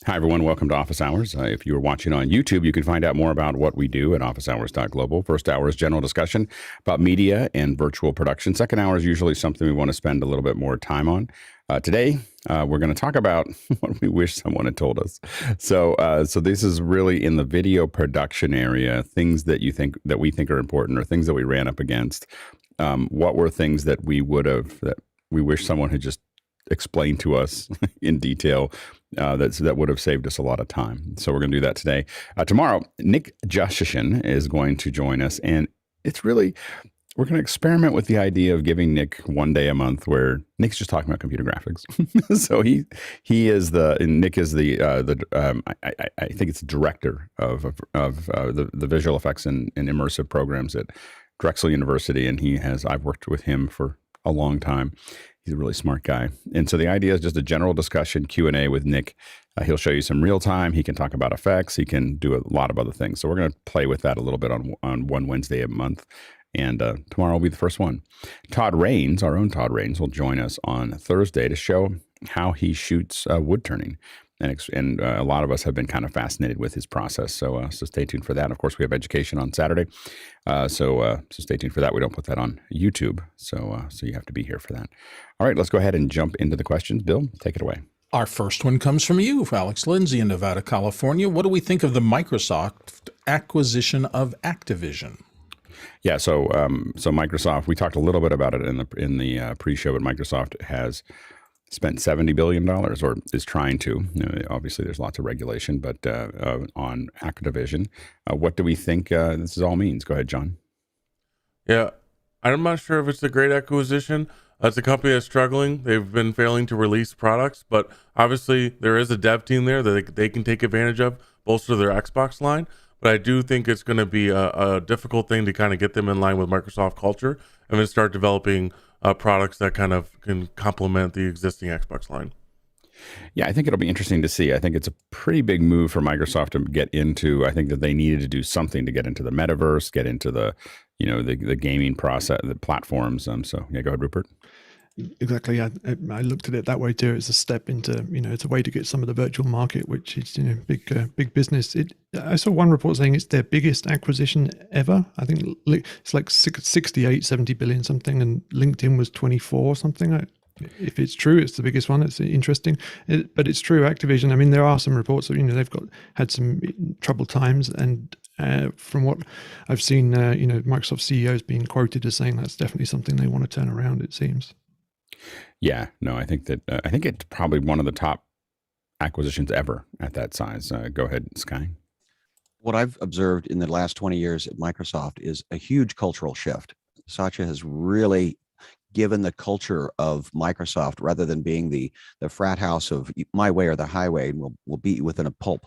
Hi, everyone. Welcome to Office Hours. If you are watching on YouTube, you can find out more about what we do at officehours.global. First hour is general discussion about media and virtual production. Second hour is usually something we want to spend a little bit more time on. Today, we're going to talk about what we wish someone had told us. So this is really in the video production area, things that we think are important or things that we ran up against. What were things that we wish someone had just explained to us in detail that would have saved us a lot of time. So we're going to do that today. Tomorrow, Nick Jushishin is going to join us, and we're going to experiment with the idea of giving Nick one day a month where Nick's just talking about computer graphics. So Nick is I think it's director of the visual effects and immersive programs at Drexel University, and I've worked with him for a long time. He's a really smart guy. And so the idea is just a general discussion, Q&A with Nick. He'll show you some real time. He can talk about effects. He can do a lot of other things. So we're going to play with that a little bit on one Wednesday a month. And tomorrow will be the first one. Todd Rains, our own Todd Rains, will join us on Thursday to show how he shoots wood turning. And a lot of us have been kind of fascinated with his process. So stay tuned for that. Of course, we have education on Saturday. So stay tuned for that. We don't put that on YouTube. So you have to be here for that. All right, let's go ahead and jump into the questions. Bill, take it away. Our first one comes from you, Alex Lindsay in Nevada, California. What do we think of the Microsoft acquisition of Activision? Yeah, so Microsoft, we talked a little bit about it in the pre-show, but Microsoft has spent $70 billion or is trying to. Obviously, there's lots of regulation, but on Activision. What do we think this all means? Go ahead, John. Yeah, I'm not sure if it's a great acquisition. It's a company that's struggling. They've been failing to release products, but obviously there is a dev team there that they can take advantage of, bolster their Xbox line. But I do think it's going to be a difficult thing to kind of get them in line with Microsoft culture and then start developing products that kind of can complement the existing Xbox line. Yeah, I think it'll be interesting to see. I think it's a pretty big move for Microsoft to get into. I think that they needed to do something to get into the metaverse, get into the gaming process, the platforms. So yeah, go ahead, Rupert. Exactly. I looked at it that way too. It's a step into, it's a way to get some of the virtual market, which is, big business. I saw one report saying it's their biggest acquisition ever. I think it's like 68, 70 billion something, and LinkedIn was 24 or something. If it's true, it's the biggest one. It's interesting, but it's true. Activision. I mean, there are some reports that they've had some troubled times, and from what I've seen, Microsoft CEOs being quoted as saying that's definitely something they want to turn around. It seems. Yeah, no, I think it's probably one of the top acquisitions ever at that size. Go ahead, Sky. What I've observed in the last 20 years at Microsoft is a huge cultural shift. Satya has really given the culture of Microsoft, rather than being the frat house of my way or the highway, and we'll beat you within a pulp,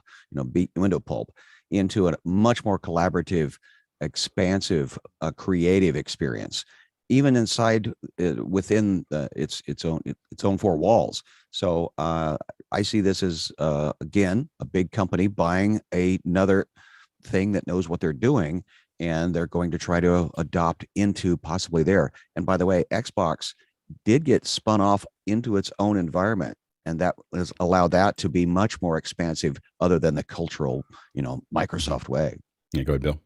beat window pulp, into a much more collaborative, expansive, creative experience, even inside within its own four walls. So I see this as again a big company buying another thing that knows what they're doing, and they're going to try to adopt into possibly there. And by the way, Xbox did get spun off into its own environment, and that has allowed that to be much more expansive, other than the cultural, Microsoft way. Yeah, go ahead, Bill.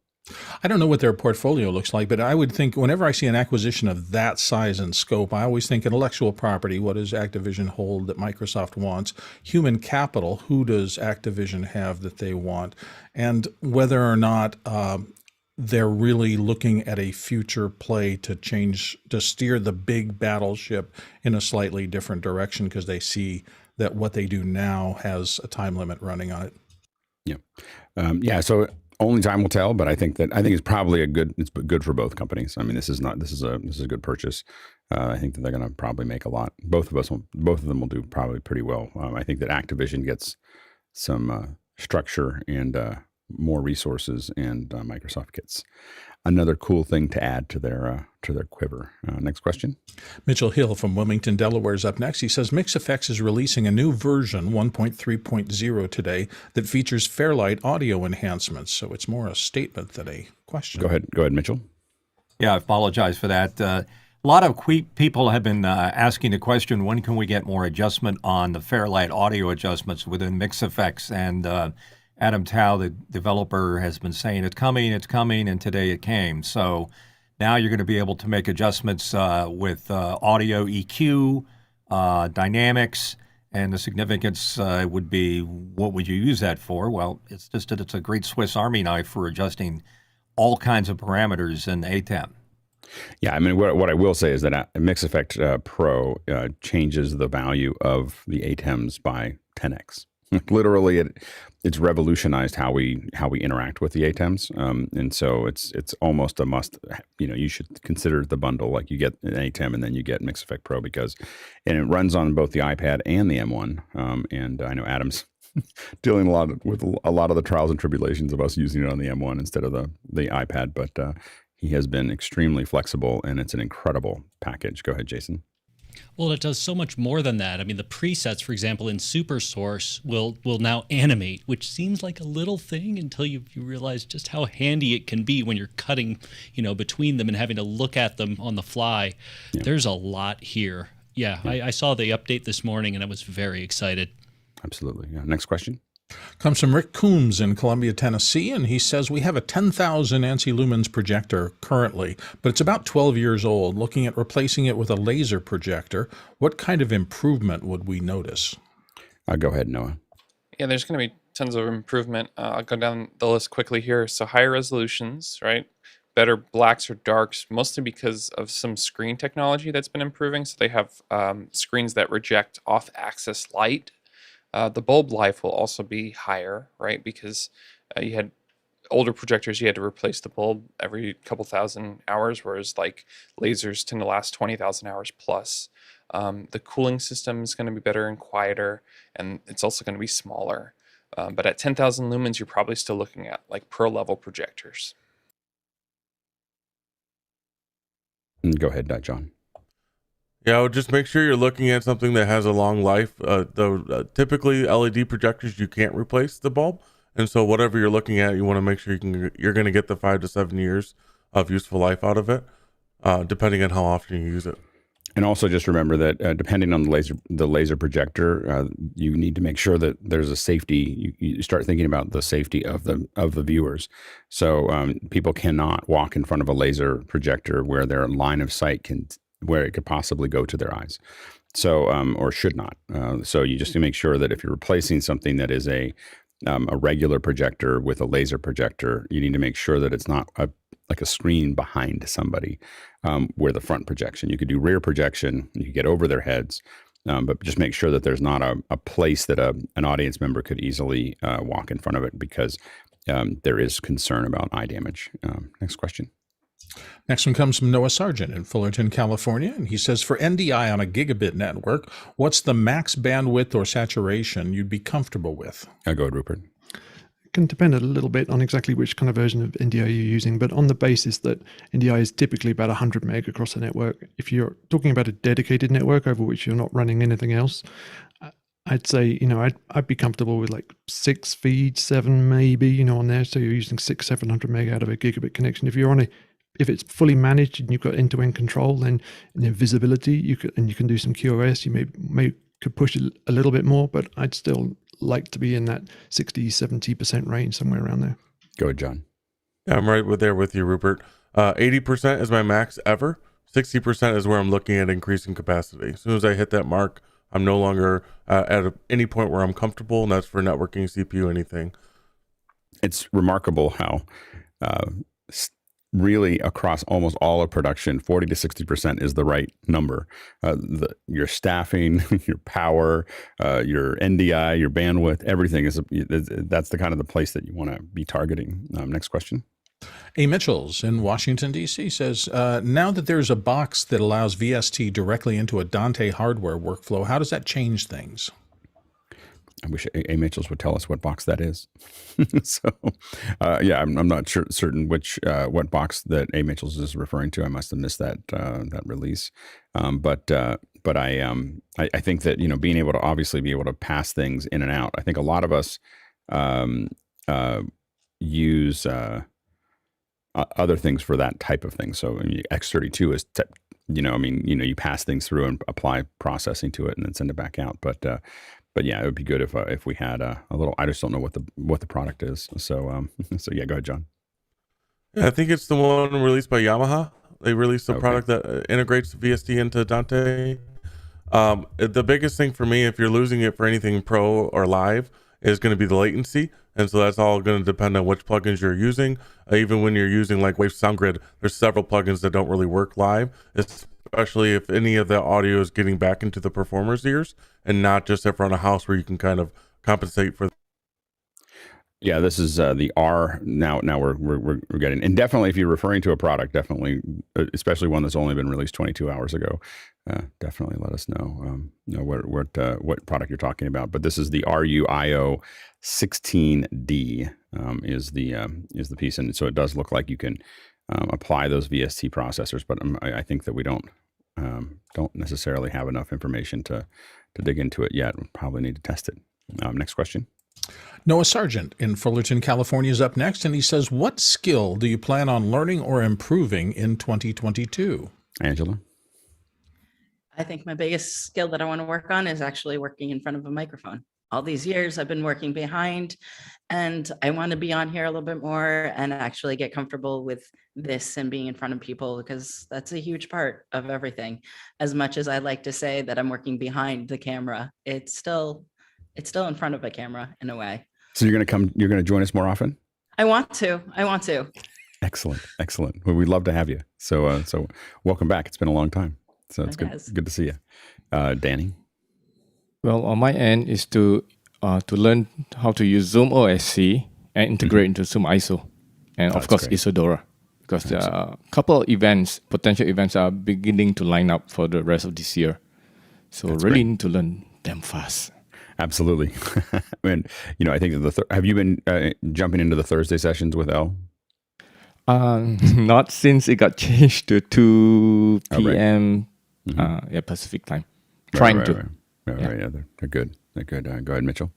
I don't know what their portfolio looks like, but I would think whenever I see an acquisition of that size and scope, I always think intellectual property. What does Activision hold that Microsoft wants? Human capital. Who does Activision have that they want? And whether or not they're really looking at a future play to steer the big battleship in a slightly different direction, because they see that what they do now has a time limit running on it. Yeah. So only time will tell, but I think it's probably it's good for both companies. I mean, this is a good purchase. I think that they're going to probably make a lot. Both of them will do probably pretty well. I think that Activision gets some structure and more resources, and Microsoft gets another cool thing to add to their quiver. Next question. Mitchell Hill from Wilmington, Delaware is up next. He says MixEffect is releasing a new version, 1.3.0 today, that features Fairlight audio enhancements. So it's more a statement than a question. Go ahead, Mitchell. Yeah, I apologize for that. A lot of people have been asking the question, when can we get more adjustment on the Fairlight audio adjustments within MixEffects? And Adam Tao, the developer, has been saying it's coming, and today it came. So now you're going to be able to make adjustments with audio EQ, dynamics, and the significance would be, what would you use that for? Well, it's just that it's a great Swiss Army knife for adjusting all kinds of parameters in ATEM. Yeah, I mean, what I will say is that MixEffect Pro changes the value of the ATEMs by 10x. Literally, it's revolutionized how we interact with the ATEMs, and so it's almost a must. You should consider the bundle. Like, you get an ATEM and then you get MixEffect Pro, and it runs on both the iPad and the M1. And I know Adam's dealing with a lot of the trials and tribulations of us using it on the M1 instead of the iPad, but he has been extremely flexible, and it's an incredible package. Go ahead, Jason. Well, it does so much more than that. I mean, the presets, for example, in SuperSource will now animate, which seems like a little thing until you realize just how handy it can be when you're cutting, between them and having to look at them on the fly. Yeah. There's a lot here. Yeah. I saw the update this morning, and I was very excited. Absolutely. Yeah. Next question. Comes from Rick Coombs in Columbia, Tennessee, and he says, we have a 10,000 ANSI lumens projector currently, but it's about 12 years old. Looking at replacing it with a laser projector, what kind of improvement would we notice? Go ahead, Noah. Yeah, there's going to be tons of improvement. I'll go down the list quickly here. So higher resolutions, right? Better blacks or darks, mostly because of some screen technology that's been improving. So they have screens that reject off-axis light. The bulb life will also be higher, right? Because you had older projectors, you had to replace the bulb every couple thousand hours, whereas like lasers tend to last 20,000 hours plus. The cooling system is going to be better and quieter, and it's also going to be smaller. But at 10,000 lumens, you're probably still looking at like pro level projectors. Go ahead, John. Yeah, I would just make sure you're looking at something that has a long life. Typically, LED projectors, you can't replace the bulb. And so whatever you're looking at, you want to make sure you're going to get the 5 to 7 years of useful life out of it, depending on how often you use it. And also just remember that depending on the laser projector, you need to make sure that there's a safety. You start thinking about the safety of the viewers. So people cannot walk in front of a laser projector where their line of sight where it could possibly go to their eyes. So, or should not. So you just need to make sure that if you're replacing something that is a regular projector with a laser projector, you need to make sure that it's not like a screen behind somebody where the front projection. You could do rear projection, you could get over their heads, but just make sure that there's not a place that an audience member could easily walk in front of it, because there is concern about eye damage. Next question. Next one comes from Noah Sargent in Fullerton, California, and he says, for NDI on a gigabit network, what's the max bandwidth or saturation you'd be comfortable with? Go ahead, Rupert. It can depend a little bit on exactly which kind of version of NDI you're using, but on the basis that NDI is typically about 100 meg across the network, if you're talking about a dedicated network over which you're not running anything else, I'd say, I'd be comfortable with like 6 feeds, 7 maybe, on there. So you're using 600-700 meg out of a gigabit connection. If it's fully managed and you've got end-to-end control, then visibility, you can do some QoS. You could push it a little bit more, but I'd still like to be in that 60-70% range, somewhere around there. Go ahead, John. Yeah, I'm right there with you, Rupert. 80% is my max ever. 60% is where I'm looking at increasing capacity. As soon as I hit that mark, I'm no longer at any point where I'm comfortable, and that's for networking, CPU, anything. It's remarkable how really across almost all of production, 40 to 60% is the right number. Your staffing, your power, your NDI, your bandwidth, everything that's the kind of the place that you want to be targeting. Next question. A. Mitchells in Washington, D.C. says, now that there's a box that allows VST directly into a Dante hardware workflow, how does that change things? I wish A. Mitchells would tell us what box that is. So, yeah, I'm not certain what box that A. Mitchells is referring to. I must have missed that release. But I think that being able to obviously be able to pass things in and out. I think a lot of us use other things for that type of thing. So X32 is I mean, you pass things through and apply processing to it and then send it back out. But yeah, it would be good if we had a little. I just don't know what the product is. So so yeah, go ahead, John. Yeah, I think it's the one released by Yamaha. They released a Okay. product that integrates VST into Dante. The biggest thing for me, if you're losing it for anything pro or live, is going to be the latency. And so that's all going to depend on which plugins you're using. Even when you're using like Wave Sound Grid, there's several plugins that don't really work live, especially if any of the audio is getting back into the performer's ears and not just in front of house where you can kind of compensate for. Yeah, this is the R. Now we're getting, and definitely if you're referring to a product, definitely, especially one that's only been released 22 hours ago, definitely let us know what product you're talking about. But this is the RUIO 16D is the piece, and so it does look like you can apply those VST processors, but I think that we don't necessarily have enough information to dig into it yet. We probably need to test it. Next question. Noah Sargent in Fullerton, California is up next, and he says, what skill do you plan on learning or improving in 2022? Angela? I think my biggest skill that I want to work on is actually working in front of a microphone. All these years I've been working behind, and I want to be on here a little bit more and actually get comfortable with this and being in front of people, because that's a huge part of everything. As much as I like to say that I'm working behind the camera, it's still in front of a camera in a way. So you're going to join us more often? I want to. Excellent. Well, we'd love to have you. So welcome back. It's been a long time. So it's good to see you. Danny? Well, on my end is to learn how to use Zoom OSC and integrate into Zoom ISO, and of course great. Isodora, because there are a couple of potential events are beginning to line up for the rest of this year. So really need to learn them fast. Absolutely. And I think that have you been jumping into the Thursday sessions with Elle? Not since it got changed to 2 p.m. Pacific time. Trying to. Right. They're good. Go ahead, Mitchell.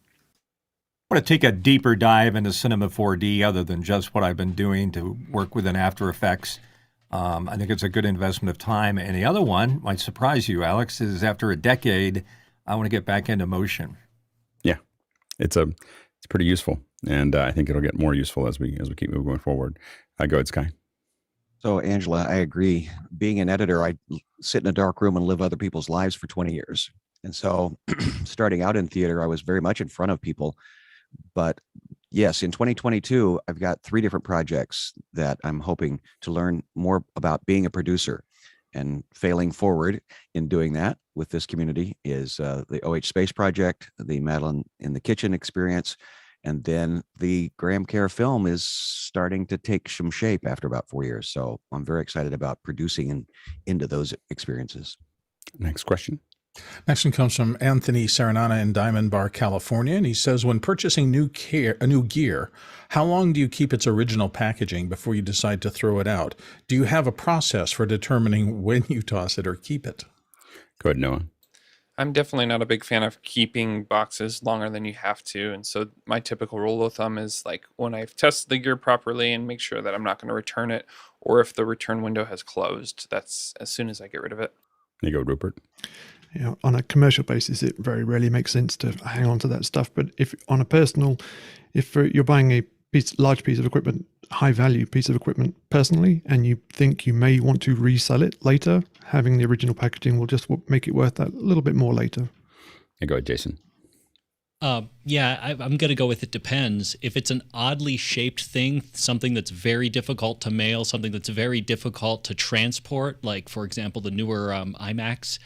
I want to take a deeper dive into Cinema 4D other than just what I've been doing to work within After Effects. I think it's a good investment of time. And the other one might surprise you, Alex, is after a decade, I want to get back into motion. Yeah, it's pretty useful, and I think it'll get more useful as we keep moving forward. Go ahead, Sky. So, Angela, I agree. Being an editor, I sit in a dark room and live other people's lives for 20 years. And so starting out in theater, I was very much in front of people. But yes, in 2022, I've got 3 different projects that I'm hoping to learn more about being a producer. And failing forward in doing that with this community is the OH Space Project, the Madeline in the Kitchen experience, and then the Graham Care film is starting to take some shape after about 4 years. So I'm very excited about producing into those experiences. Next question. Next one comes from Anthony Serenana in Diamond Bar, California, and he says, when purchasing new gear, how long do you keep its original packaging before you decide to throw it out? Do you have a process for determining when you toss it or keep it? Go ahead, Noah. I'm definitely not a big fan of keeping boxes longer than you have to. And so my typical rule of thumb is like when I've tested the gear properly and make sure that I'm not going to return it, or if the return window has closed, that's as soon as I get rid of it. There you go, Rupert. On a commercial basis, it very rarely makes sense to hang on to that stuff. But if on a personal, if you're buying a large piece of equipment, high value piece of equipment personally, and you think you may want to resell it later, having the original packaging will just make it worth that a little bit more later. Hey, go ahead, Jason. I'm going to go with it depends. If it's an oddly shaped thing, something that's very difficult to mail, something that's very difficult to transport, like, for example, the newer IMAX,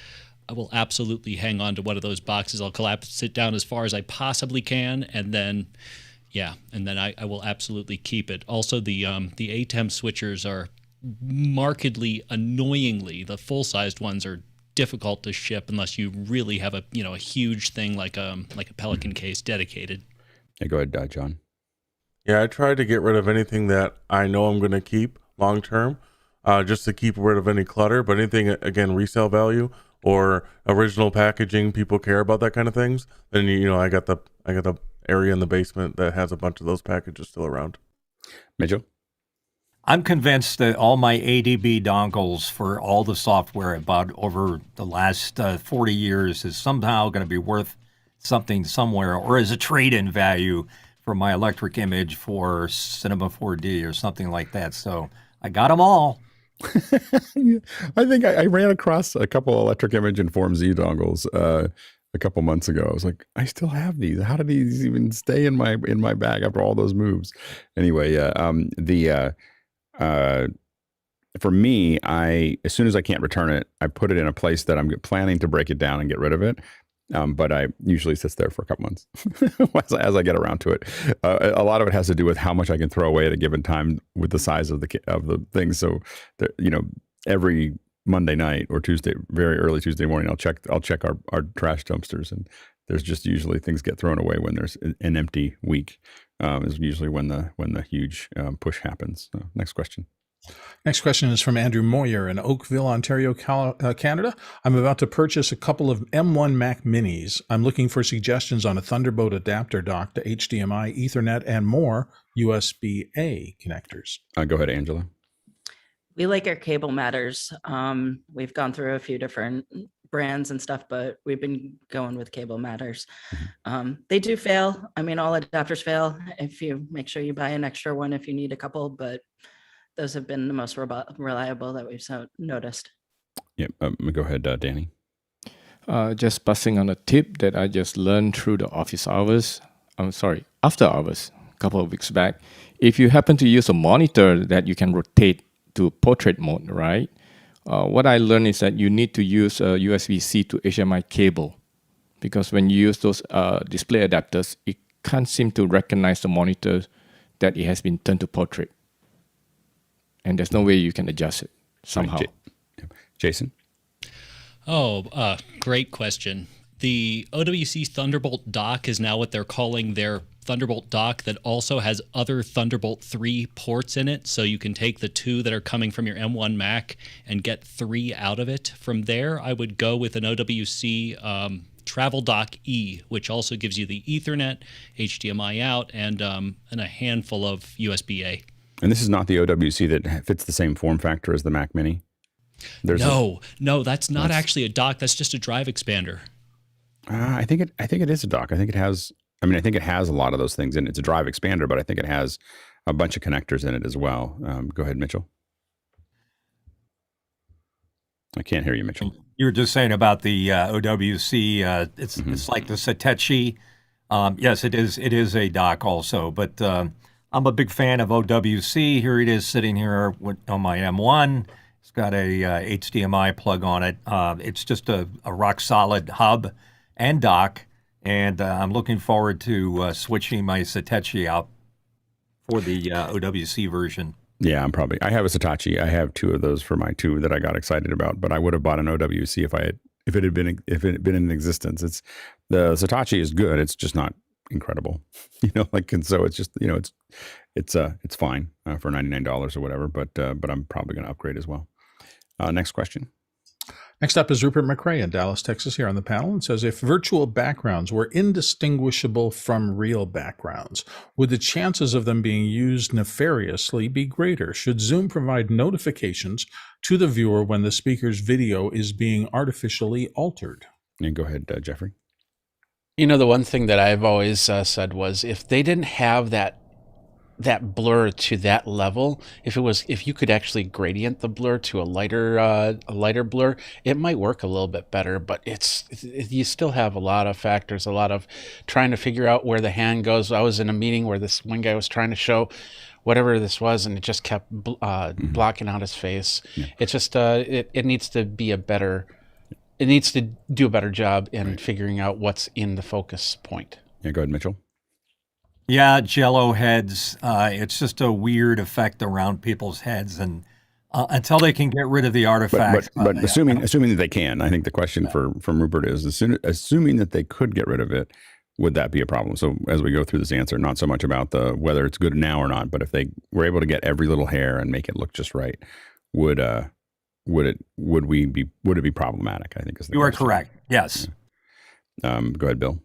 I will absolutely hang on to one of those boxes. I'll collapse it down as far as I possibly can, and then I will absolutely keep it. Also, the ATEM switchers are markedly, annoyingly, the full-sized ones are difficult to ship unless you really have a huge thing like a Pelican case dedicated. Hey, go ahead, John. Yeah, I try to get rid of anything that I know I'm going to keep long term, just to keep rid of any clutter. But anything, again, resale value or original packaging, people care about that kind of things. Then I got the area in the basement that has a bunch of those packages still around. Mitchell? I'm convinced that all my ADB dongles for all the software I bought over the last 40 years is somehow going to be worth something somewhere, or as a trade-in value for my electric image for Cinema 4D or something like that. So I got them all. I think I ran across a couple electric image and Form Z dongles a couple months ago. I was like, I still have these. How do these even stay in my bag after all those moves? Anyway, for me, as soon as I can't return it, I put it in a place that I'm planning to break it down and get rid of it. But I usually sits there for a couple months as I get around to it. A lot of it has to do with how much I can throw away at a given time with the size of the thing. So, every Monday night or Tuesday, very early Tuesday morning, I'll check our trash dumpsters, and there's just usually things get thrown away when there's an empty week. Is usually when the huge push happens. Next question. Next question is from Andrew Moyer in Oakville, Ontario, Canada. I'm about to purchase a couple of M1 Mac Minis. I'm looking for suggestions on a Thunderbolt adapter dock to HDMI, Ethernet, and more USB-A connectors. Go ahead, Angela. We like our cable matters. We've gone through a few different brands and stuff, but we've been going with cable matters. They do fail. I mean, all adapters fail. If you make sure you buy an extra one if you need a couple, but those have been the most reliable that we've noticed. Yeah, go ahead, Danny. Just passing on a tip that I just learned through the office hours. After hours, a couple of weeks back. If you happen to use a monitor that you can rotate to portrait mode, right? What I learned is that you need to use a USB-C to HDMI cable, because when you use those display adapters, it can't seem to recognize the monitor that it has been turned to portrait. And there's no way you can adjust it somehow. Jason? Great question. The OWC Thunderbolt dock is now what they're calling their Thunderbolt dock that also has other Thunderbolt 3 ports in it. So you can take the 2 that are coming from your M1 Mac and get 3 out of it. From there, I would go with an OWC Travel Dock E, which also gives you the Ethernet, HDMI out, and a handful of USB-A. And this is not the OWC that fits the same form factor as the Mac Mini? No, that's not actually a dock. That's just a drive expander. I think it is a dock. I think it has a lot of those things in it. It's a drive expander, but I think it has a bunch of connectors in it as well. Go ahead, Mitchell. I can't hear you, Mitchell. You were just saying about the OWC. It's like the Satechi. Yes, it is a dock also, but I'm a big fan of OWC. Here it is sitting here on my M1. It's got a HDMI plug on it. It's just a rock solid hub and dock, and I'm looking forward to switching my Satechi out for the OWC version. Yeah, I have a Satechi. I have 2 of those for my 2 that I got excited about, but I would have bought an OWC if it had been in existence. The Satechi is good. It's just not incredible, and so it's just, it's fine for $99 or whatever, but I'm probably going to upgrade as well. Next question. Next up is Rupert McRae in Dallas, Texas, here on the panel, and says, if virtual backgrounds were indistinguishable from real backgrounds, would the chances of them being used nefariously be greater? Should Zoom provide notifications to the viewer when the speaker's video is being artificially altered? And go ahead, Jeffrey. The one thing that I've always said was, if they didn't have that blur to that level, if you could actually gradient the blur to a lighter blur, it might work a little bit better. But you still have a lot of factors, a lot of trying to figure out where the hand goes. I was in a meeting where this one guy was trying to show whatever this was, and it just kept blocking out his face. Yeah. It's just it needs to be it needs to do a better job in figuring out what's in the focus point. Yeah, go ahead, Mitchell. Yeah, jello heads. It's just a weird effect around people's heads, and until they can get rid of the artifact. But assuming that they can, I think the question from Rupert is, assuming that they could get rid of it, would that be a problem? So as we go through this answer, not so much about whether it's good now or not, but if they were able to get every little hair and make it look just right, would it be problematic? I think is the You question. are correct. Yes. Yeah. Go ahead, Bill.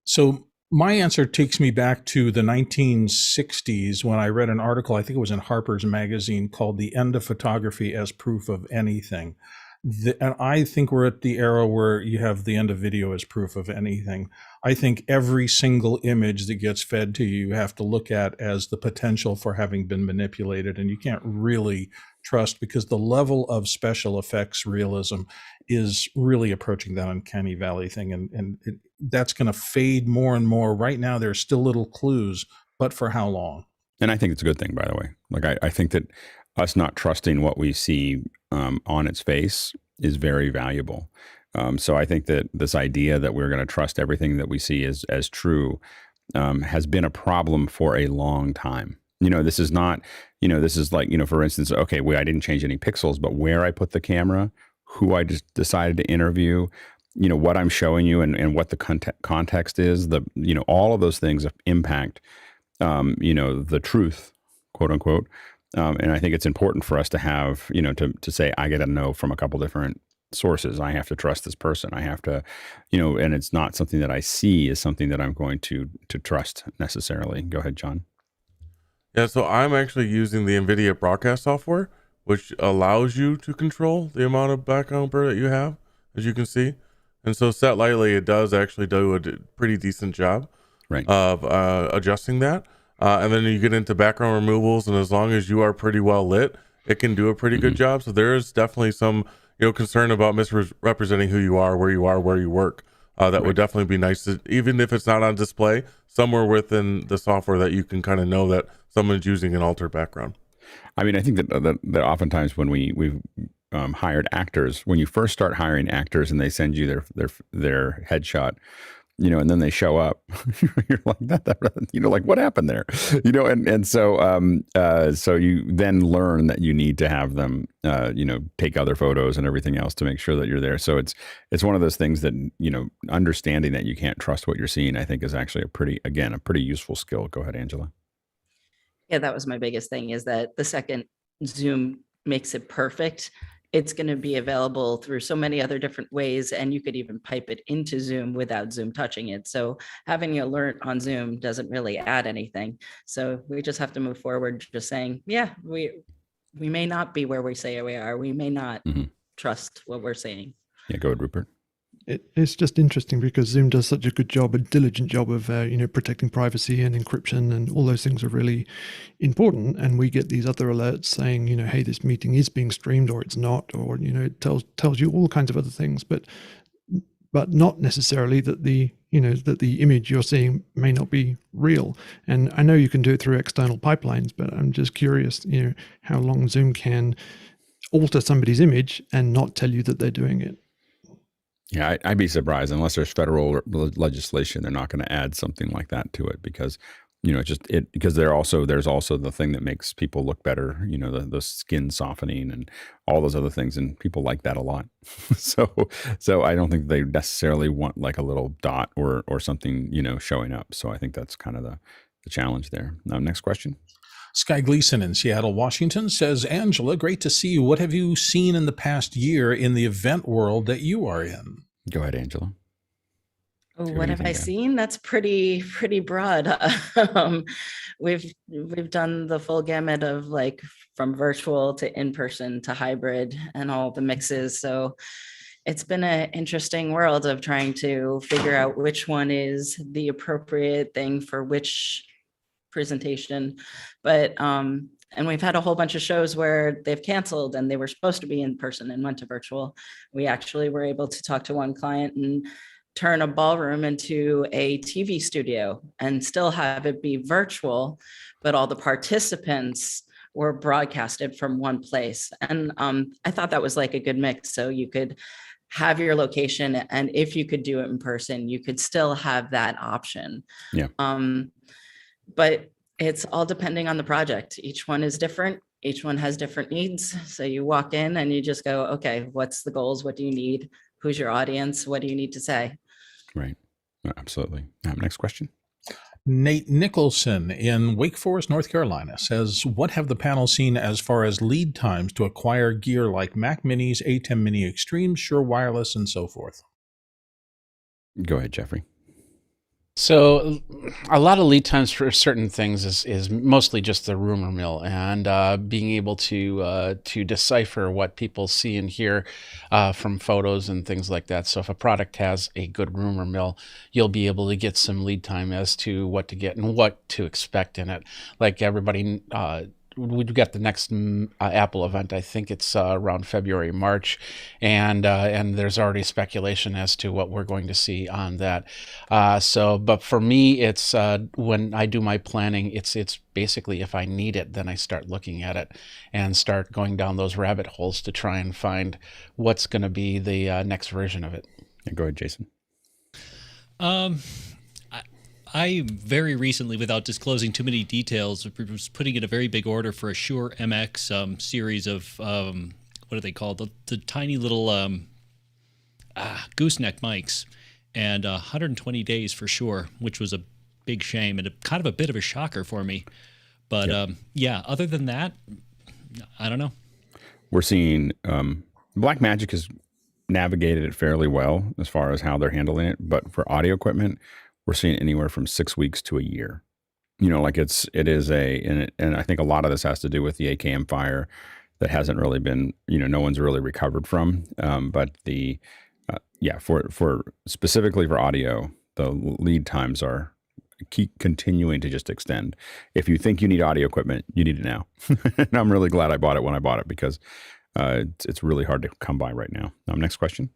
So My answer takes me back to the 1960s when I read an article, I think it was in Harper's Magazine, called The End of Photography as Proof of Anything. And I think we're at the era where you have the end of video as proof of anything. I think every single image that gets fed to you, you have to look at as the potential for having been manipulated. And you can't really trust, because the level of special effects realism is really approaching that uncanny valley thing. And that's going to fade more and more. Right now, there's still little clues, but for how long? And I think it's a good thing, by the way. Like, I think that us not trusting what we see on its face is very valuable. So I think that this idea that we're going to trust everything that we see as true has been a problem for a long time. This is not, this is like, for instance, okay, I didn't change any pixels, but where I put the camera, who I just decided to interview, what I'm showing you and what the context is, all of those things impact, the truth, quote unquote. And I think it's important for us to have, to say, I get to know from a couple different sources. I have to trust this person. I have to, and it's not something that I see is something that I'm going to trust necessarily. Go ahead, John. Yeah, so I'm actually using the NVIDIA broadcast software, which allows you to control the amount of background blur that you have, as you can see. And so set lightly, it does actually do a pretty decent job of adjusting that. And then you get into background removals, and as long as you are pretty well lit, it can do a pretty good job. So there is definitely some concern about misrepresenting who you are, where you work. That would definitely be nice, even if it's not on display, somewhere within the software that you can kind of know that someone's using an altered background. I mean, I think that oftentimes when we've hired actors, when you first start hiring actors and they send you their headshot, and then they show up, you're like, like what happened there, and so you then learn that you need to have them, take other photos and everything else to make sure that you're there. So it's one of those things that, understanding that you can't trust what you're seeing, I think is actually a pretty useful skill. Go ahead, Angela. Yeah, that was my biggest thing, is that the second Zoom makes it perfect, it's going to be available through so many other different ways, and you could even pipe it into Zoom without Zoom touching it. So having an alert on Zoom doesn't really add anything. So we just have to move forward, just saying, yeah, we may not be where we say we are. We may not trust what we're saying. Yeah, go ahead, Rupert. It's just interesting because Zoom does such a good job, a diligent job of protecting privacy and encryption, and all those things are really important. And we get these other alerts saying, hey, this meeting is being streamed, or it's not, or it tells you all kinds of other things, but not necessarily that the image you're seeing may not be real. And I know you can do it through external pipelines, but I'm just curious, how long Zoom can alter somebody's image and not tell you that they're doing it. Yeah, I'd be surprised unless there's federal legislation. They're not going to add something like that to it because, because there's also the thing that makes people look better. The skin softening and all those other things, and people like that a lot. So I don't think they necessarily want like a little dot or something showing up. So I think that's kind of the challenge there. Now, next question. Sky Gleason in Seattle, Washington says, Angela, great to see you. What have you seen in the past year in the event world that you are in? Go ahead, Angela. Oh, what have I seen? That's pretty broad. We've done the full gamut of like from virtual to in-person to hybrid and all the mixes. So it's been an interesting world of trying to figure out which one is the appropriate thing for which presentation. But and we've had a whole bunch of shows where they've canceled and they were supposed to be in person and went to virtual. We actually were able to talk to one client and turn a ballroom into a TV studio and still have it be virtual, but all the participants were broadcasted from one place. And I thought that was like a good mix. So you could have your location, and if you could do it in person, you could still have that option. Yeah. But it's all depending on the project. Each one is different. Each one has different needs. So you walk in and you just go, okay, what's the goals? What do you need? Who's your audience? What do you need to say? Right. Absolutely. Next question. Nate Nicholson in Wake Forest, North Carolina says, what have the panel seen as far as lead times to acquire gear like Mac Minis, A10 Mini Extreme, Shure Wireless, and so forth? Go ahead, Jeffrey. So a lot of lead times for certain things is mostly just the rumor mill and being able to decipher what people see and hear from photos and things like that. So if a product has a good rumor mill, you'll be able to get some lead time as to what to get and what to expect in it. Like everybody, we've got the next Apple event. I think it's around February, March, and there's already speculation as to what we're going to see on that. But for me, it's when I do my planning, it's basically if I need it, then I start looking at it and start going down those rabbit holes to try and find what's going to be the next version of it. Yeah, go ahead, Jason. I very recently, without disclosing too many details, was putting in a very big order for a Shure MX series of, what are they called? The tiny little gooseneck mics, and 120 days for Shure, which was a big shame and kind of a bit of a shocker for me. But yeah, other than that, I don't know. We're seeing Blackmagic has navigated it fairly well as far as how they're handling it, but for audio equipment, we're seeing anywhere from 6 weeks to a year. Like it is and I think a lot of this has to do with the AKM fire that hasn't really been, no one's really recovered from. But for specifically for audio, the lead times keep continuing to just extend. If you think you need audio equipment, you need it now. And I'm really glad I bought it when I bought it because it's really hard to come by right now. Next question.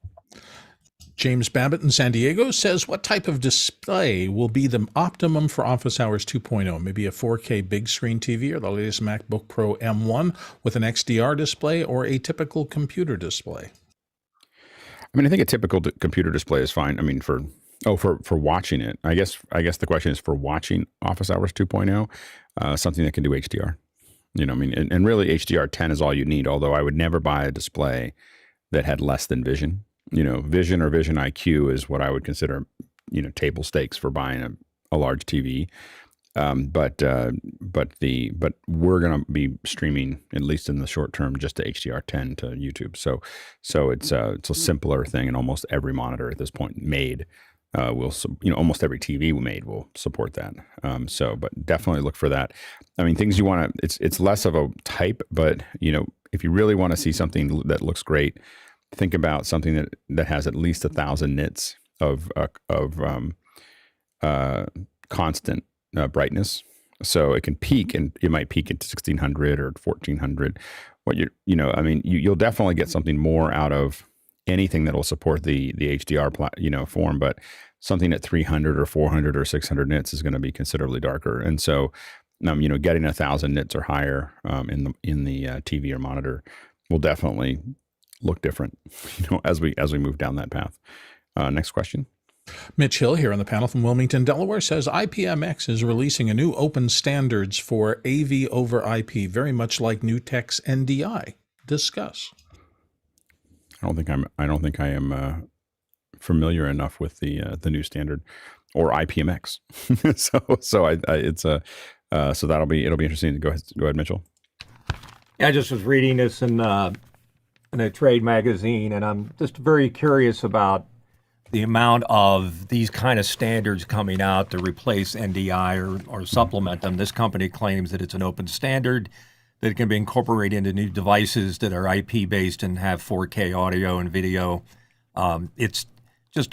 James Babbitt in San Diego says, what type of display will be the optimum for Office Hours 2.0? Maybe a 4K big screen TV or the latest MacBook Pro M1 with an XDR display or a typical computer display? I mean, I think a typical computer display is fine. I mean, for watching it, I guess the question is for watching Office Hours 2.0, something that can do HDR. And really HDR10 is all you need, although I would never buy a display that had less than Vision. Vision or Vision IQ is what I would consider, table stakes for buying a large TV. But we're going to be streaming, at least in the short term, just to HDR10 to YouTube. So it's a simpler thing, and almost every monitor at this point made almost every TV we made will support that. But definitely look for that. I mean, things you want to, it's less of a type, but if you really want to see something that looks great, think about something that has at least 1,000 nits of constant brightness. So it can peak, and it might peak into 1600 or 1400. You'll definitely get something more out of anything that will support the HDR form, but something at 300 or 400 or 600 nits is going to be considerably darker. And so, getting 1,000 nits or higher in the TV or monitor will definitely look different, as we move down that path. Next question. Mitch Hill here on the panel from Wilmington, Delaware says IPMX is releasing a new open standards for AV over IP, very much like Newtek's NDI. Discuss. I don't think I am familiar enough with the new standard or IPMX. So it'll be interesting. Go ahead, Mitchell. Yeah, I just was reading this in a trade magazine, and I'm just very curious about the amount of these kind of standards coming out to replace NDI or supplement them. This company claims that it's an open standard that can be incorporated into new devices that are IP based and have 4K audio and video. It's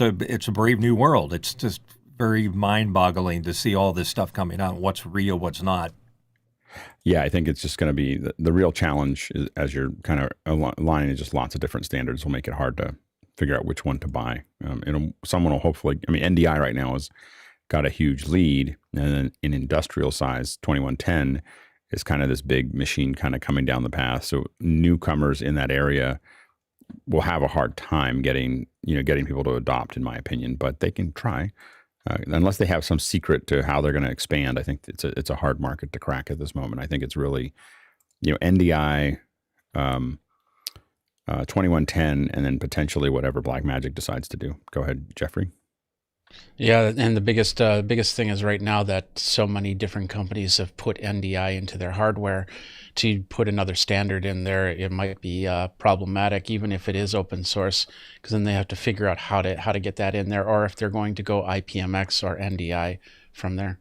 a brave new world. It's just very mind-boggling to see all this stuff coming out. What's real, what's not. Yeah, I think it's just going to be the real challenge is, as you're kind of aligning just lots of different standards will make it hard to figure out which one to buy. Someone will hopefully, NDI right now has got a huge lead, and then in industrial size, 2110 is kind of this big machine kind of coming down the path. So newcomers in that area will have a hard time getting people to adopt, in my opinion, but they can try. Unless they have some secret to how they're going to expand, I think it's a hard market to crack at this moment. I think it's really, NDI, 2110, and then potentially whatever Blackmagic decides to do. Go ahead, Jeffrey. Yeah, and the biggest thing is right now that so many different companies have put NDI into their hardware. To put another standard in there, it might be problematic, even if it is open source, because then they have to figure out how to get that in there, or if they're going to go IPMX or NDI from there.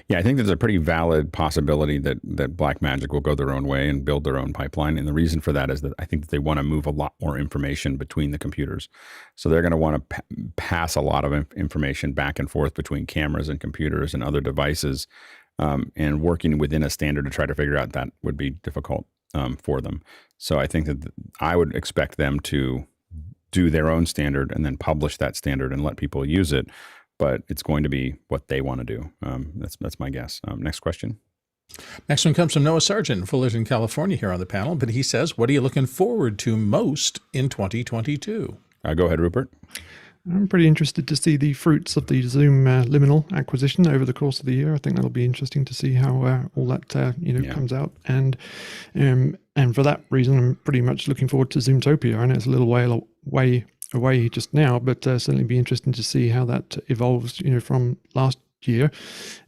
Yeah, I think there's a pretty valid possibility that Blackmagic will go their own way and build their own pipeline. And the reason for that is that I think that they want to move a lot more information between the computers. So they're going to want to pass a lot of information back and forth between cameras and computers and other devices. And working within a standard to try to figure out that would be difficult for them. So I think that I would expect them to do their own standard and then publish that standard and let people use it. But it's going to be what they want to do. That's my guess. Next question. Next one comes from Noah Sargent, Fullerton, California, here on the panel. But he says, what are you looking forward to most in 2022? Go ahead, Rupert. I'm pretty interested to see the fruits of the Zoom liminal acquisition over the course of the year. I think that'll be interesting to see how all that comes out. And for that reason, I'm pretty much looking forward to Zoomtopia. I know it's a little way away just now, but certainly be interesting to see how that evolves, from last year.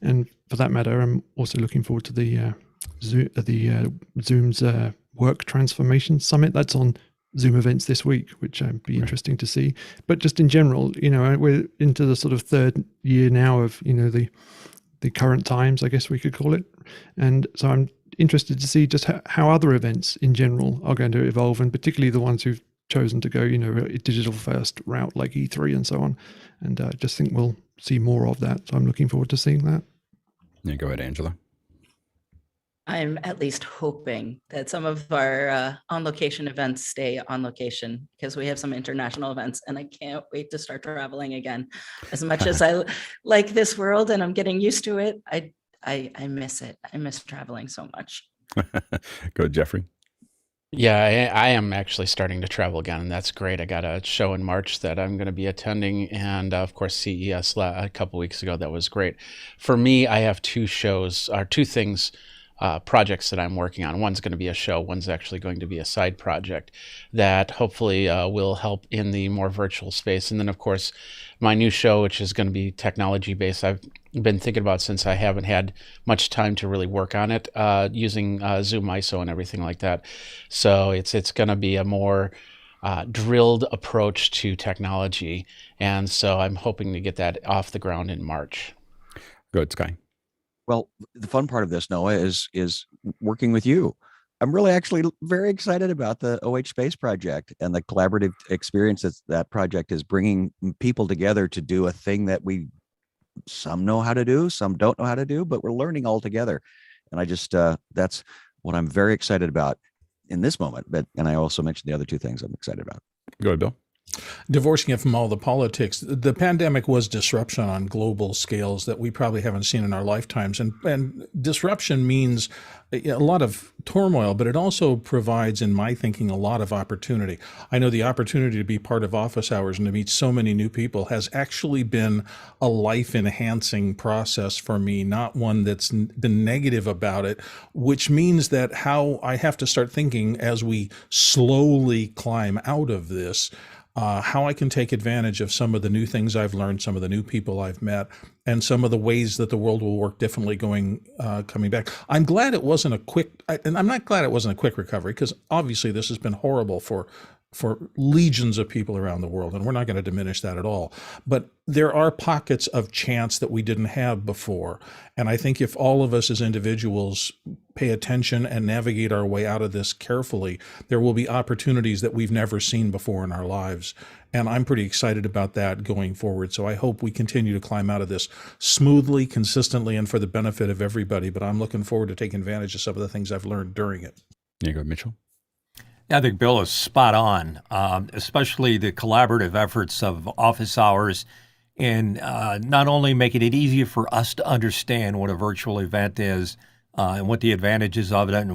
And for that matter, I'm also looking forward to the Zoom's Work Transformation Summit. That's on Zoom events this week, which would be interesting to see. But just in general, we're into the sort of third year now of, the current times, I guess we could call it. And so I'm interested to see just how other events in general are going to evolve, and particularly the ones who've chosen to go, a digital first route like E3 and so on. And I just think we'll see more of that. So I'm looking forward to seeing that. Yeah, go ahead, Angela. I'm at least hoping that some of our on-location events stay on location, because we have some international events and I can't wait to start traveling again. As much as I like this world and I'm getting used to it, I miss it. I miss traveling so much. Go, Jeffrey. Yeah, I am actually starting to travel again, and that's great. I got a show in March that I'm going to be attending, and of course CES a couple weeks ago. That was great. For me, I have two things, projects that I'm working on. One's going to be a show. One's actually going to be a side project that hopefully will help in the more virtual space. And then, of course, my new show, which is going to be technology based. I've been thinking about since I haven't had much time to really work on it, using Zoom ISO and everything like that. So it's going to be a more drilled approach to technology. And so I'm hoping to get that off the ground in March. Good, Sky. Well, the fun part of this, Noah, is working with you. I'm really actually very excited about the OH Space project and the collaborative experience that project is bringing people together to do a thing that some know how to do, some don't know how to do, but we're learning all together. And I just, that's what I'm very excited about in this moment. And I also mentioned the other two things I'm excited about. Go ahead, Bill. Divorcing it from all the politics, the pandemic was disruption on global scales that we probably haven't seen in our lifetimes. And disruption means a lot of turmoil, but it also provides, in my thinking, a lot of opportunity. I know the opportunity to be part of office hours and to meet so many new people has actually been a life-enhancing process for me, not one that's been negative about it, which means that how I have to start thinking as we slowly climb out of this, how I can take advantage of some of the new things I've learned, some of the new people I've met, and some of the ways that the world will work differently coming back. I'm glad it wasn't a quick, and I'm not glad it wasn't a quick recovery, because obviously this has been horrible for legions of people around the world, and we're not going to diminish that at all. But there are pockets of chance that we didn't have before. And I think if all of us as individuals pay attention and navigate our way out of this carefully, there will be opportunities that we've never seen before in our lives. And I'm pretty excited about that going forward. So I hope we continue to climb out of this smoothly, consistently, and for the benefit of everybody. But I'm looking forward to taking advantage of some of the things I've learned during it. There you go, Mitchell. I think Bill is spot on, especially the collaborative efforts of office hours in not only making it easier for us to understand what a virtual event is and what the advantages of it and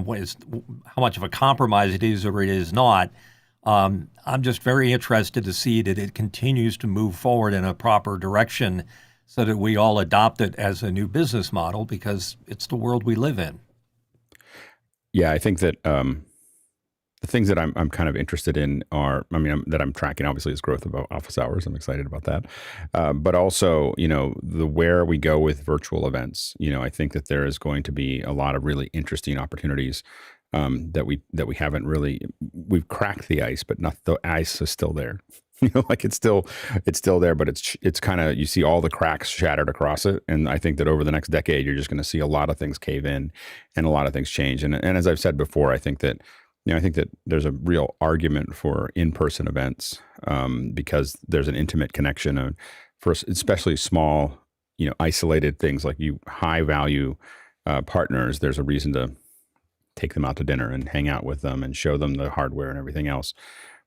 how much of a compromise it is or it is not. I'm just very interested to see that it continues to move forward in a proper direction so that we all adopt it as a new business model, because it's the world we live in. Yeah, I think that the things that I'm kind of interested in are, that I'm tracking, obviously, is growth of office hours. I'm excited about that. But also, where we go with virtual events. I think that there is going to be a lot of really interesting opportunities that we haven't really, we've cracked the ice, but not, the ice is still there. Like it's still there, but it's kind of, you see all the cracks shattered across it. And I think that over the next decade, you're just going to see a lot of things cave in and a lot of things change. And as I've said before, I think that there's a real argument for in-person events because there's an intimate connection for especially small, isolated things like high value partners. There's a reason to take them out to dinner and hang out with them and show them the hardware and everything else.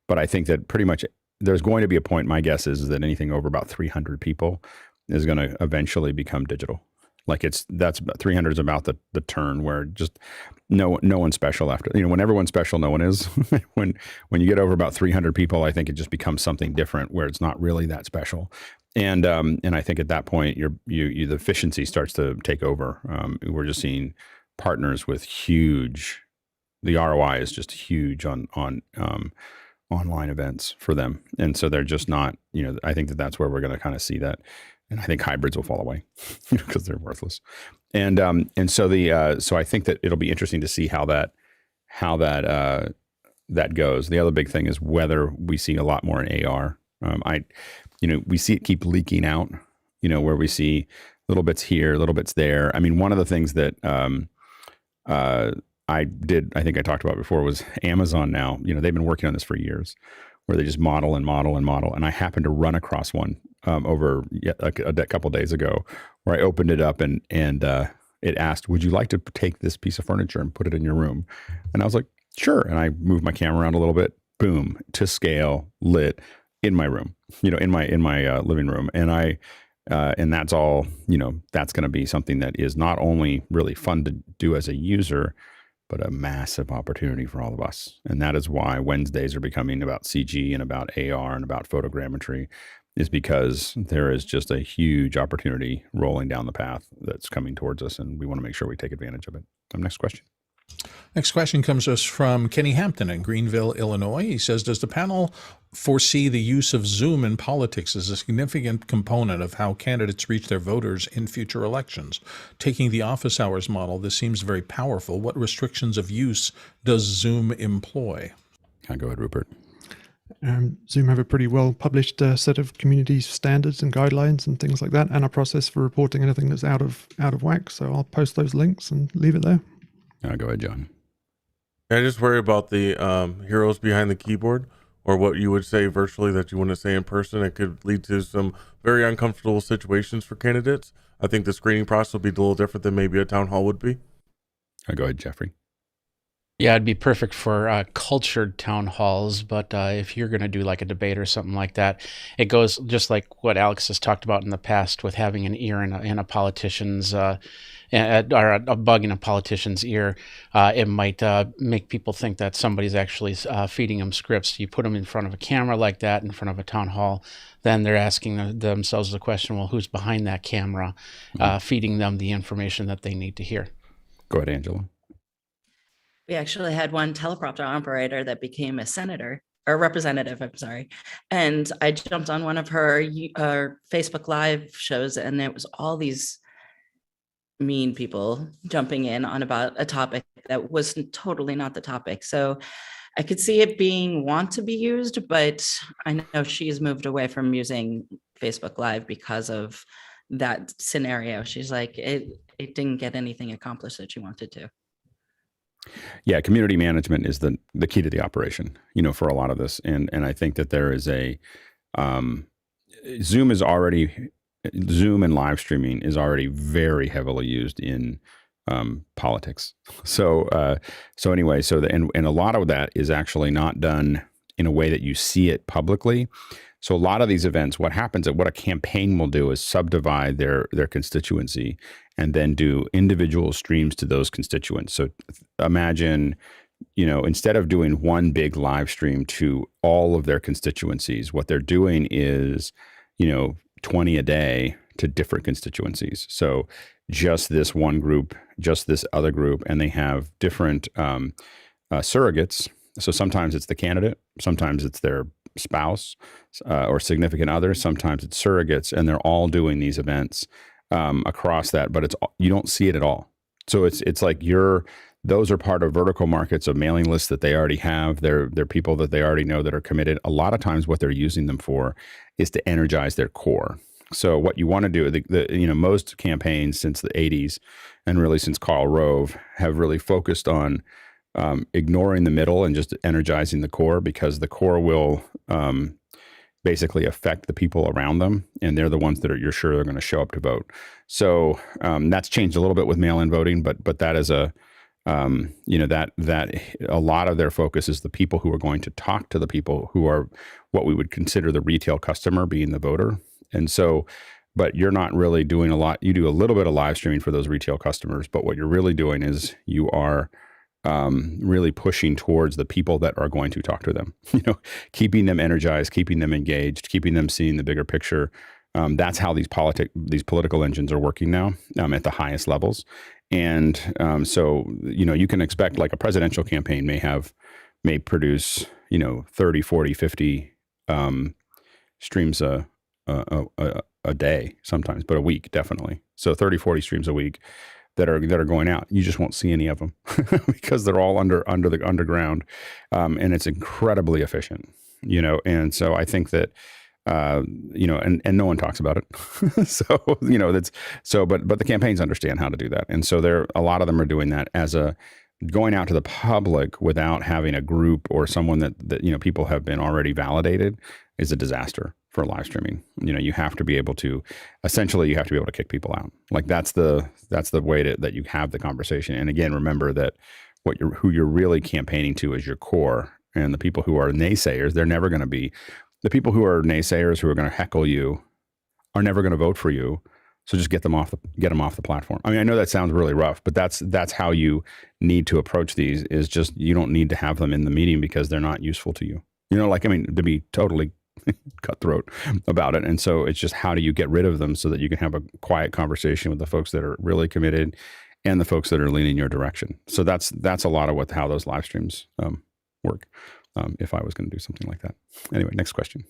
But I think that pretty much there's going to be a point, my guess is that anything over about 300 people is going to eventually become digital. Like that's 300 is about the turn where just no one's special after, when everyone's special, no one is. when you get over about 300 people, I think it just becomes something different where it's not really that special. And I think at that point, the efficiency starts to take over. We're just seeing partners with the ROI is just huge on online events for them. And so they're just not, I think that's where we're going to kind of see that. And I think hybrids will fall away because they're worthless. And so I think that it'll be interesting to see how that goes. The other big thing is whether we see a lot more in AR. We see it keep leaking out, where we see little bits here, little bits there. One of the things that I think I talked about before was Amazon now, they've been working on this for years where they just model and model and model. And I happened to run across one over a couple of days ago where I opened it up and it asked, would you like to take this piece of furniture and put it in your room? And I was like, sure. And I moved my camera around a little bit, boom, to scale, lit in my room, in my living room. And and that's all, that's going to be something that is not only really fun to do as a user, but a massive opportunity for all of us. And that is why Wednesdays are becoming about CG and about AR and about photogrammetry, is because there is just a huge opportunity rolling down the path that's coming towards us. And we want to make sure we take advantage of it. Next question. Next question comes to us from Kenny Hampton in Greenville, Illinois. He says, does the panel foresee the use of Zoom in politics as a significant component of how candidates reach their voters in future elections? Taking the office hours model, this seems very powerful. What restrictions of use does Zoom employ? Go ahead, Rupert. Zoom have a pretty well published set of community standards and guidelines and things like that, and a process for reporting anything that's out of whack. So I'll post those links and leave it there. Go ahead, John. I just worry about the heroes behind the keyboard, or what you would say virtually that you want to say in person. It could lead to some very uncomfortable situations for candidates. I think the screening process will be a little different than maybe a town hall would be. Go ahead, Jeffrey. Yeah, it'd be perfect for cultured town halls, but if you're going to do like a debate or something like that, it goes just like what Alex has talked about in the past with having an ear in a politician's or a bug in a politician's ear. It might make people think that somebody's actually feeding them scripts. You put them in front of a camera like that, in front of a town hall, then they're asking themselves the question, well, who's behind that camera, feeding them the information that they need to hear? Go ahead, Angela. We actually had one teleprompter operator that became a senator or representative, I'm sorry. And I jumped on one of her Facebook Live shows, and it was all these mean people jumping in on about a topic that was totally not the topic. So I could see it want to be used, but I know she's moved away from using Facebook Live because of that scenario. She's like, it didn't get anything accomplished that she wanted to. Yeah, community management is the key to the operation, for a lot of this. And I think that there is Zoom and live streaming is already very heavily used in politics. So anyway, and a lot of that is actually not done in a way that you see it publicly. So a lot of these events, what a campaign will do is subdivide their constituency and then do individual streams to those constituents. So imagine, instead of doing one big live stream to all of their constituencies, what they're doing is, 20 a day to different constituencies. So just this one group, just this other group, and they have different surrogates So sometimes it's the candidate, sometimes it's their spouse or significant other, sometimes it's surrogates, and they're all doing these events across that, but you don't see it at all. So it's like those are part of vertical markets of mailing lists that they already have. They're people that they already know that are committed. A lot of times what they're using them for is to energize their core. So what you want to do, most campaigns since the 80s and really since Karl Rove have really focused on ignoring the middle and just energizing the core, because the core will basically affect the people around them, and they're the ones that you're sure are going to show up to vote. So that's changed a little bit with mail-in voting, but that is that a lot of their focus is the people who are going to talk to the people who are what we would consider the retail customer, being the voter. And so, but you're not really doing a lot. You do a little bit of live streaming for those retail customers, but what you're really doing is you are really pushing towards the people that are going to talk to them, keeping them energized, keeping them engaged, keeping them seeing the bigger picture. That's how these political engines are working now at the highest levels. And so, you can expect, like, a presidential campaign may produce, 30, 40, 50 streams a day sometimes, but a week, definitely. So 30, 40 streams a week that are going out. You just won't see any of them because they're all under the underground. And it's incredibly efficient, and so I think that, and no one talks about it. So, but the campaigns understand how to do that. And so a lot of them are doing that as going out to the public without having a group or someone that people have been already validated is a disaster for live streaming. You have to be able to kick people out. Like that's the way that you have the conversation. And again, remember that who you're really campaigning to is your core, and the people who are naysayers, they're never going to be the people who are naysayers, who are going to heckle you, are never going to vote for you. So just get them off the platform. I mean, I know that sounds really rough, but that's how you need to approach these. Is just, you don't need to have them in the meeting because they're not useful to you. To be totally cutthroat about it. And so it's just, how do you get rid of them so that you can have a quiet conversation with the folks that are really committed and the folks that are leaning your direction. So that's a lot of how those live streams work. If I was going to do something like that. Anyway, next question.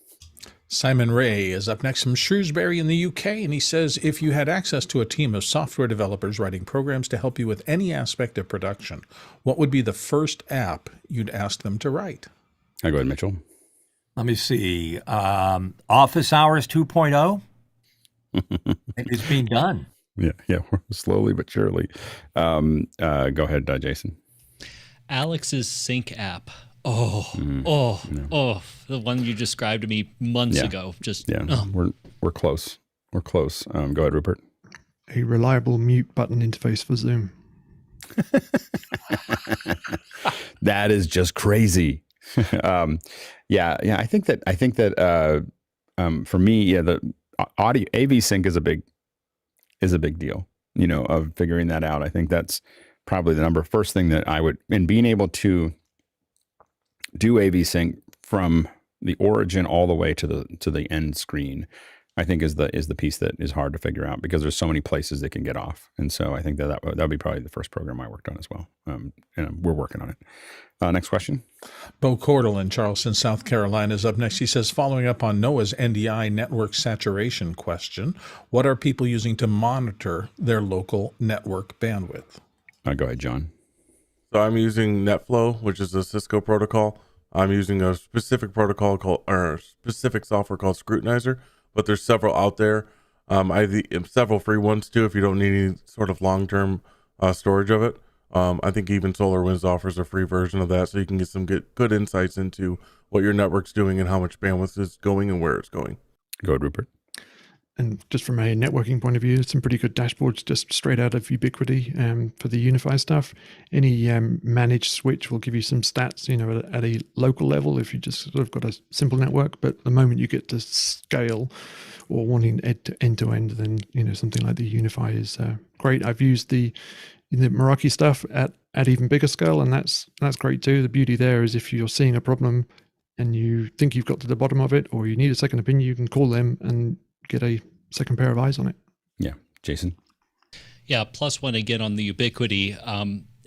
Simon Ray is up next from Shrewsbury in the UK, and he says, if you had access to a team of software developers writing programs to help you with any aspect of production, what would be the first app you'd ask them to write? Go ahead, Mitchell. Let me see. Office Hours 2.0. It's being done. Yeah, slowly but surely. Go ahead, Jason. Alex's Sync app. The one you described to me months ago. We're close. We're close. Go ahead, Rupert. A reliable mute button interface for Zoom. That is just crazy. I think that for me, the audio AV sync is a big deal. Of figuring that out. I think that's probably the first thing that I would, and being able to do AV sync from the origin all the way to the end screen, I think is the piece that is hard to figure out, because there's so many places they can get off. And so I think that would be probably the first program I worked on as well. And we're working on it. Next question. Bo Cordell in Charleston, South Carolina is up next. He says, following up on Noah's NDI network saturation question, what are people using to monitor their local network bandwidth? Go ahead, John. So I'm using NetFlow, which is a Cisco protocol. I'm using a specific specific software called Scrutinizer, but there's several out there. Several free ones too, if you don't need any sort of long-term storage of it. I think even SolarWinds offers a free version of that, so you can get some good insights into what your network's doing and how much bandwidth is going and where it's going. Go ahead, Rupert. And just from a networking point of view, some pretty good dashboards just straight out of Ubiquity for the Unify stuff. Any managed switch will give you some stats, at a local level if you just sort of got a simple network. But the moment you get to scale or wanting end-to-end, then, something like the Unify is great. I've used the Meraki stuff at even bigger scale, and that's great too. The beauty there is if you're seeing a problem and you think you've got to the bottom of it, or you need a second opinion, you can call them and get a second pair of eyes on it. Yeah. Jason? Yeah, plus one again on the Ubiquity.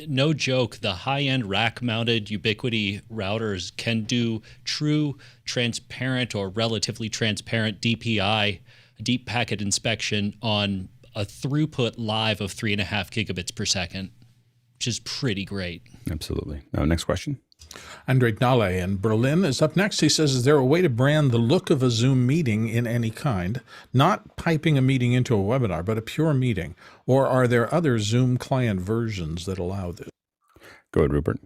no joke, the high-end rack-mounted Ubiquiti routers can do true transparent or relatively transparent DPI, deep packet inspection, on a throughput live of 3.5 gigabits per second, which is pretty great. Absolutely. Next question. Andre Gnale in Berlin is up next. He says, is there a way to brand the look of a Zoom meeting in any kind? Not piping a meeting into a webinar, but a pure meeting. Or are there other Zoom client versions that allow this? Go ahead, Rupert.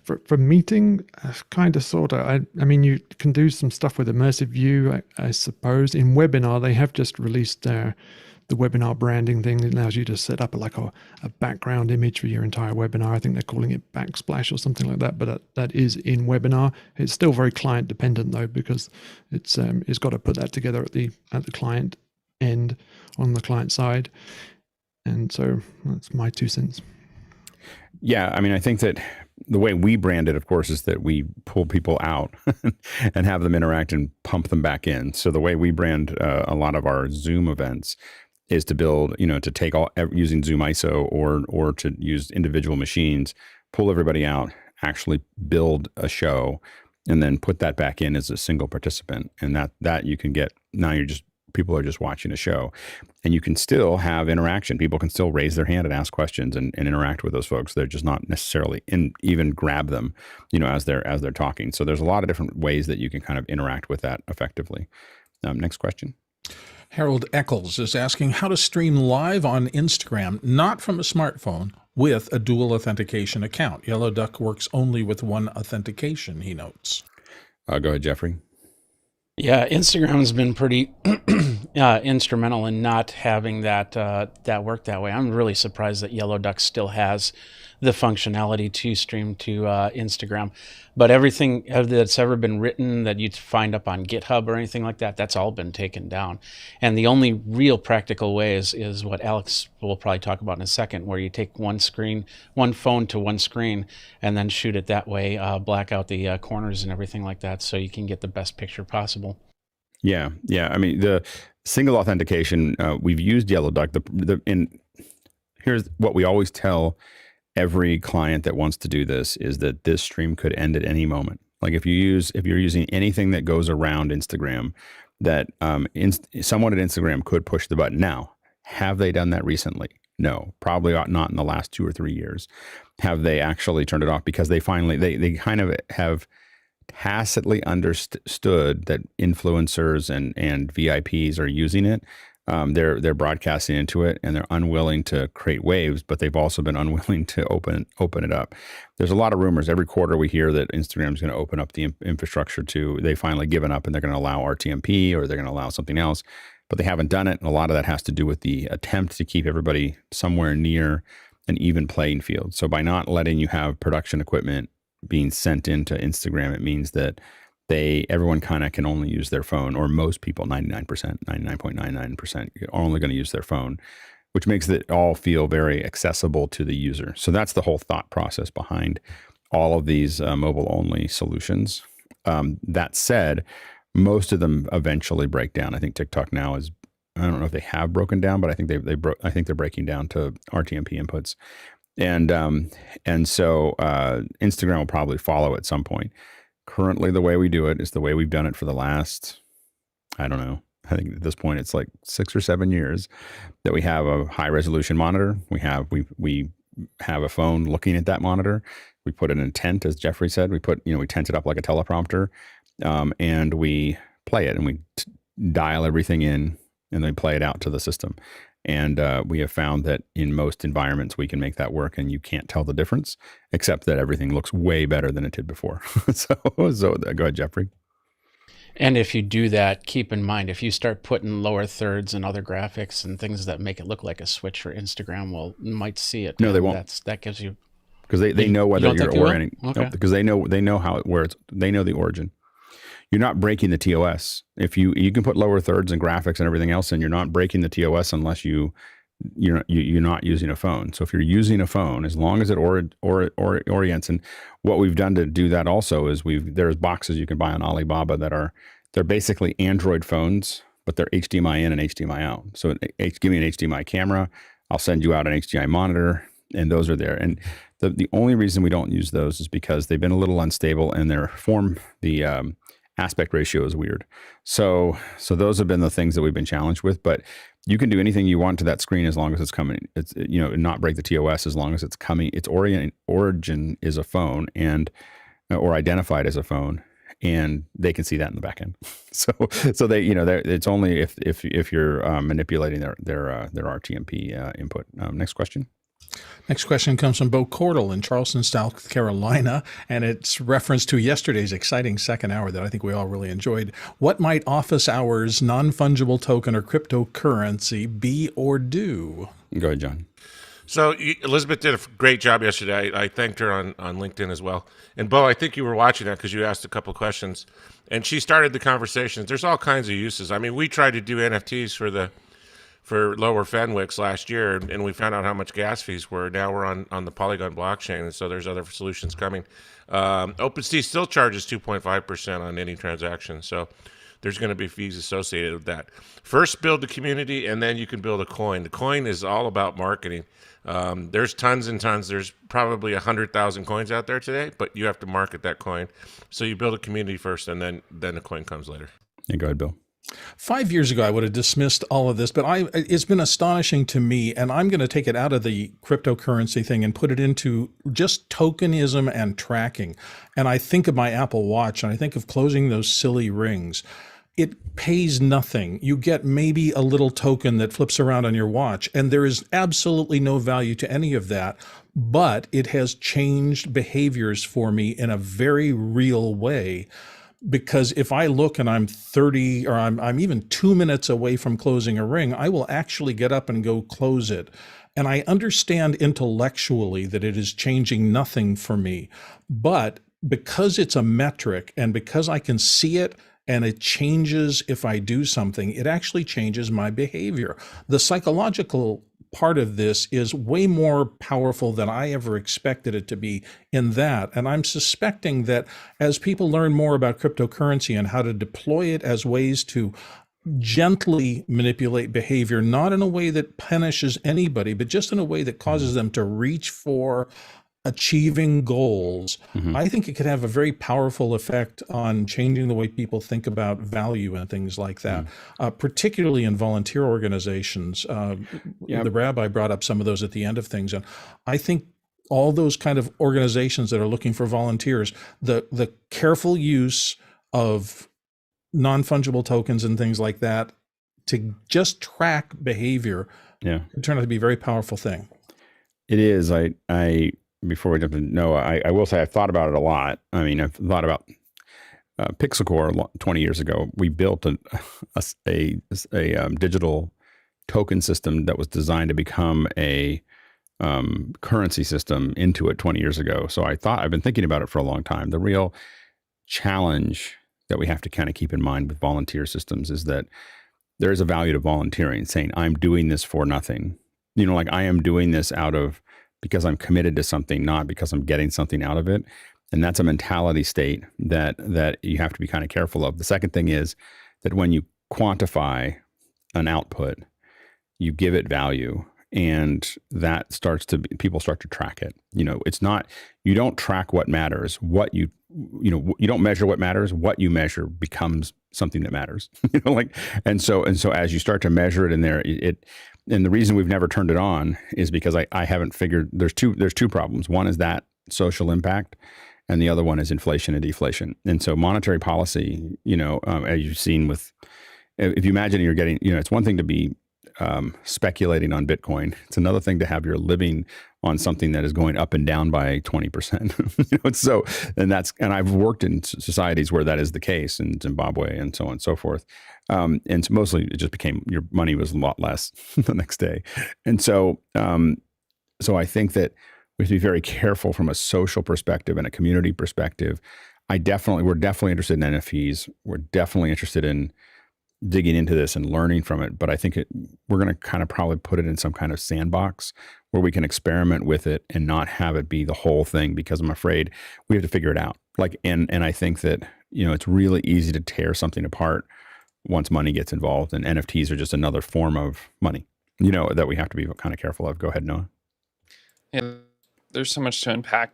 For meeting, kind of, sort of. I mean, you can do some stuff with immersive view, I suppose. In webinar, they have just released the webinar branding thing that allows you to set up a background image for your entire webinar. I think they're calling it Backsplash or something like that, but that is in webinar. It's still very client dependent though, because it's got to put that together at the client end on the client side. And so that's my 2 cents. Yeah, I mean, I think that the way we brand it, of course, is that we pull people out and have them interact and pump them back in. So the way we brand a lot of our Zoom events is to build, to take using Zoom ISO or to use individual machines, pull everybody out, actually build a show, and then put that back in as a single participant. And that you can get, now people are just watching a show, and you can still have interaction. People can still raise their hand and ask questions and interact with those folks. They're just not necessarily even grab them, as they're talking. So there's a lot of different ways that you can kind of interact with that effectively. Next question. Harold Eccles is asking how to stream live on Instagram, not from a smartphone, with a dual authentication account. Yellow Duck works only with one authentication, he notes. Go ahead, Jeffrey. Yeah, Instagram's been pretty instrumental in not having that work that way. I'm really surprised that Yellow Duck still has the functionality to stream to Instagram. But everything that's ever been written that you'd find up on GitHub or anything like that, that's all been taken down. And the only real practical way is what Alex will probably talk about in a second, where you take one phone to one screen and then shoot it that way, black out the corners and everything like that, so you can get the best picture possible. Yeah. I mean, the single authentication, we've used Yellow Duck. Here's what we always tell every client that wants to do this, is that this stream could end at any moment. Like if you're using anything that goes around Instagram, that someone at Instagram could push the button. Now, have they done that recently? No, probably not in the last 2 or 3 years. Have they actually turned it off? Because they finally, they kind of have tacitly understood that influencers and VIPs are using it. They're broadcasting into it, and they're unwilling to create waves, but they've also been unwilling to open it up. There's a lot of rumors. Every quarter we hear that Instagram's going to open up the infrastructure they finally given up, and they're going to allow RTMP, or they're going to allow something else, but they haven't done it. And a lot of that has to do with the attempt to keep everybody somewhere near an even playing field. So by not letting you have production equipment being sent into Instagram, it means that everyone kind of can only use their phone, or most people, 99.99% are only going to use their phone, which makes it all feel very accessible to the user. So that's the whole thought process behind all of these mobile only solutions. That said, most of them eventually break down. I think TikTok now I don't know if they have broken down, but I think I think they're breaking down to RTMP inputs. And so Instagram will probably follow at some point. Currently, the way we do it is the way we've done it for the last, I don't know, I think at this point it's like 6 or 7 years, that we have a high resolution monitor. We have a phone looking at that monitor. We put an intent, as Jeffrey said. We tent it up like a teleprompter, and we play it, and we dial everything in, and then play it out to the system. And we have found that in most environments, we can make that work, and you can't tell the difference, except that everything looks way better than it did before. So go ahead, Jeffrey. And if you do that, keep in mind, if you start putting lower thirds and other graphics and things that make it look like a switch for Instagram, might see it. No, they won't. That gives you, because they know whether you're orienting. Okay. Nope, because they know they know the origin. You're not breaking the TOS. If you can put lower thirds and graphics and everything else, and you're not breaking the TOS unless you're not using a phone. So if you're using a phone, as long as it orients, and what we've done to do that also is there's boxes you can buy on Alibaba they're basically Android phones, but they're HDMI in and HDMI out. So give me an HDMI camera, I'll send you out an HDMI monitor, and those are there. And the only reason we don't use those is because they've been a little unstable, and their form, the aspect ratio is weird. So those have been the things that we've been challenged with. But you can do anything you want to that screen as long as it's coming. It's, you know, not break the TOS as long as it's coming. Its origin is a phone, and or identified as a phone, and they can see that in the back end. So they, you know, it's only if you're manipulating their RTMP input. Next question. Next question comes from Bo Cordell in Charleston, South Carolina, and it's reference to yesterday's exciting second hour that I think we all really enjoyed. What might office hours non-fungible token or cryptocurrency be or do? Go ahead, John. So Elizabeth did a great job yesterday. I thanked her on LinkedIn as well. And Bo, I think you were watching that because you asked a couple of questions, and she started the conversations. There's all kinds of uses. I mean, we tried to do NFTs for lower Fenwicks last year, and we found out how much gas fees were. Now we're on the Polygon blockchain, and so there's other solutions coming. OpenSea still charges 2.5% on any transaction, so there's going to be fees associated with that. First, build the community, and then you can build a coin. The coin is all about marketing. There's tons and tons. There's probably 100,000 coins out there today, but you have to market that coin. So you build a community first, and then the coin comes later. Yeah, go ahead, Bill. 5 years ago, I would have dismissed all of this, but it's been astonishing to me, and I'm going to take it out of the cryptocurrency thing and put it into just tokenism and tracking. And I think of my Apple Watch, and I think of closing those silly rings. It pays nothing. You get maybe a little token that flips around on your watch, and there is absolutely no value to any of that, but it has changed behaviors for me in a very real way. Because if I look and I'm 30 or I'm even 2 minutes away from closing a ring, I will actually get up and go close it. And I understand intellectually that it is changing nothing for me. But because it's a metric and because I can see it and it changes if I do something, it actually changes my behavior. The psychological part of this is way more powerful than I ever expected it to be in that. And I'm suspecting that as people learn more about cryptocurrency and how to deploy it as ways to gently manipulate behavior, not in a way that punishes anybody, but just in a way that causes them to reach for achieving goals, I think it could have a very powerful effect on changing the way people think about value and things like that, particularly in volunteer organizations. The rabbi brought up some of those at the end of things. And I think all those kind of organizations that are looking for volunteers, the careful use of non-fungible tokens and things like that to just track behavior could turn out to be a very powerful thing. It is. Before we jump in, Noah, I will say I've thought about it a lot. I mean, I've thought about PixelCore 20 years ago. We built a digital token system that was designed to become a currency system into it 20 years ago. So I've been thinking about it for a long time. The real challenge that we have to kind of keep in mind with volunteer systems is that there is a value to volunteering, saying I'm doing this for nothing. You know, like I am doing this because I'm committed to something, not because I'm getting something out of it. And that's a mentality state that you have to be kind of careful of. The second thing is that when you quantify an output, you give it value, and that people start to track it. You know, it's not, you don't track what matters. You don't measure what matters. What you measure becomes something that matters. You know, like, and so as you start to measure it in there, and the reason we've never turned it on is because I haven't figured there's two problems. One is that social impact, and the other one is inflation and deflation. And so monetary policy, as you've seen if you imagine you're getting, it's one thing to be speculating on Bitcoin. It's another thing to have your living on something that is going up and down by 20%. And I've worked in societies where that is the case, in Zimbabwe and so on and so forth. And so mostly it just became, your money was a lot less the next day. And so I think that we have to be very careful from a social perspective and a community perspective. We're definitely interested in NFTs. We're definitely interested in digging into this and learning from it. But I think we're going to kind of probably put it in some kind of sandbox where we can experiment with it and not have it be the whole thing, because I'm afraid we have to figure it out. And I think that, it's really easy to tear something apart once money gets involved, and NFTs are just another form of money, that we have to be kind of careful of. Go ahead, Noah. Yeah, there's so much to unpack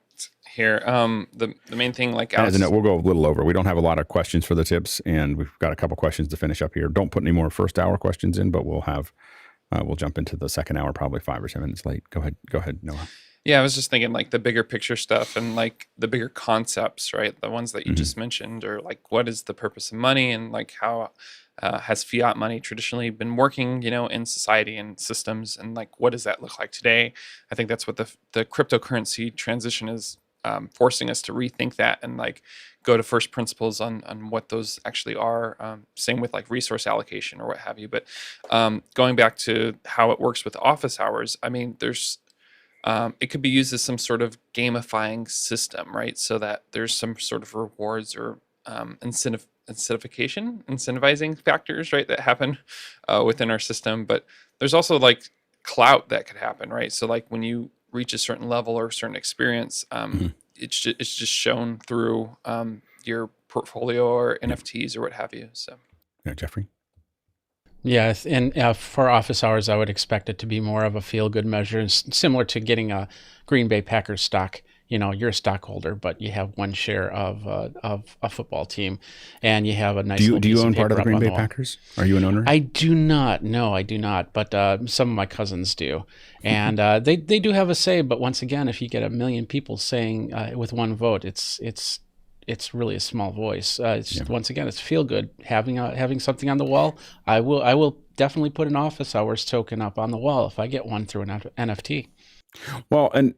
here. The main thing, like As Alex, a note, we'll go a little over. We don't have a lot of questions for the tips, and we've got a couple questions to finish up here. Don't put any more first hour questions in, but we'll jump into the second hour probably 5 or 10 minutes late. Go ahead, Noah. yeah, I was just thinking like the bigger picture stuff and like the bigger concepts, right? The ones that you just mentioned, or like what is the purpose of money, and like how has fiat money traditionally been working, in society and systems, and like what does that look like today? I think that's what the cryptocurrency transition is forcing us to rethink that and like go to first principles on what those actually are. Same with like resource allocation or what have you. But going back to how it works with office hours, I mean, there's it could be used as some sort of gamifying system, right? So that there's some sort of rewards or incentivizing factors, right, that happen within our system. But there's also like clout that could happen, right? So like when you reach a certain level or a certain experience, it's just shown through your portfolio or NFTs or what have you. So, Yeah, Jeffrey. Yeah, and for office hours, I would expect it to be more of a feel-good measure, similar to getting a Green Bay Packers stock. You're a stockholder, but you have one share of a football team, and you have a nice. Do you own part of the Green Bay Packers? Are you an owner? I do not. No, I do not. But some of my cousins do, and they do have a say. But once again, if you get 1 million people saying with one vote, it's really a small voice. Once again, it's feel good having something on the wall. I will definitely put an office hours token up on the wall if I get one through an NFT. Well, and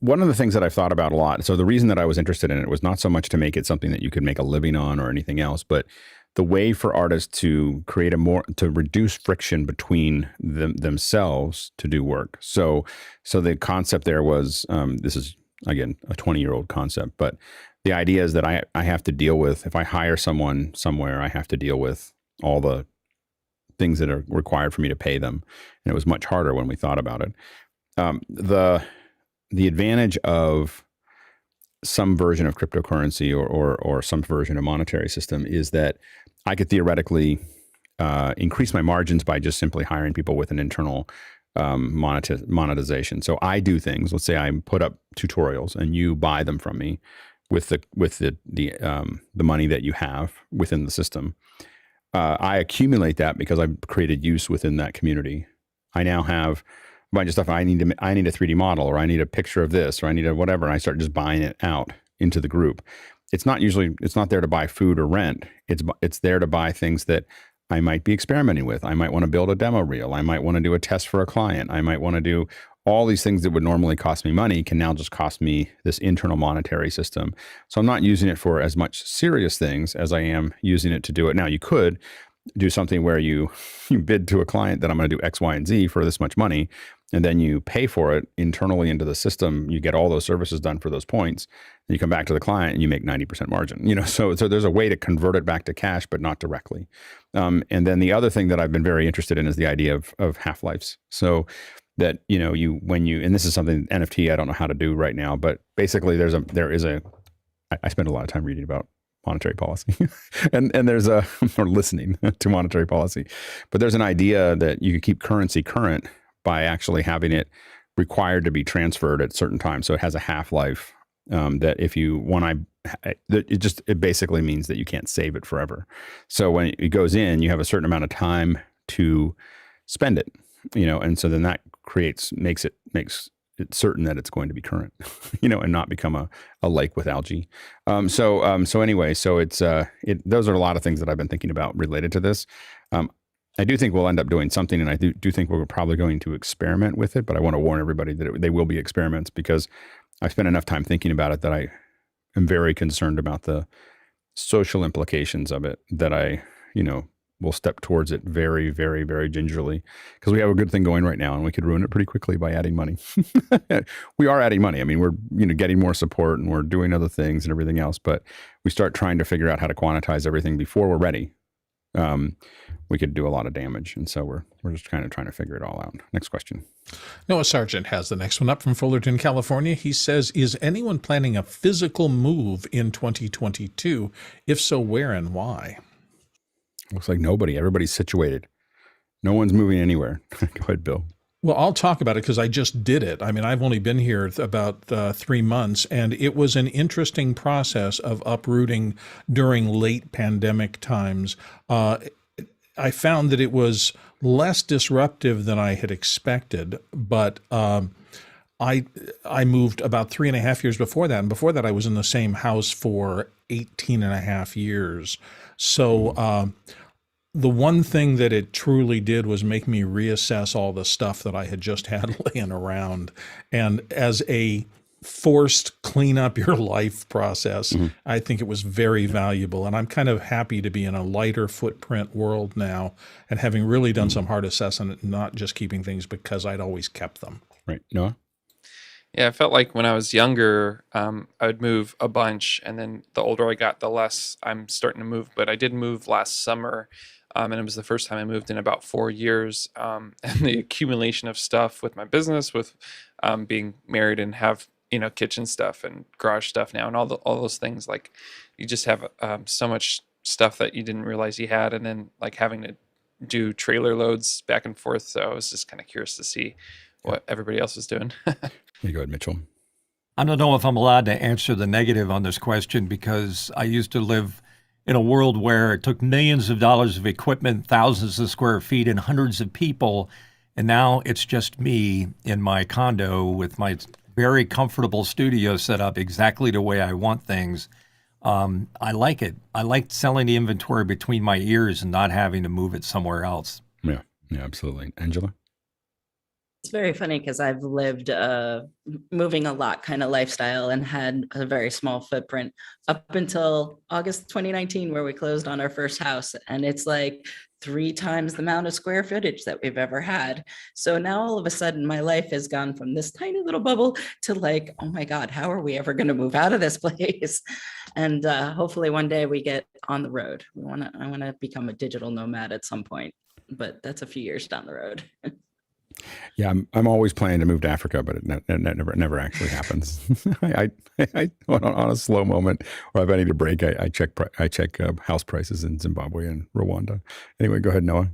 one of the things that I've thought about a lot, so the reason that I was interested in it was not so much to make it something that you could make a living on or anything else, but the way for artists to create to reduce friction between themselves to do work. So the concept there was, this is again a 20-year-old concept, but the idea is that I have to deal with, if I hire someone somewhere, I have to deal with all the things that are required for me to pay them. And it was much harder when we thought about it. The advantage of some version of cryptocurrency or some version of monetary system is that I could theoretically increase my margins by just simply hiring people with an internal monetization. So I do things. Let's say I put up tutorials and you buy them from me with the money that you have within the system. I accumulate that because I've created use within that community. I now have a bunch of stuff. I need a 3D model, or I need a picture of this, or I need a whatever. And I start just buying it out into the group. It's not there to buy food or rent. It's there to buy things that I might be experimenting with. I might want to build a demo reel. I might want to do a test for a client. I might want to do all these things that would normally cost me money can now just cost me this internal monetary system. So I'm not using it for as much serious things as I am using it to do it. Now you could do something where you bid to a client that I'm going to do X, Y, and Z for this much money, and then you pay for it internally into the system. You get all those services done for those points. And you come back to the client and you make 90% margin. So there's a way to convert it back to cash, but not directly. And then the other thing that I've been very interested in is the idea of half-lives. So that and this is something NFT I don't know how to do right now, but basically I spend a lot of time reading about monetary policy and there's or listening to monetary policy, but there's an idea that you could keep currency current by actually having it required to be transferred at certain times. So it has a half-life that it basically means that you can't save it forever. So when it goes in, you have a certain amount of time to spend it, and so then that makes it certain that it's going to be current, and not become a lake with algae. So it's those are a lot of things that I've been thinking about related to this. I do think we'll end up doing something, and I do think we're probably going to experiment with it, but I want to warn everybody that they will be experiments because I've spent enough time thinking about it that I am very concerned about the social implications of it, that I, will step towards it very, very, very gingerly, because we have a good thing going right now and we could ruin it pretty quickly by adding money. We are adding money. I mean, we're getting more support and we're doing other things and everything else, but we start trying to figure out how to quantize everything before we're ready. We could do a lot of damage. And so we're just kind of trying to figure it all out. Next question. Noah Sargent has the next one up from Fullerton, California. He says, is anyone planning a physical move in 2022? If so, where and why? Looks like nobody. Everybody's situated. No one's moving anywhere. Go ahead, Bill. Well, I'll talk about it because I just did it. I mean, I've only been here about 3 months, and it was an interesting process of uprooting during late pandemic times. I found that it was less disruptive than I had expected, but I moved about 3.5 years before that. And before that, I was in the same house for 18.5 years. So the one thing that it truly did was make me reassess all the stuff that I had just had laying around. And as a forced clean up your life process, I think it was very valuable. And I'm kind of happy to be in a lighter footprint world now and having really done some hard assessment, not just keeping things because I'd always kept them. Right. Noah? Yeah, I felt like when I was younger, I would move a bunch, and then the older I got, the less I'm starting to move. But I did move last summer, and it was the first time I moved in about 4 years. And the accumulation of stuff with my business, with being married and have kitchen stuff and garage stuff now, and all those things, like you just have so much stuff that you didn't realize you had, and then like having to do trailer loads back and forth. So I was just kind of curious to see what everybody else was doing. You go ahead, Mitchell. I don't know if I'm allowed to answer the negative on this question because I used to live in a world where it took millions of dollars of equipment, thousands of square feet, and hundreds of people. And now it's just me in my condo with my very comfortable studio set up exactly the way I want things. I like it. I like selling the inventory between my ears and not having to move it somewhere else. Yeah, absolutely. Angela? It's very funny because I've lived moving a lot kind of lifestyle and had a very small footprint up until August 2019, where we closed on our first house. And it's like 3 times the amount of square footage that we've ever had. So now all of a sudden my life has gone from this tiny little bubble to like, oh my God, how are we ever going to move out of this place? And hopefully one day we get on the road. I want to become a digital nomad at some point, but that's a few years down the road. Yeah, I'm always planning to move to Africa, but it never actually happens. I on a slow moment, or if I need a break, I check house prices in Zimbabwe and Rwanda. Anyway, go ahead, Noah.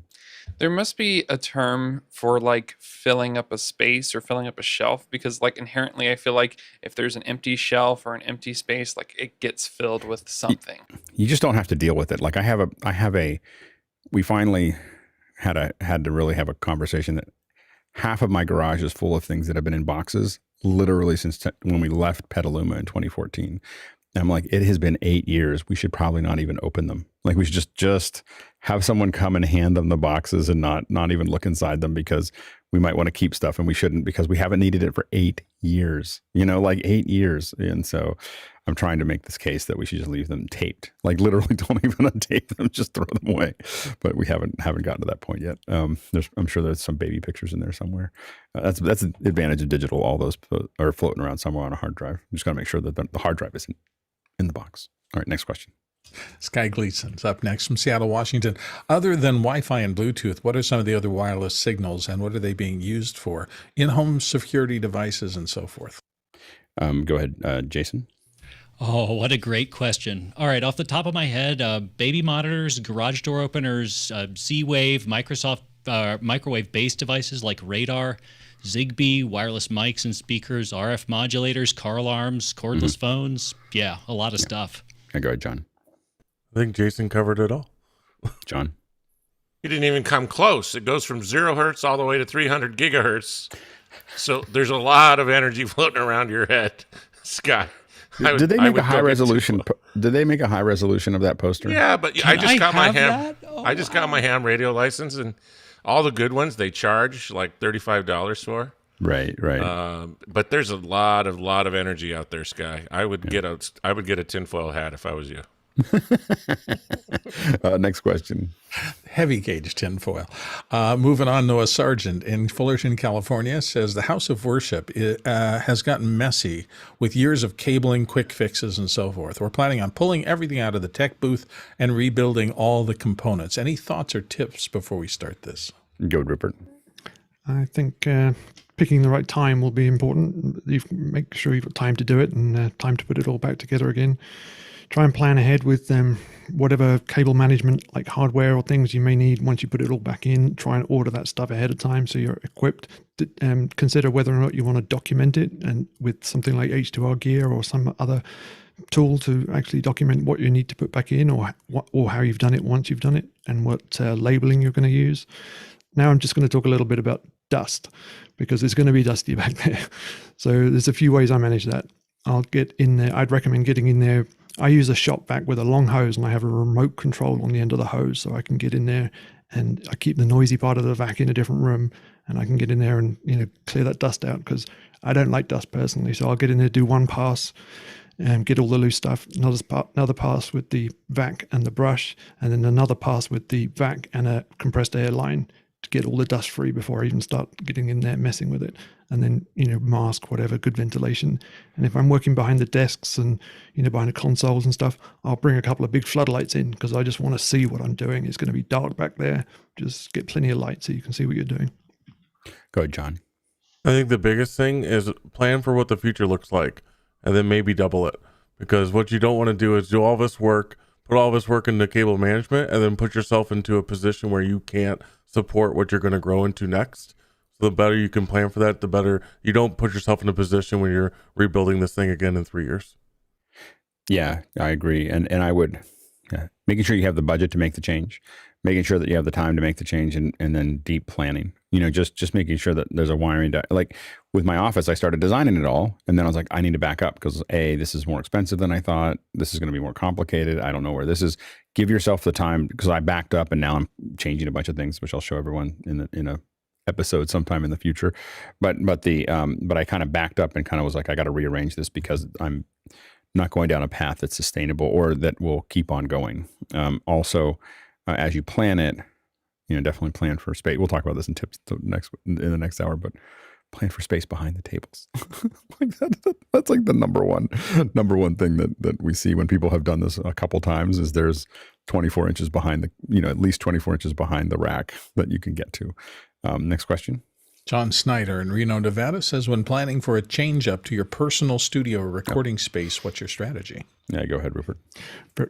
There must be a term for like filling up a space or filling up a shelf, because like inherently I feel like if there's an empty shelf or an empty space, like it gets filled with something. You just don't have to deal with it. Like we finally had to really have a conversation that half of my garage is full of things that have been in boxes literally since when we left Petaluma in 2014. And I'm like, it has been 8 years. We should probably not even open them. Like we should just have someone come and hand them the boxes and not even look inside them, because we might want to keep stuff and we shouldn't, because we haven't needed it for 8 years, like 8 years. And so I'm trying to make this case that we should just leave them taped, like literally don't even untape them, just throw them away. But we haven't gotten to that point yet. I'm sure there's some baby pictures in there somewhere. That's the advantage of digital. All those are floating around somewhere on a hard drive. You just got to make sure that the hard drive isn't in the box. All right, next question. Sky Gleason's up next from Seattle, Washington. Other than Wi-Fi and Bluetooth, what are some of the other wireless signals and what are they being used for? In-home security devices and so forth. Go ahead, Jason. Oh, what a great question. All right, off the top of my head, baby monitors, garage door openers, Z-Wave, Microsoft microwave-based devices like radar, Zigbee, wireless mics and speakers, RF modulators, car alarms, cordless phones. Yeah, a lot of stuff. Go ahead, John. I think Jason covered it all. John? You didn't even come close. It goes from 0 hertz all the way to 300 gigahertz. So there's a lot of energy floating around your head, Scott. Did they make a high resolution? Did they make a high resolution of that poster? Yeah, but I just got my ham. I just got my ham radio license, and all the good ones they charge like $35 for. Right. But there's a lot of energy out there, Sky. I would get a tinfoil hat if I was you. Next question. Heavy gauge tinfoil. Moving on, Noah Sargent in Fullerton, California says the house of worship has gotten messy with years of cabling, quick fixes, and so forth. We're planning on pulling everything out of the tech booth and rebuilding all the components. Any thoughts or tips before we start this? Go, Rupert. I think picking the right time will be important. You make sure you've got time to do it and time to put it all back together again. try and plan ahead with whatever cable management, like hardware or things you may need. Once you put it all back in, try and order that stuff ahead of time so you're equipped. Consider whether or not you want to document it, and with something like H2R Gear or some other tool to actually document what you need to put back in, or how you've done it once you've done it, and what labeling you're going to use. Now I'm just going to talk a little bit about dust, because it's going to be dusty back there. So there's a few ways I manage that. I'll get in there. I'd recommend getting in there. I use a shop vac with a long hose, and I have a remote control on the end of the hose, so I can get in there, and I keep the noisy part of the vac in a different room, and I can get in there and clear that dust out, because I don't like dust personally. So I'll get in there, do one pass, and get all the loose stuff. Another pass with the vac and the brush, and then another pass with the vac and a compressed air line to get all the dust free before I even start getting in there messing with it. And then, mask, whatever, good ventilation. And if I'm working behind the desks and, behind the consoles and stuff, I'll bring a couple of big floodlights in, because I just want to see what I'm doing. It's going to be dark back there. Just get plenty of light so you can see what you're doing. Go ahead, John. I think the biggest thing is plan for what the future looks like, and then maybe double it. Because what you don't want to do is do all this work, put all this work into cable management, and then put yourself into a position where you can't support what you're going to grow into next. So the better you can plan for that, the better you don't put yourself in a position when you're rebuilding this thing again in 3 years. Yeah, I agree. And I would, making sure you have the budget to make the change, making sure that you have the time to make the change, and then deep planning, just making sure that there's a wiring, like with my office, I started designing it all. And then I was like, I need to back up, because this is more expensive than I thought. This is going to be more complicated. I don't know where this is. Give yourself the time, because I backed up and now I'm changing a bunch of things, which I'll show everyone in a episode sometime in the future. But I kind of backed up and kind of was like, I got to rearrange this, because I'm not going down a path that's sustainable or that will keep on going. Also, as you plan it, definitely plan for space. We'll talk about this in tips in the next hour, but plan for space behind the tables. That's like the number one thing that we see when people have done this a couple times, is there's 24 inches behind at least 24 inches behind the rack that you can get to. Next question. John Snyder in Reno, Nevada says, when planning for a change up to your personal studio or recording space, what's your strategy? Yeah, go ahead, Rupert.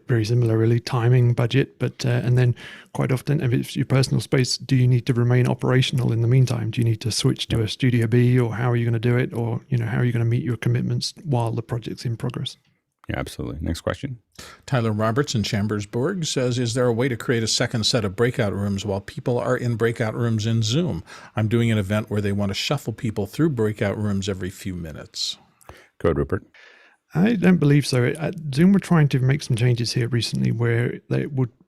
Very similar, really. Timing, budget, but and then quite often, if it's your personal space, do you need to remain operational in the meantime? Do you need to switch to a Studio B, or how are you going to do it? Or, how are you going to meet your commitments while the project's in progress? Yeah, absolutely. Next question. Tyler Roberts in Chambersburg says, is there a way to create a second set of breakout rooms while people are in breakout rooms in Zoom? I'm doing an event where they want to shuffle people through breakout rooms every few minutes. Go ahead, Rupert. I don't believe so. At Zoom were trying to make some changes here recently, where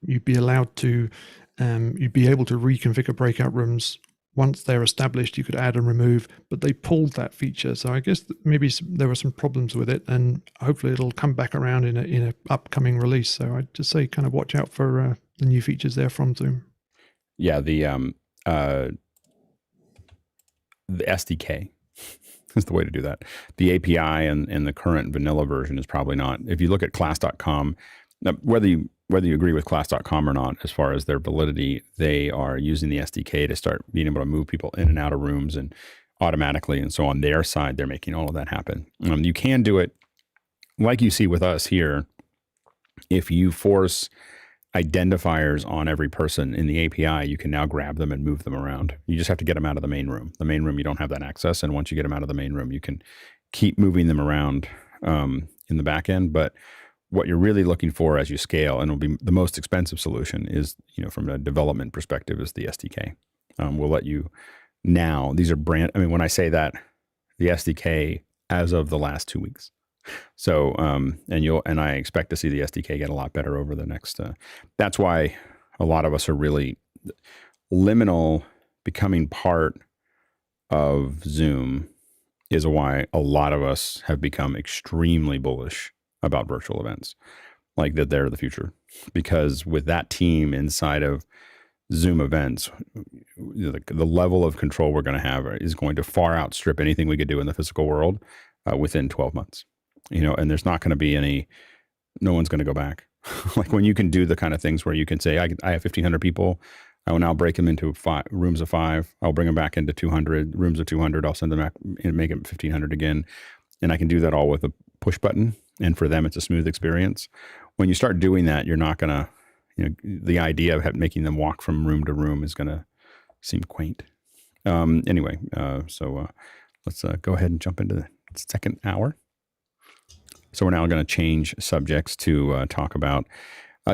you'd be allowed to, you'd be able to reconfigure breakout rooms. Once they're established, you could add and remove, but they pulled that feature. So I guess maybe there were some problems with it, and hopefully it'll come back around in a upcoming release. So I'd just say kind of watch out for the new features there from Zoom. Yeah, the SDK is the way to do that. The API and the current vanilla version is probably not. If you look at class.com, whether you agree with class.com or not, as far as their validity, they are using the SDK to start being able to move people in and out of rooms and automatically. And so on their side, they're making all of that happen. You can do it like you see with us here. If you force identifiers on every person in the API, you can now grab them and move them around. You just have to get them out of the main room. The main room, you don't have that access. And once you get them out of the main room, you can keep moving them around in the back end. But what you're really looking for as you scale, and it'll be the most expensive solution, is, from a development perspective, is the SDK. We'll let you now. These are when I say that, the SDK as of the last 2 weeks. So, and I expect to see the SDK get a lot better over the next. That's why a lot of us are really liminal. Becoming part of Zoom is why a lot of us have become extremely bullish about virtual events, like that they're the future. Because with that team inside of Zoom events, the level of control we're going to have is going to far outstrip anything we could do in the physical world within 12 months. And there's not going to be no one's going to go back. Like when you can do the kind of things where you can say, I have 1,500 people, I will now break them into rooms of 5. I'll bring them back into 200 rooms of 200. I'll send them back and make it 1,500 again. And I can do that all with a push button. and for them it's a smooth experience. When you start doing that, you're not gonna, the idea of making them walk from room to room is gonna seem quaint. Anyway, so let's go ahead and jump into the second hour. So we're now going to change subjects to talk about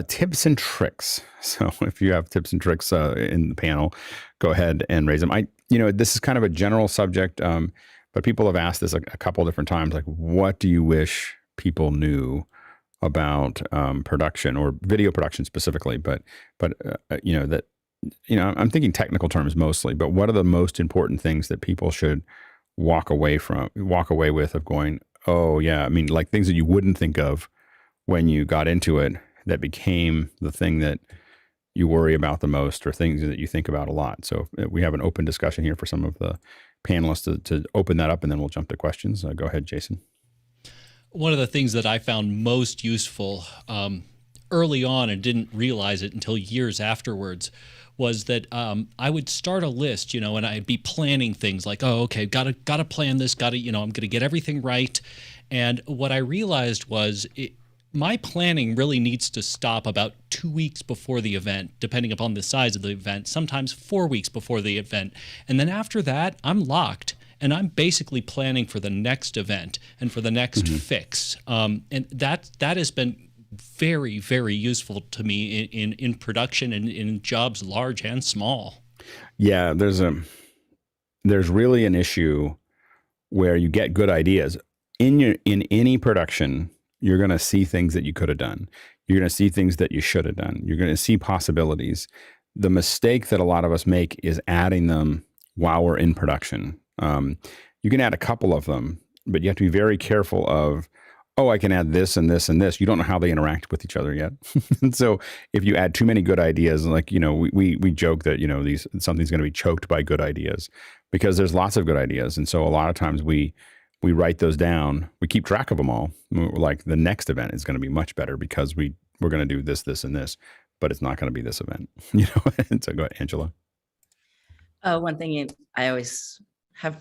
tips and tricks. So if you have tips and tricks in the panel, go ahead and raise them. This is kind of a general subject, but people have asked this a couple different times, like, what do you wish people knew about production or video production specifically? But I'm thinking technical terms mostly, but what are the most important things that people should walk away with of going, oh yeah, like things that you wouldn't think of when you got into it that became the thing that you worry about the most, or things that you think about a lot. So we have an open discussion here for some of the panelists to open that up, and then we'll jump to questions. Go ahead, Jason. One of the things that I found most useful early on and didn't realize it until years afterwards was that I would start a list, and I'd be planning things like, oh, okay, gotta plan this, I'm going to get everything right. And what I realized was my planning really needs to stop about 2 weeks before the event, depending upon the size of the event, sometimes 4 weeks before the event. And then after that, I'm locked. And I'm basically planning for the next event and for the next fix. And that has been very, very useful to me in production and in jobs large and small. Yeah, there's really an issue where you get good ideas. In any production, you're going to see things that you could have done. You're going to see things that you should have done. You're going to see possibilities. The mistake that a lot of us make is adding them while we're in production. You can add a couple of them, but you have to be very careful of, oh, I can add this and this and this. You don't know how they interact with each other yet. And so if you add too many good ideas, like, we joke that, something's going to be choked by good ideas, because there's lots of good ideas. And so a lot of times we write those down, we keep track of them all. We're like, the next event is going to be much better because we're going to do this, this, and this, but it's not going to be this event, And so go ahead, Angela. One thing I always have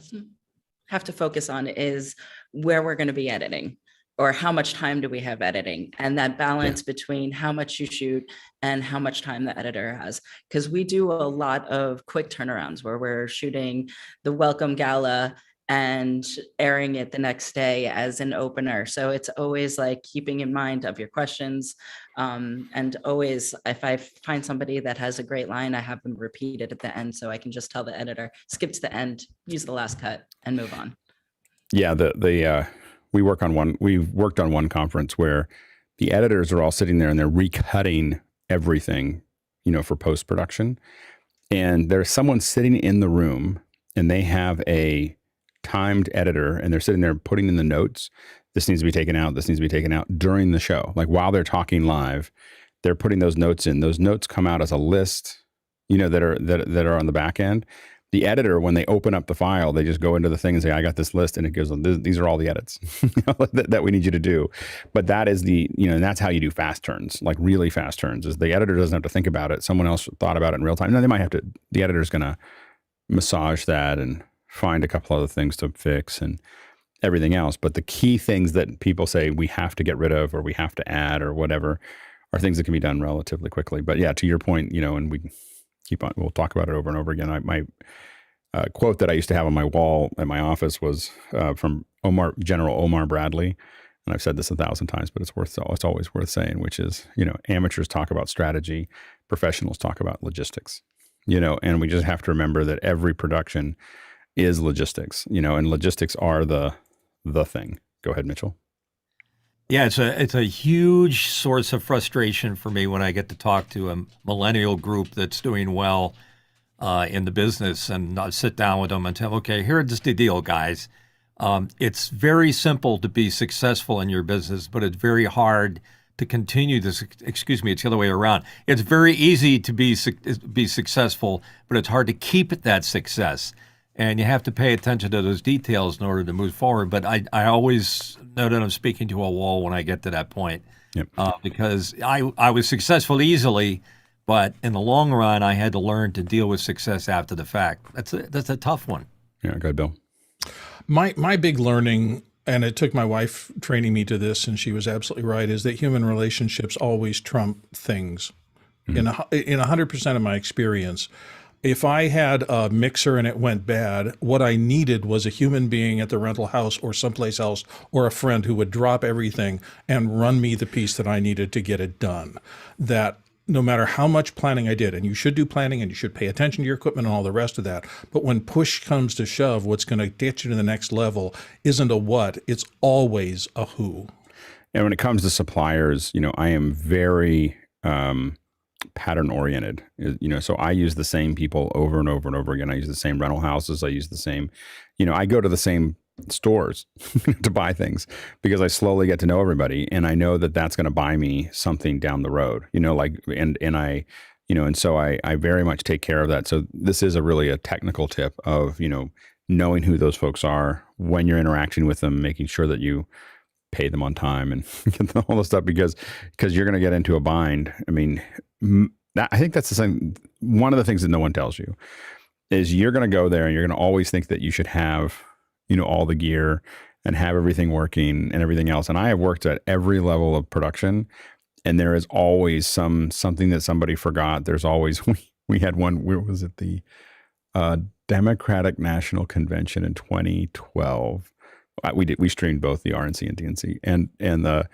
to focus on is where we're going to be editing, or how much time do we have editing, and that balance between how much you shoot and how much time the editor has. Because we do a lot of quick turnarounds where we're shooting the welcome gala and airing it the next day as an opener. So it's always like keeping in mind of your questions. And always, if I find somebody that has a great line, I have them repeat it at the end, so I can just tell the editor, skip to the end, use the last cut, and move on. Yeah, we've worked on one conference where the editors are all sitting there and they're recutting everything, for post-production. And there's someone sitting in the room and they have a timed editor, and they're sitting there putting in the notes. This needs to be taken out. This needs to be taken out during the show. Like while they're talking live, they're putting those notes in. Those notes come out as a list, that are on the back end. The editor, when they open up the file, they just go into the thing and say, I got this list, and it gives them, these are all the edits that we need you to do. But that is and that's how you do fast turns, like really fast turns, is the editor doesn't have to think about it. Someone else thought about it in real time. Now they might have to, the editor's going to massage that and find a couple other things to fix and everything else. But the key things that people say we have to get rid of, or we have to add, or whatever, are things that can be done relatively quickly. But yeah, to your point, and we'll talk about it over and over again. My quote that I used to have on my wall at my office was from General Omar Bradley. And I've said this 1,000 times, but it's always worth saying, which is, amateurs talk about strategy, professionals talk about logistics, and we just have to remember that every production is logistics, and logistics are the thing. Go ahead, Mitchell. Yeah, it's a huge source of frustration for me when I get to talk to a millennial group that's doing well in the business, and I sit down with them and tell them, okay, here's the deal, guys. It's very simple to be successful in your business, but it's very hard to continue this. Excuse me, it's the other way around. It's very easy to be successful, but it's hard to keep that success. And you have to pay attention to those details in order to move forward. But I always know that I'm speaking to a wall when I get to that point. Yep. Because I was successful easily, but in the long run, I had to learn to deal with success after the fact. That's a tough one. Yeah, go ahead, Bill. My big learning and it took my wife training me to this, and she was absolutely right, is that human relationships always trump things. In 100% of my experience, if I had a mixer and it went bad, what I needed was a human being at the rental house or someplace else, or a friend who would drop everything and run me the piece that I needed to get it done. That no matter how much planning I did, and you should do planning and you should pay attention to your equipment and all the rest of that, but when push comes to shove, what's going to get you to the next level isn't a what, it's always a who. And when it comes to suppliers, I am very pattern oriented, so I use the same people over and over and over again. I use the same rental houses. I use the same, I go to the same stores to buy things because I slowly get to know everybody, and I know that that's going to buy me something down the road, and so I very much take care of that. So this is really a technical tip of, knowing who those folks are when you're interacting with them, making sure that you pay them on time and get all the stuff because you're going to get into a bind. I mean, I think that's the same. One of the things that no one tells you is you're going to go there and you're going to always think that you should have, all the gear and have everything working and everything else. And I have worked at every level of production, and there is always something that somebody forgot. There's always, we had one, where was it? The Democratic National Convention in 2012. We streamed both the RNC and DNC, and the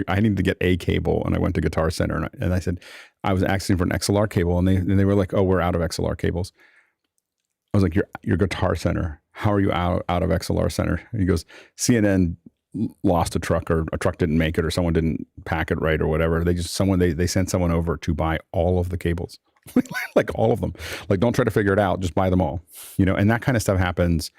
I needed to get a cable, and I went to Guitar Center, and I said I was asking for an XLR cable, and they were like, "Oh, we're out of XLR cables." I was like, "You're Guitar Center. How are you out of XLR Center?" And he goes, "CNN lost a truck, or a truck didn't make it, or someone didn't pack it right, or whatever. They sent someone over to buy all of the cables." Like all of them. Like, don't try to figure it out, just buy them all, and that kind of stuff happens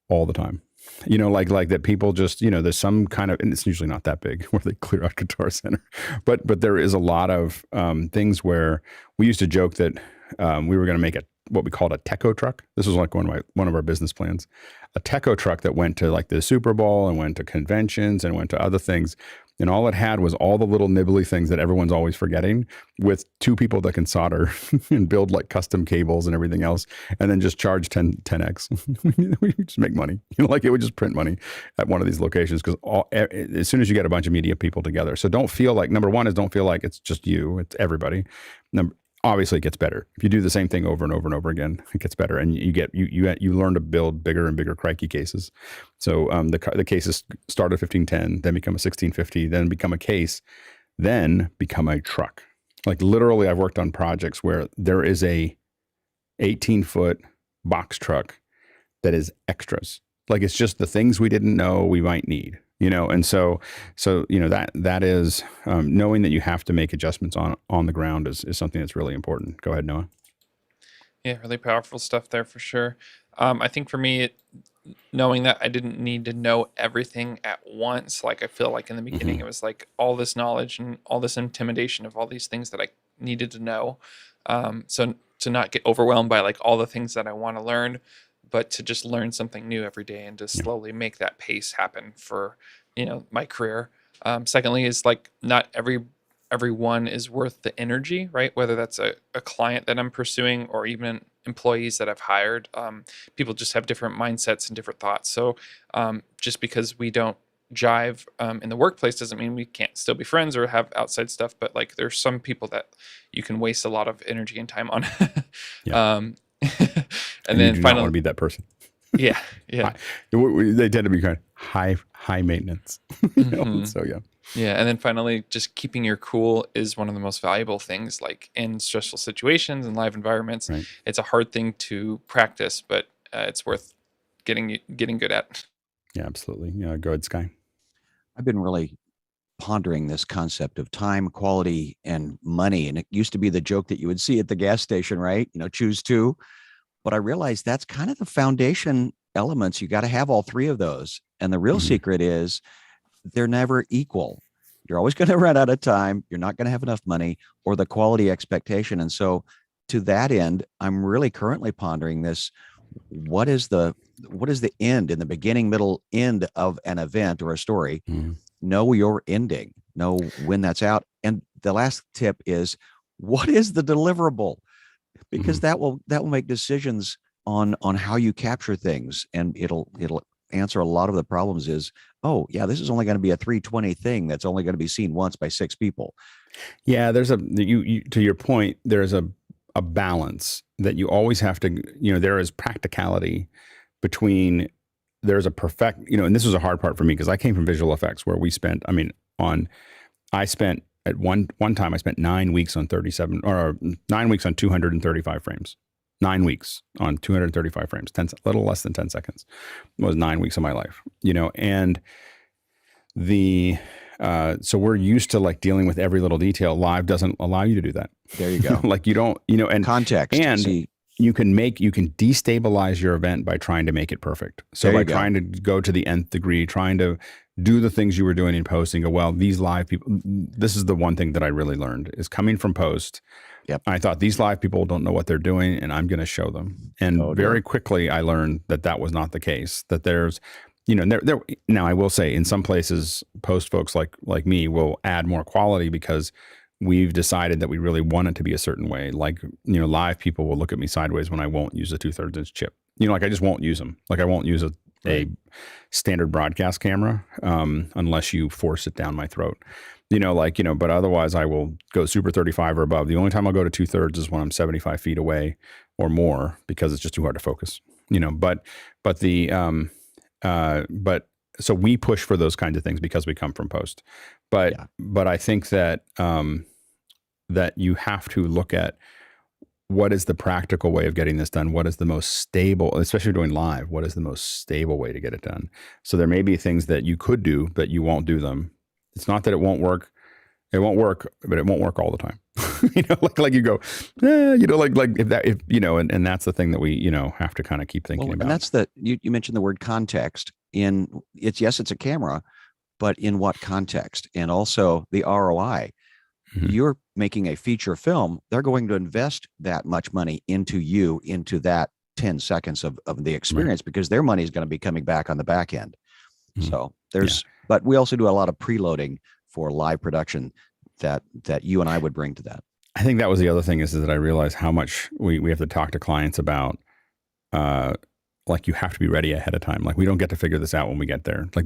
all the time, like that people just, there's some kind of, and it's usually not that big where they clear out Guitar Center, but there is a lot of things where we used to joke that we were going to make what we called a techo truck. This was like one of our business plans, a techo truck that went to like the Super Bowl and went to conventions and went to other things. And all it had was all the little nibbly things that everyone's always forgetting, with two people that can solder and build like custom cables and everything else, and then just charge 10x. We just make money. Like it would just print money at one of these locations, because as soon as you get a bunch of media people together. So don't feel like, number one is don't feel like it's just you, it's everybody. Obviously it gets better. If you do the same thing over and over and over again, it gets better, and you learn to build bigger and bigger crikey cases. So the cases start at 1510, then become a 1650, then become a case, then become a truck. Like literally, I've worked on projects where there is a 18-foot box truck that is extras. Like it's just the things we didn't know we might need. And so that is knowing that you have to make adjustments on the ground is something that's really important. Go ahead, Noah. Yeah, really powerful stuff there for sure. I think for me, knowing that I didn't need to know everything at once, like I feel like in the beginning, it was like all this knowledge and all this intimidation of all these things that I needed to know. So to not get overwhelmed by like all the things that I want to learn, but to just learn something new every day and to slowly make that pace happen for, my career. Secondly is like not everyone is worth the energy, right? Whether that's a client that I'm pursuing or even employees that I've hired. People just have different mindsets and different thoughts. So just because we don't jive in the workplace doesn't mean we can't still be friends or have outside stuff, but like there's some people that you can waste a lot of energy and time on. And then you do finally, not want to be that person. Yeah. They tend to be kind of high maintenance. So yeah. And then finally, just keeping your cool is one of the most valuable things. Like in stressful situations and live environments, right. It's a hard thing to practice, but it's worth getting good at. Yeah, absolutely. Yeah, go ahead, Sky. I've been really pondering this concept of time, quality, and money. And it used to be the joke that you would see at the gas station, right? Choose two. But I realized that's kind of the foundation elements. You got to have all three of those. And the real secret is they're never equal. You're always going to run out of time. You're not going to have enough money or the quality expectation. And so to that end, I'm really currently pondering this. What is the end in the beginning, middle, end of an event or a story? Know your ending, know when that's out. And the last tip is, what is the deliverable? Because that will make decisions on how you capture things, and it'll answer a lot of the problems. Is, oh yeah, this is only going to be a 320 thing that's only going to be seen once by 6 people. Yeah, there's you to your point, there's a balance that you always have to, there is practicality between, there's a perfect, and this was a hard part for me because I came from visual effects where we spent, I spent at one time I spent 9 weeks on 9 weeks on 235 frames. 9 weeks on 235 frames, a little less than 10 seconds was 9 weeks of my life, and so we're used to like dealing with every little detail. Live doesn't allow you to do that. There you go. Like you don't, and context. And see, you can destabilize your event by trying to make it perfect. So by trying to go to the nth degree, trying to do the things you were doing in post and go, well, these live people, this is the one thing that I really learned is coming from post. Yep. I thought these live people don't know what they're doing and I'm going to show them. And very quickly I learned that was not the case, that there's, now I will say in some places, post folks like me will add more quality because we've decided that we really want it to be a certain way. Like, live people will look at me sideways when I won't use a 2/3 inch chip. Like I just won't use them. Like I won't use a standard broadcast camera unless you force it down my throat. But otherwise I will go Super 35 or above. The only time I'll go to 2/3 is when I'm 75 feet away or more because it's just too hard to focus. But so we push for those kinds of things because we come from post. But I think that that you have to look at what is the practical way of getting this done? What is the most stable, especially doing live, what is the most stable way to get it done? So there may be things that you could do, but you won't do them. It's not that it won't work. It won't work, but it won't work all the time. like you go, and that's the thing that we, have to kind of keep thinking about. And that's you mentioned the word context it's a camera, but in what context? And also the ROI. Mm-hmm. You're making a feature film. They're going to invest that much money into that 10 seconds of the experience because their money is going to be coming back on the back end. Mm-hmm. So but we also do a lot of preloading for live production that you and I would bring to that. I think that was the other thing is that I realized how much we have to talk to clients about, like you have to be ready ahead of time. Like we don't get to figure this out when we get there. Like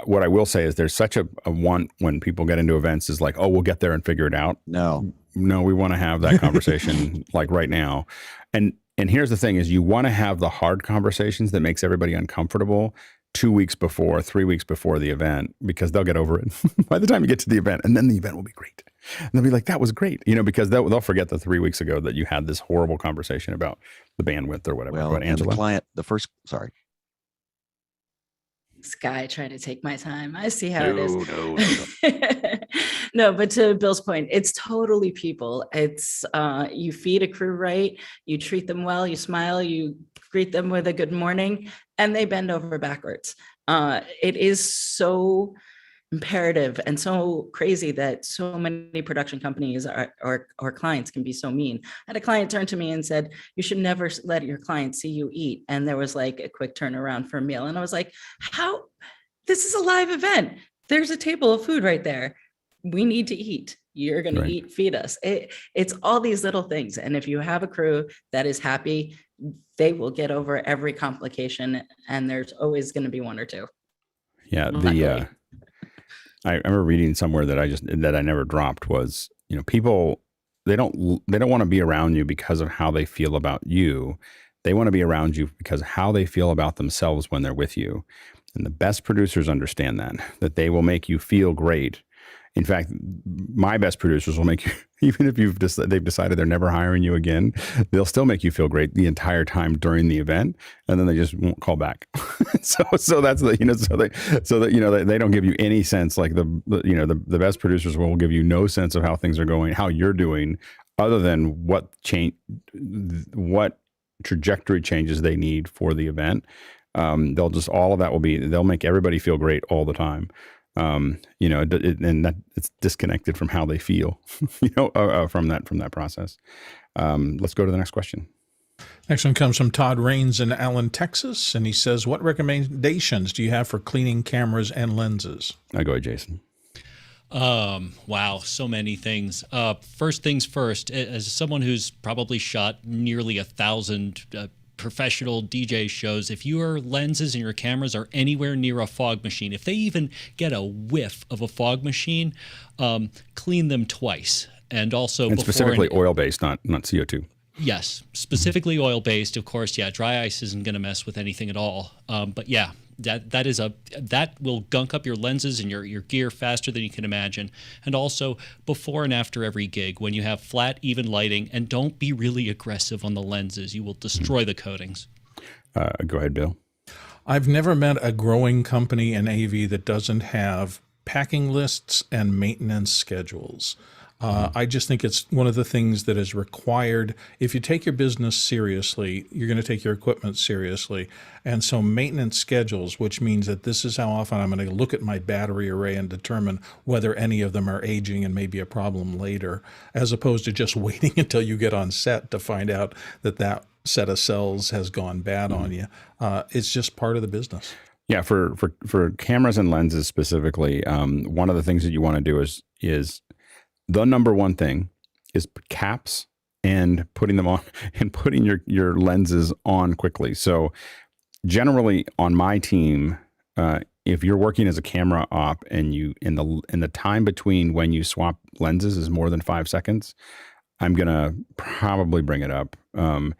what I will say is there's such a want when people get into events is like, oh, we'll get there and figure it out. No, we want to have that conversation like right now. And here's the thing is you want to have the hard conversations that makes everybody uncomfortable 2 weeks before, 3 weeks before the event, because they'll get over it by the time you get to the event. And then the event will be great. And they'll be like, that was great. Because they'll forget the 3 weeks ago that you had this horrible conversation about the bandwidth or whatever. Well, but Angela? The client, sorry. This guy trying to take my time. I see how it is. No, but to Bill's point, it's totally people. It's you feed a crew right, you treat them well, you smile, you greet them with a good morning, and they bend over backwards. It is so imperative and so crazy that so many production companies or clients can be so mean. I had a client turn to me and said, you should never let your client see you eat. And there was like a quick turnaround for a meal. And I was like, how? This is a live event. There's a table of food right there. We need to eat. You're going to eat, feed us. It's all these little things. And if you have a crew that is happy, they will get over every complication. And there's always going to be one or two. Yeah. I remember reading somewhere that I never dropped was, people, they don't want to be around you because of how they feel about you. They want to be around you because how they feel about themselves when they're with you. And the best producers understand that they will make you feel great. In fact, my best producers will make you, even if they've decided they're never hiring you again, they'll still make you feel great the entire time during the event, and then they just won't call back. so that's the they don't give you any sense. Like the best producers will give you no sense of how things are going, how you're doing, other than what trajectory changes they need for the event. They'll make everybody feel great all the time. And that it's disconnected from how they feel, from that process. Let's go to the next question. Next one comes from Todd Rains in Allen, Texas. And he says, what recommendations do you have for cleaning cameras and lenses? I go ahead, Jason. Wow, so many things. First things first, as someone who's probably shot nearly 1,000 professional DJ shows, if your lenses and your cameras are anywhere near a fog machine, if they even get a whiff of a fog machine, clean them twice. And also and specifically oil-based, not CO2. Yes, specifically oil-based. Of course, yeah, dry ice isn't going to mess with anything at all. But yeah, that will gunk up your lenses and your gear faster than you can imagine. And also before and after every gig, when you have flat, even lighting, and don't be really aggressive on the lenses. You will destroy the coatings. Go ahead, Bill. I've never met a growing company in AV that doesn't have packing lists and maintenance schedules. I just think it's one of the things that is required. If you take your business seriously, you're going to take your equipment seriously. And so maintenance schedules, which means that this is how often I'm going to look at my battery array and determine whether any of them are aging and maybe a problem later, as opposed to just waiting until you get on set to find out that set of cells has gone bad on you. It's just part of the business. Yeah, for cameras and lenses specifically, one of the things that you want to do is the number one thing is caps and putting them on and putting your lenses on quickly. So generally on my team, if you're working as a camera op and you in the time between when you swap lenses is more than 5 seconds, I'm gonna probably bring it up. 10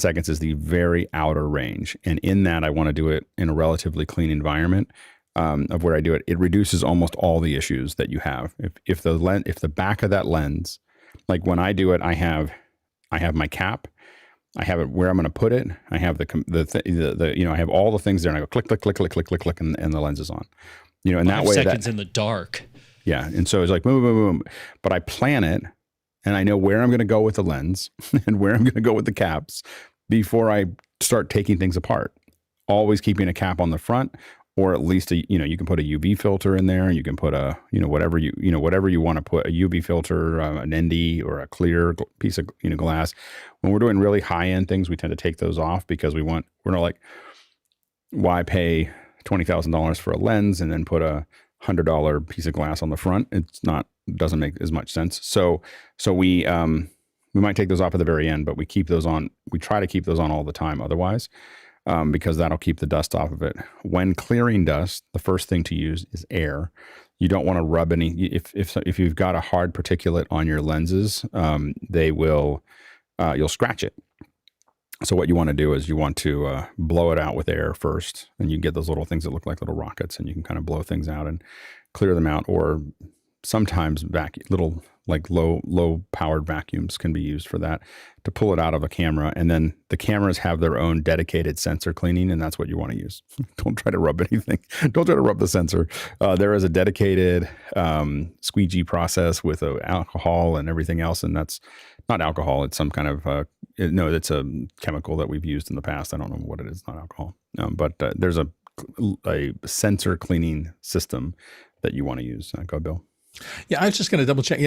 seconds is the very outer range, and in that I want to do it in a relatively clean environment. Of where I do it, it reduces almost all the issues that you have. If the back of that lens, like when I do it, I have my cap, I have it where I'm going to put it, I have I have all the things there, and I go click, click, click, click, click, click, click, and the lens is on. And that way 5 seconds in the dark. Yeah, and so it's like boom, boom, boom, boom. But I plan it, and I know where I'm going to go with the lens and where I'm going to go with the caps before I start taking things apart. Always keeping a cap on the front. Or at least you can put a UV filter in there. You can put whatever you want to put, a UV filter, an ND or a clear piece of glass. When we're doing really high end things, we tend to take those off because we're not like, why pay $20,000 for a lens and then put a $100 piece of glass on the front? Doesn't make as much sense. So we might take those off at the very end, but we keep those on. We try to keep those on all the time. Otherwise. Because that'll keep the dust off of it. When clearing dust, the first thing to use is air. You don't want to rub any. If you've got a hard particulate on your lenses, you'll scratch it. So what you want to do is you want to blow it out with air first, and you get those little things that look like little rockets, and you can kind of blow things out and clear them out. Or sometimes little like low powered vacuums can be used for that to pull it out of a camera. And then the cameras have their own dedicated sensor cleaning, and that's what you want to use. Don't try to rub anything. Don't try to rub the sensor. There is a dedicated squeegee process with alcohol and everything else, and that's not alcohol. It's some kind of it's a chemical that we've used in the past. I don't know what it is. It's not alcohol, but there's a sensor cleaning system that you want to use. Go, Bill. Yeah, I was just going to double check.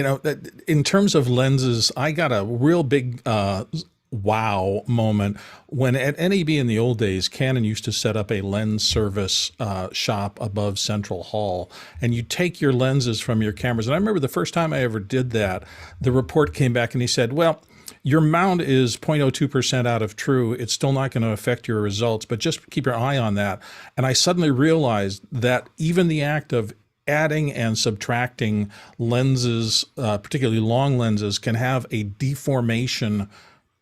In terms of lenses, I got a real big wow moment when at NAB in the old days, Canon used to set up a lens service shop above Central Hall, and you take your lenses from your cameras. And I remember the first time I ever did that, the report came back and he said, well, your mount is 0.02% out of true. It's still not going to affect your results, but just keep your eye on that. And I suddenly realized that even the act of adding and subtracting lenses, particularly long lenses, can have a deformation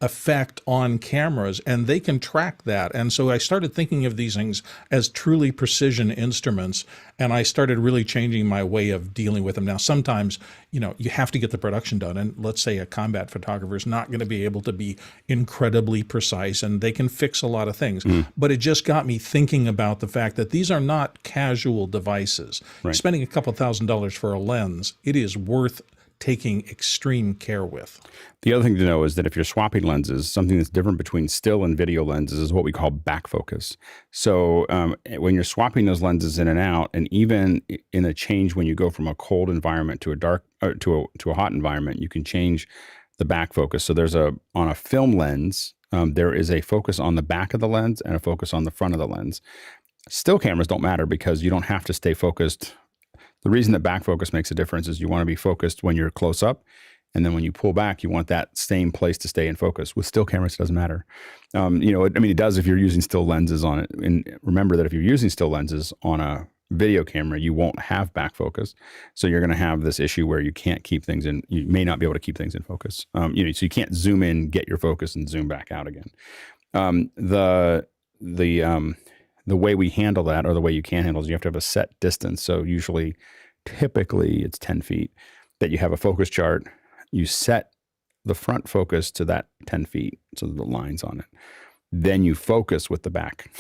effect on cameras, and they can track that. And so I started thinking of these things as truly precision instruments, and I started really changing my way of dealing with them. Now, sometimes, you have to get the production done, and let's say a combat photographer is not going to be able to be incredibly precise, and they can fix a lot of things. But it just got me thinking about the fact that these are not casual devices. Right. Spending a couple $1,000s for a lens, it is worth taking extreme care with. The other thing to know is that if you're swapping lenses, something that's different between still and video lenses is what we call back focus. So when you're swapping those lenses in and out, and even in a change when you go from a cold environment to a dark to a hot environment, you can change the back focus. So on a film lens, there is a focus on the back of the lens and a focus on the front of the lens. Still cameras don't matter because you don't have to stay focused. The reason that back focus makes a difference is you want to be focused when you're close up, And then when you pull back, you want that same place to stay in focus. With still cameras, it doesn't matter. It does if you're using still lenses on it. And remember that if you're using still lenses on a video camera, you won't have back focus. So you're going to have this issue where you can't keep things in, you may not be able to keep things in focus. So you can't zoom in, get your focus, and zoom back out again. The way we handle that, or the way you can handle, is you have to have a set distance. So typically it's 10 feet that you have a focus chart. You set the front focus to that 10 feet, so the lines on it. Then you focus with the back.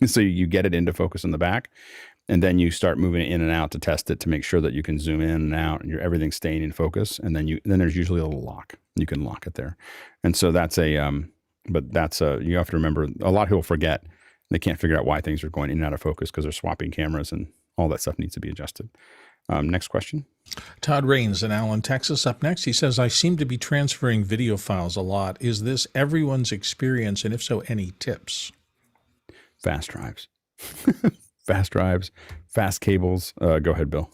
So you get it into focus in the back, and then you start moving it in and out to test it to make sure that you can zoom in and out and everything's staying in focus. And then there's usually a little lock. You can lock it there. And so you have to remember, a lot of people forget. They can't figure out why things are going in and out of focus because they're swapping cameras, and all that stuff needs to be adjusted. Next question. Todd Rains in Allen, Texas, up next. He says, I seem to be transferring video files a lot. Is this everyone's experience? And if so, any tips? Fast drives. Fast drives, fast cables. Go ahead, Bill.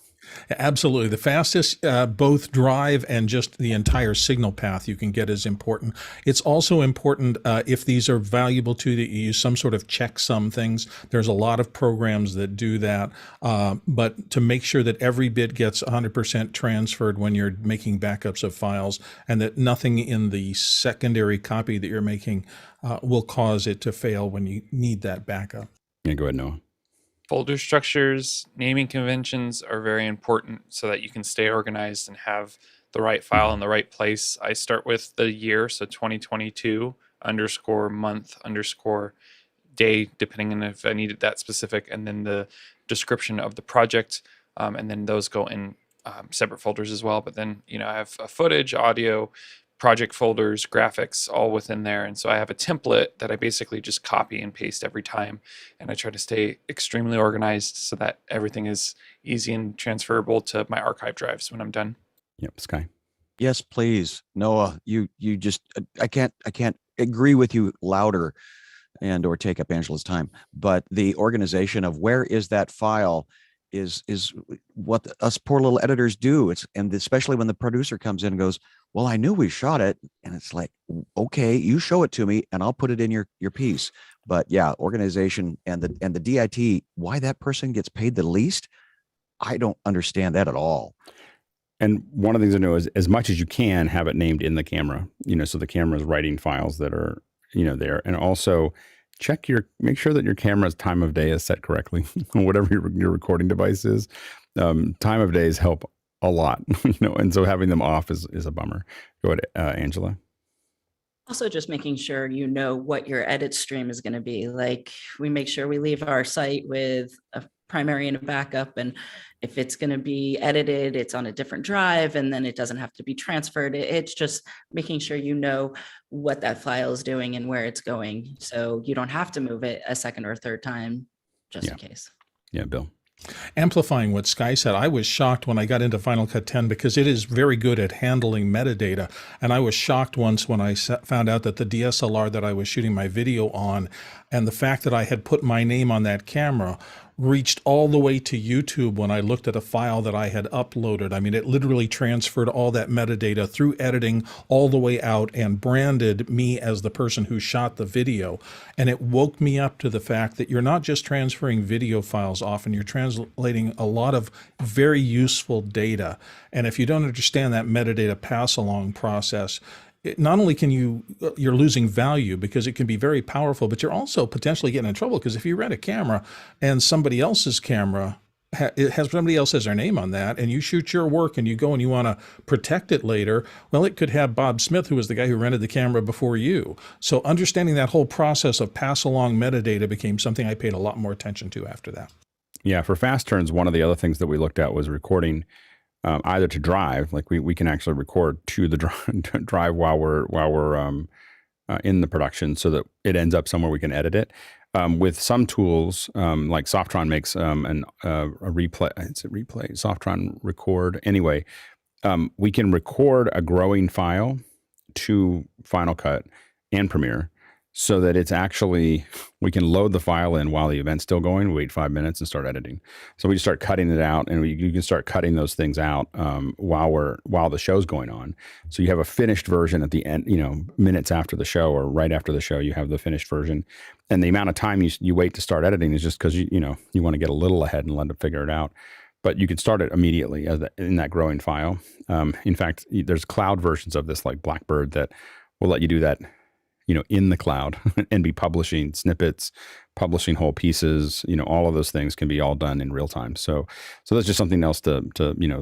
Absolutely. The fastest, both drive and just the entire signal path you can get is important. It's also important if these are valuable to you, that you use some sort of checksum things. There's a lot of programs that do that. But to make sure that every bit gets 100% transferred when you're making backups of files, and that nothing in the secondary copy that you're making will cause it to fail when you need that backup. Yeah, go ahead, Noah. Folder structures, naming conventions are very important so that you can stay organized and have the right file in the right place. I start with the year, so 2022 _month_day, depending on if I needed that specific, and then the description of the project, and then those go in separate folders as well. But then, I have footage, audio, project folders, graphics, all within there. And so I have a template that I basically just copy and paste every time. And I try to stay extremely organized so that everything is easy and transferable to my archive drives when I'm done. Yep, Sky. Yes, please. Noah, you just, I can't agree with you louder and or take up Angela's time, but the organization of where is that file is what us poor little editors do. And especially when the producer comes in and goes, well, I knew we shot it. And it's like, okay, you show it to me and I'll put it in your piece. But yeah, organization and the DIT, why that person gets paid the least, I don't understand that at all. And one of the things I know is, as much as you can, have it named in the camera, so the camera is writing files that are, there. And also make sure that your camera's time of day is set correctly, whatever your recording device is. Time of days help a lot, and so having them off is a bummer. Go ahead, Angela. Also, just making sure you know what your edit stream is going to be. Like, we make sure we leave our site with a primary and a backup, and if it's going to be edited, it's on a different drive, and then it doesn't have to be transferred. It's just making sure you know what that file is doing and where it's going, so you don't have to move it a second or third time, just in case. Yeah, Bill. Amplifying what Sky said, I was shocked when I got into Final Cut 10 because it is very good at handling metadata. And I was shocked once when I found out that the DSLR that I was shooting my video on, and the fact that I had put my name on that camera, reached all the way to YouTube when I looked at a file that I had uploaded. I mean, it literally transferred all that metadata through editing all the way out and branded me as the person who shot the video. And it woke me up to the fact that you're not just transferring video files often, you're translating a lot of very useful data. And if you don't understand that metadata pass-along process, not only can you're losing value because it can be very powerful, but you're also potentially getting in trouble, because if you rent a camera and somebody else's camera somebody else has their name on that, and you shoot your work and you go and you want to protect it later, well, it could have Bob Smith, who was the guy who rented the camera before you. So understanding that whole process of pass along metadata became something I paid a lot more attention to after that. Yeah, for fast turns, one of the other things that we looked at was recording either to drive, like we can actually record to the drive while we're in the production, so that it ends up somewhere we can edit it. With some tools, like Softron makes a replay. It's a replay. Softron record. Anyway, we can record a growing file to Final Cut and Premiere, so that it's actually, we can load the file in while the event's still going, wait 5 minutes and start editing. So we just start cutting it out, and you can start cutting those things out while the show's going on. So you have a finished version at the end, minutes after the show or right after the show, you have the finished version. And the amount of time you wait to start editing is just because you want to get a little ahead and let them figure it out. But you can start it immediately in that growing file. In fact, there's cloud versions of this like Blackbird that will let you do that in the cloud and be publishing snippets, publishing whole pieces, all of those things can be all done in real time. So that's just something else to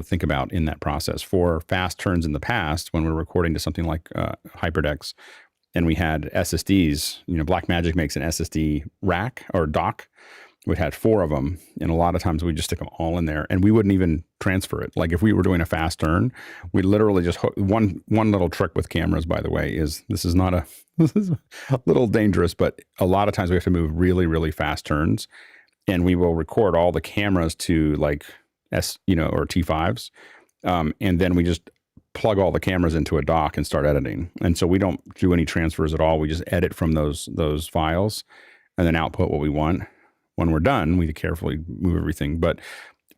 think about in that process. For fast turns in the past, when we're recording to something like HyperDex, and we had SSDs, Blackmagic makes an SSD rack or dock. We had 4 of them, and a lot of times we just stick them all in there, and we wouldn't even transfer it. Like if we were doing a fast turn, we literally just one little trick with cameras, by the way, is this is a little dangerous, but a lot of times we have to move really, really fast turns, and we will record all the cameras to like or T5s, and then we just plug all the cameras into a dock and start editing. And so we don't do any transfers at all. We just edit from those files and then output what we want. When we're done, we carefully move everything, but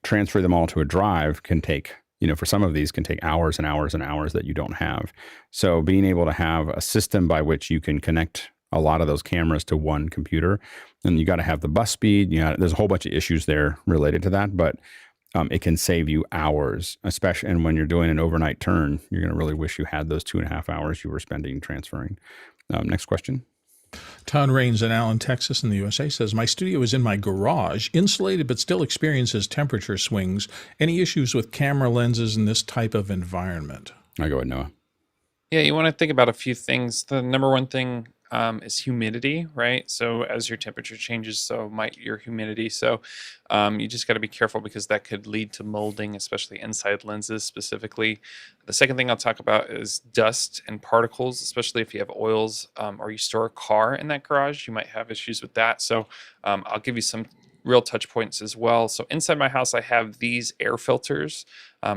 transfer them all to a drive can take, for some of these can take hours and hours and hours that you don't have. So being able to have a system by which you can connect a lot of those cameras to one computer, and you got to have the bus speed. There's a whole bunch of issues there related to that, but it can save you hours, especially. And when you're doing an overnight turn, you're going to really wish you had those 2.5 hours you were spending transferring. Next question. Todd Rains in Allen, Texas in the USA says, my studio is in my garage, insulated but still experiences temperature swings. Any issues with camera lenses in this type of environment? I go with Noah. Yeah, you want to think about a few things. The number one thing is humidity, right? So as your temperature changes, so might your humidity. So you just got to be careful because that could lead to molding, especially inside lenses specifically. The second thing I'll talk about is dust and particles, especially if you have oils or you store a car in that garage, you might have issues with that. So I'll give you some real touch points as well. So inside my house, I have these air filters,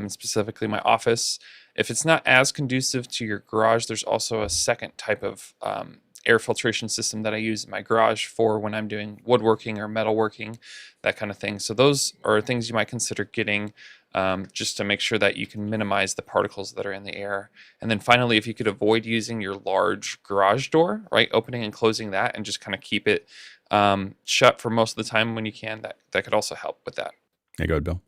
specifically my office. If it's not as conducive to your garage, there's also a second type of air filtration system that I use in my garage for when I'm doing woodworking or metalworking, that kind of thing. So those are things you might consider getting just to make sure that you can minimize the particles that are in the air. And then finally, if you could avoid using your large garage door, right, opening and closing that and just kind of keep it shut for most of the time when you can, that could also help with that. Hey, go ahead, Bill.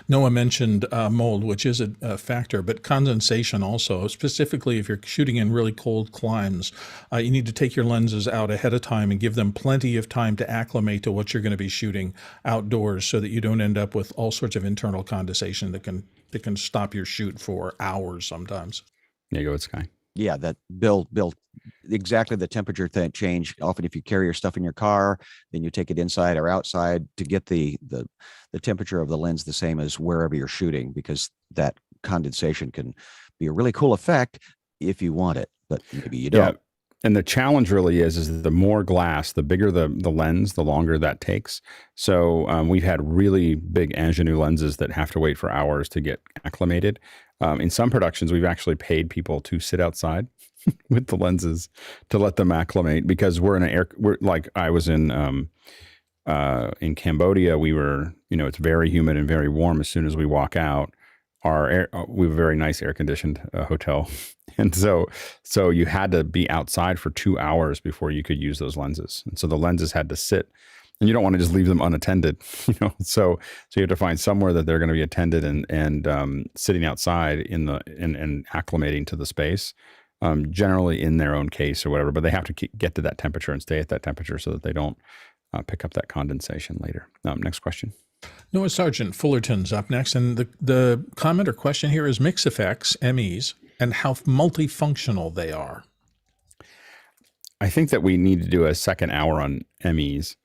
Noah mentioned mold, which is a factor, but condensation also, specifically if you're shooting in really cold climes, you need to take your lenses out ahead of time and give them plenty of time to acclimate to what you're going to be shooting outdoors so that you don't end up with all sorts of internal condensation that can stop your shoot for hours sometimes. There you go, Sky. Yeah, that Bill, exactly the temperature change. Often if you carry your stuff in your car, then you take it inside or outside to get the temperature of the lens the same as wherever you're shooting, because that condensation can be a really cool effect if you want it, but maybe you don't. Yeah. And the challenge really is the more glass, the bigger the lens, the longer that takes. So we've had really big ingenue lenses that have to wait for hours to get acclimated. In some productions, we've actually paid people to sit outside with the lenses to let them acclimate, because we're like I was in Cambodia. We were, it's very humid and very warm as soon as we walk out. We have a very nice air conditioned hotel. And so you had to be outside for 2 hours before you could use those lenses. And so the lenses had to sit, and you don't want to just leave them unattended, so you have to find somewhere that they're going to be attended and sitting outside and acclimating to the space, generally in their own case or whatever, but they have to get to that temperature and stay at that temperature so that they don't pick up that condensation later. Next question. Noah Sargent, Fullerton's up next. And the comment or question here is MixEffects, MEs, and how multifunctional they are. I think that we need to do a second hour on MEs.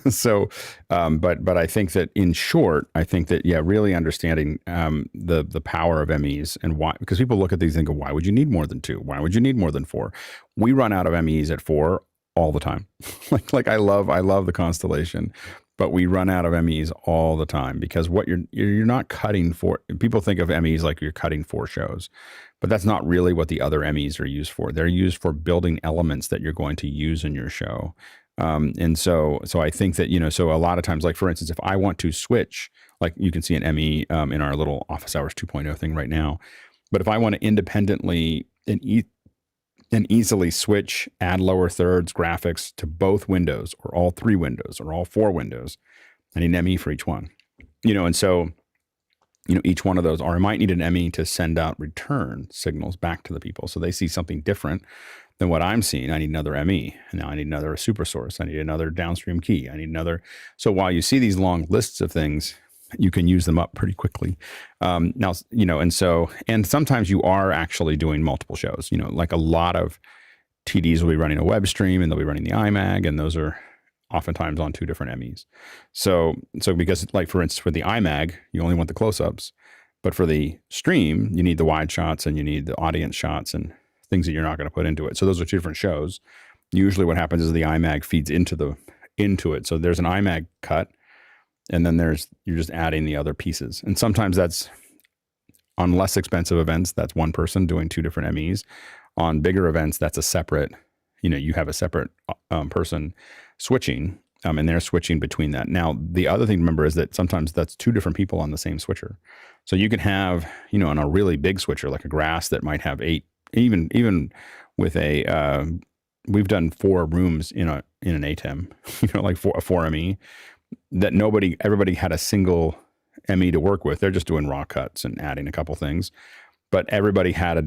So, but I think that in short, I think that, really understanding the power of MEs and why, because people look at these and go, why would you need more than 2? Why would you need more than 4? We run out of MEs at 4 all the time. like I love the Constellation, but we run out of MEs all the time because what you're not cutting for. People think of MEs like you're cutting for shows, but that's not really what the other MEs are used for. They're used for building elements that you're going to use in your show. And so I think that, so a lot of times, like for instance, if I want to switch, like you can see an ME in our little Office Hours 2.0 thing right now, but if I want to independently and easily switch, add lower thirds graphics to both windows or all 3 windows or all 4 windows, I need an ME for each one, and so, each one of those, or I might need an ME to send out return signals back to the people. So they see something different than what I'm seeing. I need another ME. And now I need another super source. I need another downstream key. I need another. So while you see these long lists of things, you can use them up pretty quickly. Now, and sometimes you are actually doing multiple shows, like a lot of TDs will be running a web stream and they'll be running the IMAG, and those are oftentimes on 2 different MEs. So because, like, for instance, for the IMAG, you only want the close-ups, but for the stream, you need the wide shots and you need the audience shots and things that you're not going to put into it. So those are 2 different shows. Usually what happens is the IMAG feeds into it. So there's an IMAG cut, and then you're just adding the other pieces. And sometimes that's on less expensive events, that's one person doing 2 different MEs. On bigger events, that's a separate, you have a separate person switching, and they're switching between that. Now, the other thing to remember is that sometimes that's 2 different people on the same switcher. So you can have, on a really big switcher, like a grass that might have 8, even with we've done 4 rooms in an ATEM, like a 4 ME, that everybody had a single ME to work with. They're just doing raw cuts and adding a couple things. But everybody had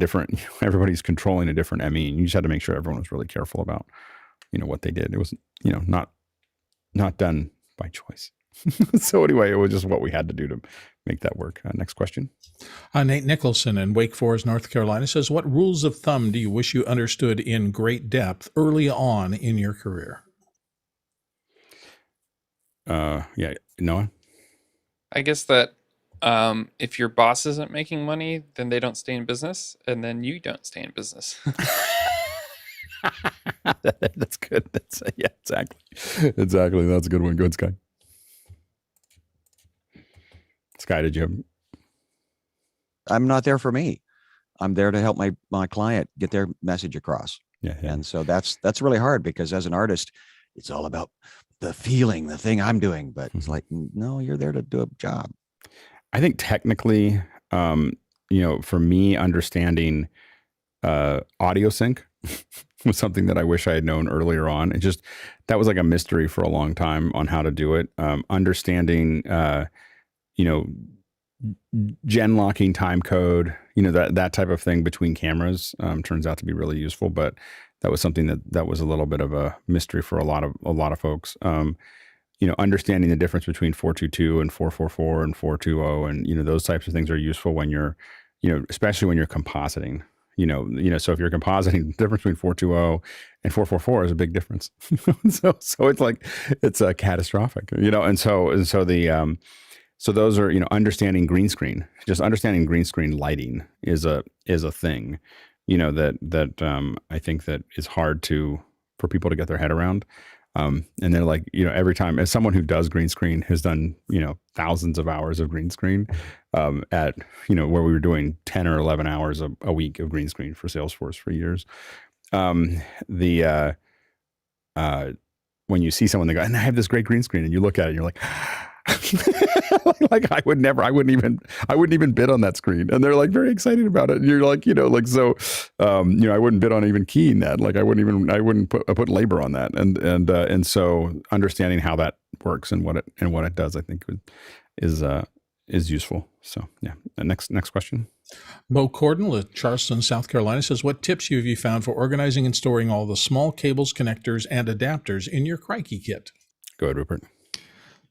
everybody's controlling a different ME, and you just had to make sure everyone was really careful about, what they did. It was, not done by choice. So anyway, it was just what we had to do to make that work. Next question. Nate Nicholson in Wake Forest, North Carolina says, what rules of thumb do you wish you understood in great depth early on in your career? Yeah, Noah? I guess that if your boss isn't making money, then they don't stay in business, and then you don't stay in business. That's good. Yeah, exactly. That's a good one. Good, Sky. Sky, did you? I'm not there for me. I'm there to help my client get their message across. Yeah. And so that's really hard, because as an artist, it's all about the feeling, the thing I'm doing. But it's like, no, you're there to do a job. I think technically, for me, understanding audio sync was something that I wish I had known earlier on. That was like a mystery for a long time on how to do it. Understanding, gen locking time code, that type of thing between cameras turns out to be really useful. But that was something that was a little bit of a mystery for a lot of folks. Understanding the difference between 422 and 444 and 420, and those types of things are useful when you're, especially when you're compositing. So if you're compositing, the difference between 420 and 444 is a big difference. so it's like, it's catastrophic, and so those are, understanding green screen, just understanding green screen lighting is a thing, that I think that is hard for people to get their head around. And they're like, every time, as someone who does green screen, has done, thousands of hours of green screen, at, where we were doing 10 or 11 hours a week of green screen for Salesforce for years. When you see someone, they go, and I have this great green screen, and you look at it and you're like, like I wouldn't even bid on that screen. And they're like very excited about it. And you're like, I wouldn't bid on even keying that. Like I wouldn't put labor on that. And so understanding how that works and what it does, I think is useful. So yeah. Next question. Bo Cordell at Charleston, South Carolina says, what tips have you found for organizing and storing all the small cables, connectors, and adapters in your Crikey kit? Go ahead, Rupert.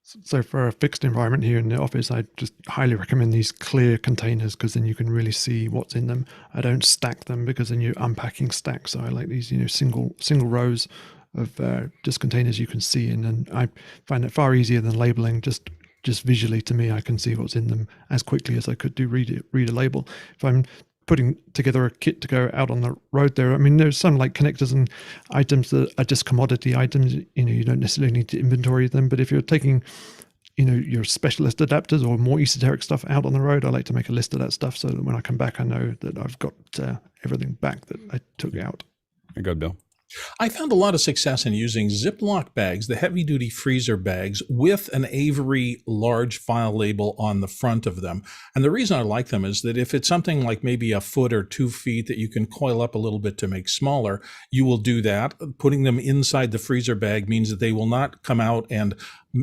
So for a fixed environment here in the office, I just highly recommend these clear containers, because then you can really see what's in them. I don't stack them, because then you're unpacking stacks. So I like these, single rows of just containers you can see in, and I find it far easier than labeling. Just visually, to me, I can see what's in them as quickly as I could read a label. If I'm putting together a kit to go out on the road there. I mean, there's some like connectors and items that are just commodity items. You don't necessarily need to inventory them, but if you're taking your specialist adapters or more esoteric stuff out on the road, I like to make a list of that stuff so that when I come back, I know that I've got everything back that I took out. Very good, Bill. I found a lot of success in using Ziploc bags, the heavy duty freezer bags, with an Avery large file label on the front of them. And the reason I like them is that if it's something like maybe a foot or 2 feet that you can coil up a little bit to make smaller, you will do that. Putting them inside the freezer bag means that they will not come out and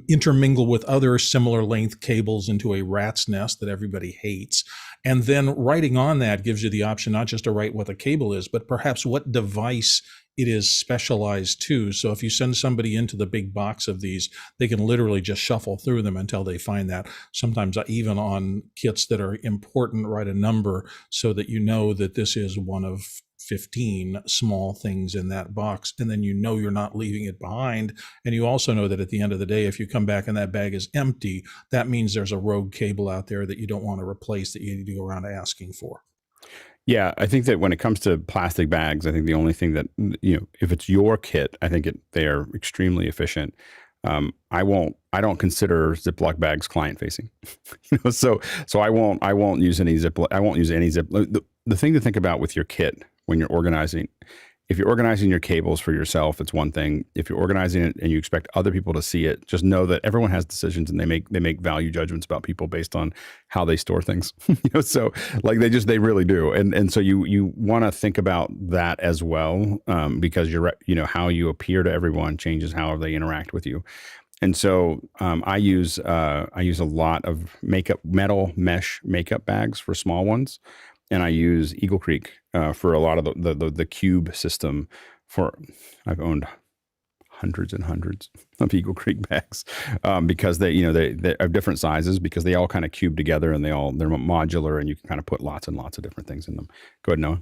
intermingle with other similar length cables into a rat's nest that everybody hates. And then writing on that gives you the option not just to write what the cable is, but perhaps what device it is specialized to. So if you send somebody into the big box of these, they can literally just shuffle through them until they find that. Sometimes even on kits that are important, write a number so that you know that this is one of 15 small things in that box, and then you're not leaving it behind. And you also know that at the end of the day, if you come back and that bag is empty, that means there's a rogue cable out there that you don't want to replace that you need to go around asking for. Yeah, I think that when it comes to plastic bags, I think the only thing that, if it's your kit, I think they are extremely efficient. I don't consider Ziploc bags client facing, so I won't use any Ziploc. I won't use any Ziploc. The thing to think about with your kit when you're organizing, if you're organizing your cables for yourself, it's one thing. If you're organizing it and you expect other people to see it, just know that everyone has decisions and they make value judgments about people based on how they store things. So like they really do. And so you want to think about that as well, because how you appear to everyone changes how they interact with you. And so I use a lot of metal mesh makeup bags for small ones. And I use Eagle Creek for a lot of the cube system. I've owned hundreds and hundreds of Eagle Creek bags because they have different sizes because they all kind of cube together and they're modular and you can kind of put lots and lots of different things in them. Go ahead, Noah.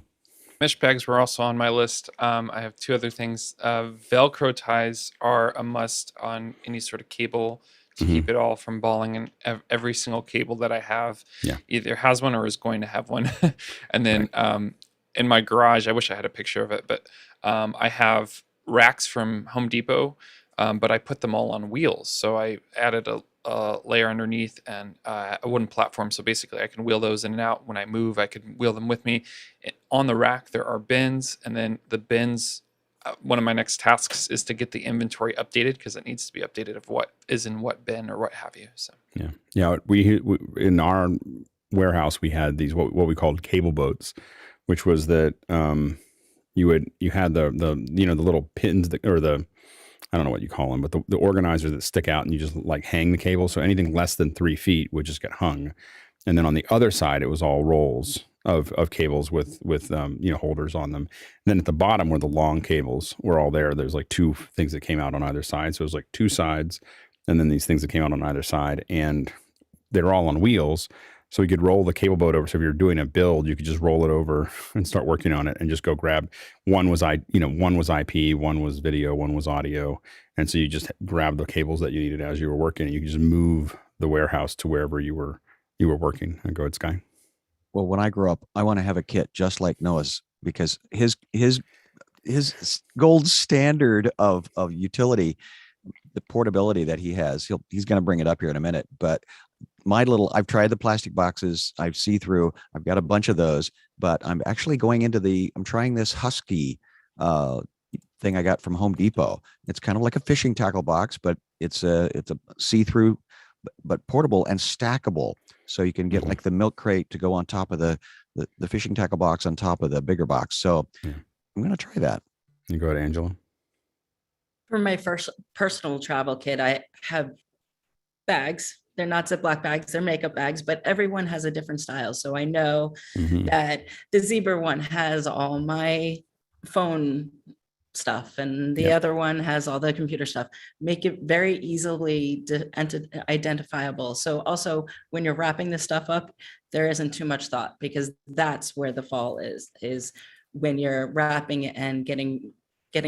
Mesh bags were also on my list. I have two other things. Velcro ties are a must on any sort of cable to keep it all from balling, and every single cable that I have either has one or is going to have one. And then in my garage, I wish I had a picture of it, but I have racks from Home Depot, but I put them all on wheels. So I added a layer underneath and a wooden platform. So basically I can wheel those in and out. When I move, I can wheel them with me. On the rack, there are bins, and then the bins, one of my next tasks is to get the inventory updated because it needs to be updated of what is in what bin or what have you. So we in our warehouse we had these what we called cable boats, which was that you had the little pins or the, I don't know what you call them, but the organizers that stick out and you just like hang the cable. So anything less than 3 feet would just get hung. And then on the other side, it was all rolls of cables with holders on them. And then at the bottom where the long cables were all there, there's like two things that came out on either side. So it was like two sides and then these things that came out on either side, and they're all on wheels. So you could roll the cable boat over. So if you're doing a build, you could just roll it over and start working on it and just go grab. One was IP, one was video, one was audio. And so you just grab the cables that you needed as you were working, and you could just move the warehouse to wherever you were working. And go ahead, Sky. Well, when I grow up, I want to have a kit just like Noah's, because his gold standard of utility, the portability that he has, he's going to bring it up here in a minute, but I've tried the plastic boxes. I've see-through. I've got a bunch of those, but I'm actually going into I'm trying this Husky thing I got from Home Depot. It's kind of like a fishing tackle box, but it's a see-through, but portable and stackable. So you can get like the milk crate to go on top of the fishing tackle box on top of the bigger box. So I'm going to try that. You go ahead, Angela. For my first personal travel kit, I have bags. They're not Ziploc bags, they're makeup bags, but everyone has a different style. So I know that the Zebra one has all my phone stuff and the other one has all the computer stuff. Make it very easily identifiable. So also when you're wrapping this stuff up, there isn't too much thought, because that's where the fall is when you're wrapping it and getting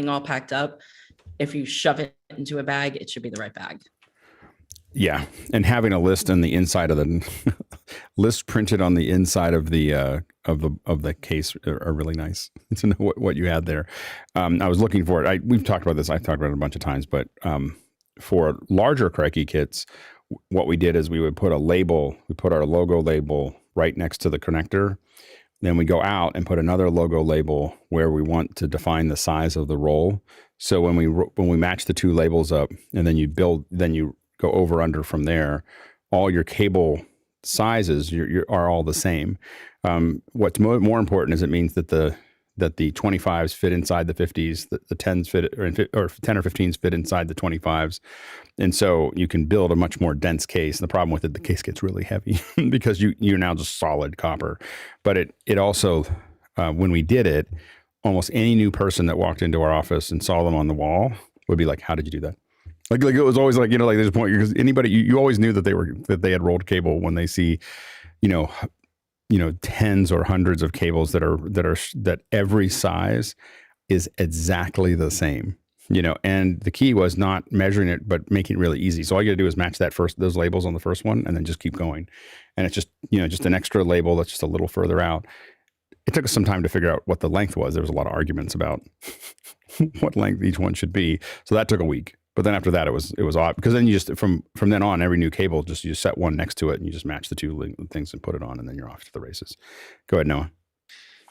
all packed up. If you shove it into a bag, it should be the right bag. Yeah, and having a list on the inside of Lists printed on the inside of the case are really nice to know what you had there. I was looking for it. We've talked about this. I've talked about it a bunch of times, but for larger Crikey kits, what we did is we would put a label. We put our logo label right next to the connector. Then we go out and put another logo label where we want to define the size of the roll. So when we match the two labels up, and then you go over under from there, all your cable sizes are all the same. What's more important is it means that the 25s fit inside the 50s, the 10s fit, or 10 or 15s fit inside the 25s. And so you can build a much more dense case. And the problem with it, the case gets really heavy because you're now just solid copper. But it also, when we did it, almost any new person that walked into our office and saw them on the wall would be like, how did you do that? Like it was always like, there's a point because anybody, you always knew that they had rolled cable when they see, tens or hundreds of cables that every size is exactly the same, and the key was not measuring it, but making it really easy. So all you gotta do is match those labels on the first one and then just keep going. And it's just, just an extra label that's just a little further out. It took us some time to figure out what the length was. There was a lot of arguments about what length each one should be. So that took a week. But then after that, it was odd because then you just from then on, every new cable, you set one next to it and you just match the two things and put it on, and then you're off to the races. Go ahead, Noah.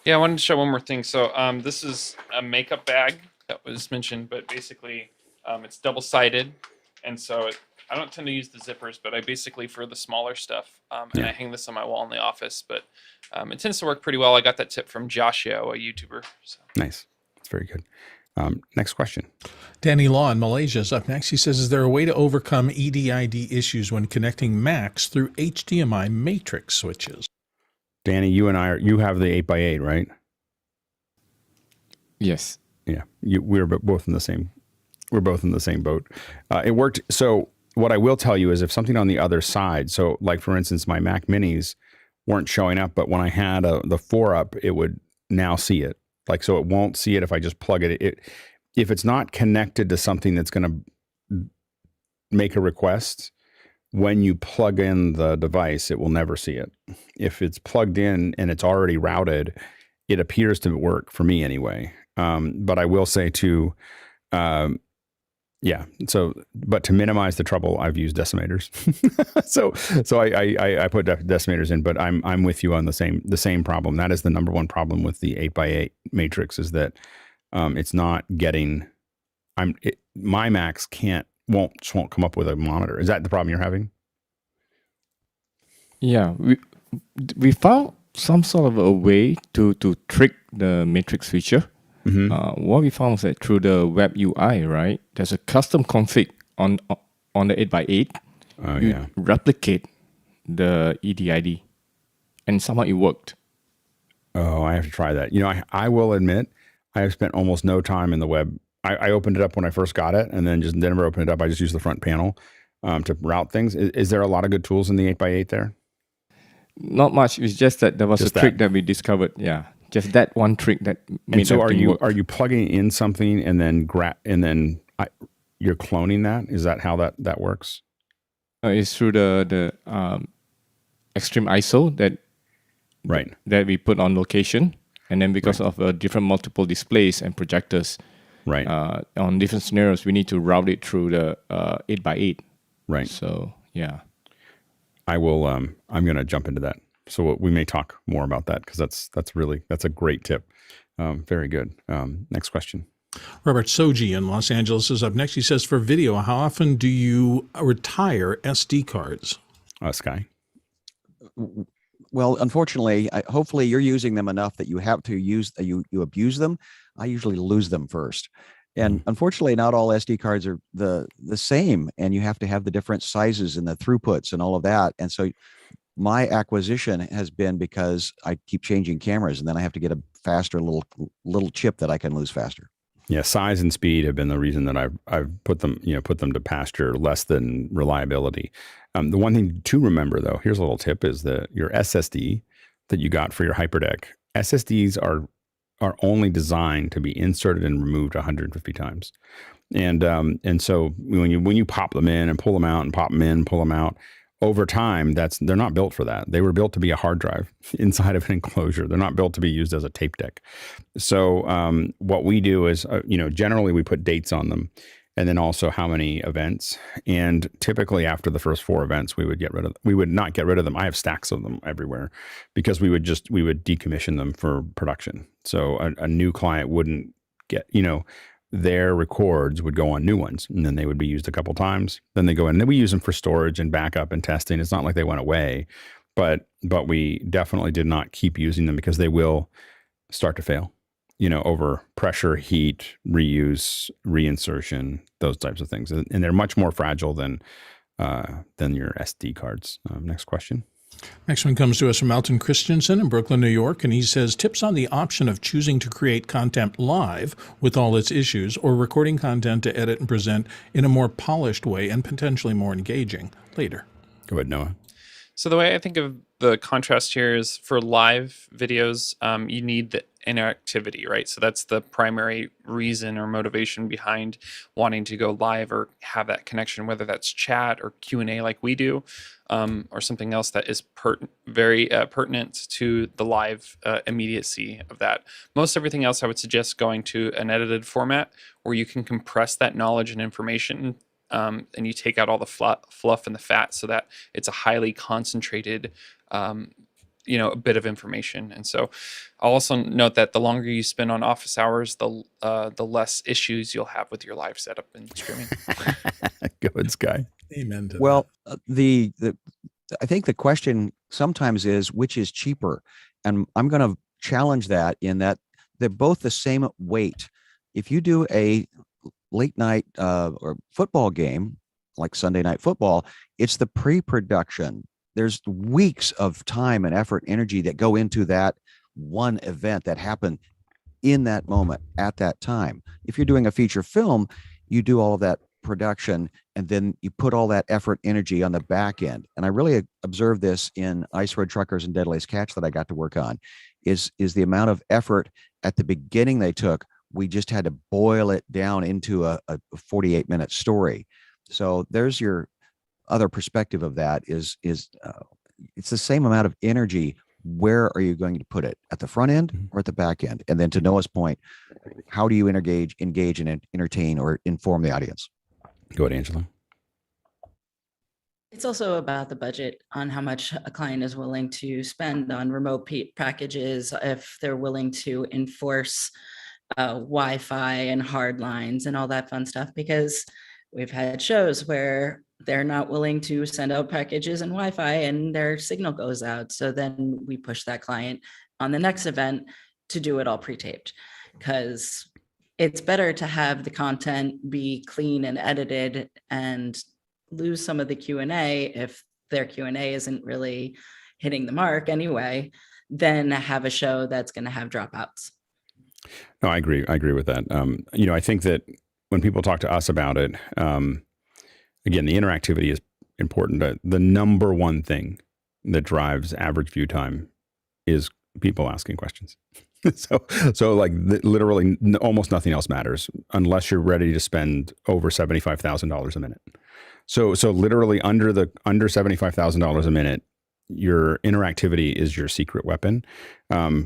Yeah, I wanted to show one more thing. So this is a makeup bag that was mentioned, but basically it's double-sided, and so I don't tend to use the zippers, but I basically for the smaller stuff, and I hang this on my wall in the office. But it tends to work pretty well. I got that tip from Joshio, a YouTuber. So. Nice, that's very good. Next question. Danny Law in Malaysia is up next. He says, is there a way to overcome EDID issues when connecting Macs through HDMI matrix switches? Danny, you have the 8x8, right? Yes. Yeah, we're both in the same. We're both in the same boat. It worked. So what I will tell you is if something on the other side, so like for instance, my Mac Minis weren't showing up, but when I had the 4-up, it would now see it. Like, so it won't see it if I just plug it. If it's not connected to something that's going to make a request, when you plug in the device, it will never see it. If it's plugged in and it's already routed, it appears to work for me anyway. But I will say too, but to minimize the trouble, I've used decimators. so I put decimators in, but I'm with you on the same problem. That is the number one problem with the 8x8 matrix is that it's not getting. My Macs won't come up with a monitor. Is that the problem you're having? Yeah, we found some sort of a way to trick the matrix feature. Mm-hmm. What we found is that through the web UI, right, there's a custom config on the 8x8. You replicate the EDID, and somehow it worked. Oh, I have to try that. I will admit, I have spent almost no time in the web. I opened it up when I first got it, and then just never opened it up. I just used the front panel to route things. Is there a lot of good tools in the 8x8 there? Not much. It's just that there was a trick that we discovered. Yeah. Just that one trick that made. And so are you plugging in something and then you're cloning that? Is that how that works? It's through the extreme ISO that we put on location, and then because of different multiple displays and projectors, on different scenarios, we need to route it through the 8x8. Right. So yeah, I will. I'm going to jump into that. So we may talk more about that because that's a great tip. Very good. Next question. Robert Soji in Los Angeles is up next. He says, for video, how often do you retire SD cards? Sky. Well, unfortunately, hopefully you're using them enough that you have to use, you abuse them. I usually lose them first. And unfortunately, not all SD cards are the same, and you have to have the different sizes and the throughputs and all of that. And so my acquisition has been because I keep changing cameras, and then I have to get a faster little chip that I can lose faster. Yeah, size and speed have been the reason that I've put them to pasture less than reliability. The one thing to remember, though, here's a little tip: is that your SSD that you got for your HyperDeck, SSDs are only designed to be inserted and removed 150 times, and so when you pop them in and pull them out and pop them in and pull them out, over time, they're not built for that. They were built to be a hard drive inside of an enclosure. They're not built to be used as a tape deck. So what we do is, generally we put dates on them, and then also how many events. And typically after the first 4 events, we would not get rid of them. I have stacks of them everywhere because we would decommission them for production. So a new client wouldn't get, their records would go on new ones, and then they would be used a couple times. Then they go in, and then we use them for storage and backup and testing. It's not like they went away, but we definitely did not keep using them because they will start to fail, over pressure, heat, reuse, reinsertion, those types of things. And they're much more fragile than your SD cards. Next question. Next one comes to us from Alton Christensen in Brooklyn, New York, and he says, tips on the option of choosing to create content live with all its issues or recording content to edit and present in a more polished way and potentially more engaging later. Go ahead, Noah. So the way I think of the contrast here is for live videos, you need the interactivity, right? So that's the primary reason or motivation behind wanting to go live or have that connection, whether that's chat or Q&A like we do, or something else that is very pertinent to the live immediacy of that. Most everything else, I would suggest going to an edited format where you can compress that knowledge and information, and you take out all the fluff and the fat so that it's a highly concentrated a bit of information. And so I'll also note that the longer you spend on office hours, the less issues you'll have with your live setup and streaming. Good, Sky. Amen to Well, I think the question sometimes is, which is cheaper? And I'm going to challenge that in that they're both the same weight. If you do a late night or football game, like Sunday Night Football, it's the pre-production. There's weeks of time and effort, energy that go into that one event that happened in that moment at that time. If you're doing a feature film, you do all of that production and then you put all that effort, energy on the back end. And I really observed this in Ice Road Truckers and Deadliest Catch that I got to work on, is the amount of effort at the beginning they took. We just had to boil it down into a 48-minute story. So there's your other perspective of that is it's the same amount of energy. Where are you going to put it, at the front end or at the back end? And then to Noah's point, how do you engage and entertain or inform the audience? Go ahead, Angela. It's also about the budget, on how much a client is willing to spend on remote packages, if they're willing to enforce Wi-Fi and hard lines and all that fun stuff, because we've had shows where they're not willing to send out packages and Wi-Fi and their signal goes out. So then we push that client on the next event to do it all pre-taped, because it's better to have the content be clean and edited and lose some of the Q&A if their Q&A isn't really hitting the mark anyway, than have a show that's going to have dropouts. No, I agree. I agree with that. I think that when people talk to us about it, again, the interactivity is important. The number one thing that drives average view time is people asking questions. so like literally almost nothing else matters unless you're ready to spend over $75,000 a minute. So literally under $75,000 a minute, your interactivity is your secret weapon,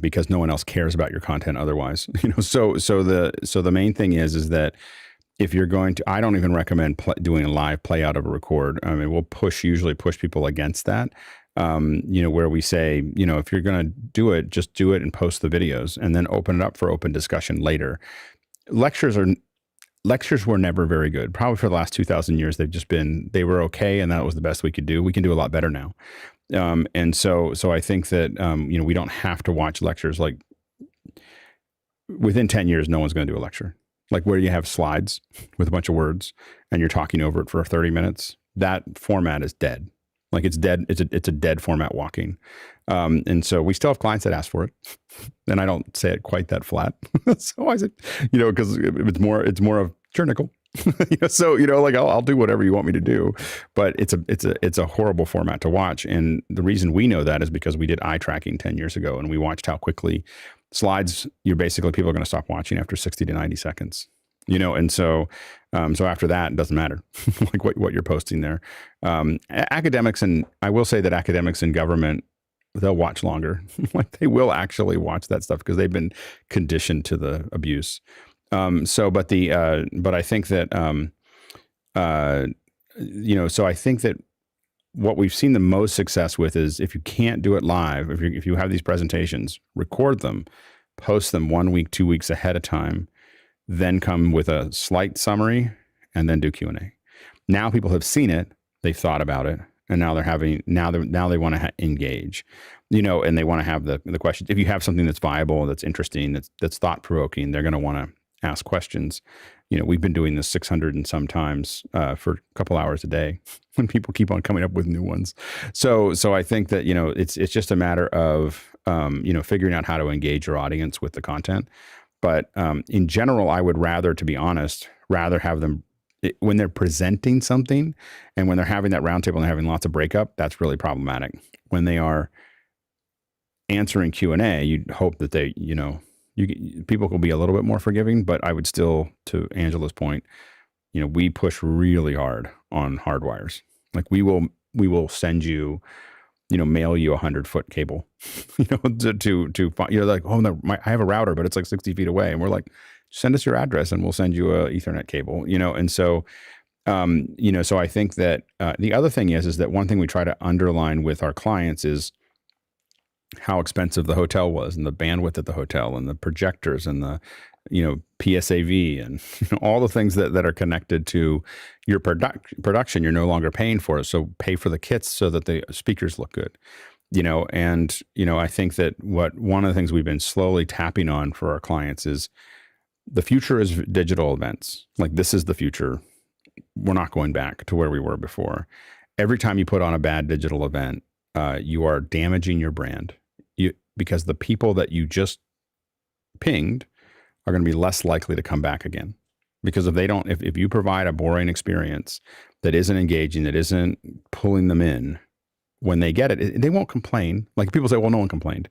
because no one else cares about your content otherwise. So the main thing is that if you're going to, I don't even recommend doing a live play out of a record. I mean, we'll usually push people against that. Where we say, if you're going to do it, just do it and post the videos and then open it up for open discussion later. Lectures were never very good. Probably for the last 2,000 years, they were okay. And that was the best we could do. We can do a lot better now. And so I think that, we don't have to watch lectures. Like within 10 years, no one's going to do a lecture. Like where you have slides with a bunch of words and you're talking over it for 30 minutes, that format is dead. Like it's dead. It's a dead format walking. And so we still have clients that ask for it. And I don't say it quite that flat. So I said, because it's more of chernical. I'll do whatever you want me to do, but it's a horrible format to watch. And the reason we know that is because we did eye tracking 10 years ago and we watched how quickly slides, people are going to stop watching after 60 to 90 seconds. And so after that, it doesn't matter like what you're posting there. Academics, and I will say that academics and government, they'll watch longer. Like they will actually watch that stuff because they've been conditioned to the abuse. But I think that, so I think that what we've seen the most success with is if you can't do it live, if you have these presentations, record them, post them 1 week, 2 weeks ahead of time, then come with a slight summary and then do Q&A. Now people have seen it, they've thought about it, and now they want to engage, and they want to have the questions. If you have something that's viable, that's interesting, that's thought provoking, they're going to want to ask questions. We've been doing this 600 and sometimes for a couple hours a day when people keep on coming up with new ones. So I think that, it's just a matter of, figuring out how to engage your audience with the content. But in general, I would rather, to be honest, have them when they're presenting something and when they're having that roundtable and having lots of breakup, that's really problematic. When they are answering Q&A, you'd hope that they, people will be a little bit more forgiving, but I would still, to Angela's point, we push really hard on hardwires. Like we will send you, mail you 100-foot cable, to like, oh no, I have a router, but it's like 60 feet away. And we're like, send us your address and we'll send you a Ethernet cable, and so, so I think that the other thing is that one thing we try to underline with our clients is how expensive the hotel was and the bandwidth at the hotel and the projectors and the, PSAV and all the things that are connected to your production. You're no longer paying for it. So pay for the kits so that the speakers look good, and, I think that one of the things we've been slowly tapping on for our clients is the future is digital events. Like this is the future. We're not going back to where we were before. Every time you put on a bad digital event, you are damaging your brand because the people that you just pinged are going to be less likely to come back again. Because if you provide a boring experience that isn't engaging, that isn't pulling them in, when they get it, they won't complain. Like people say, well, no one complained.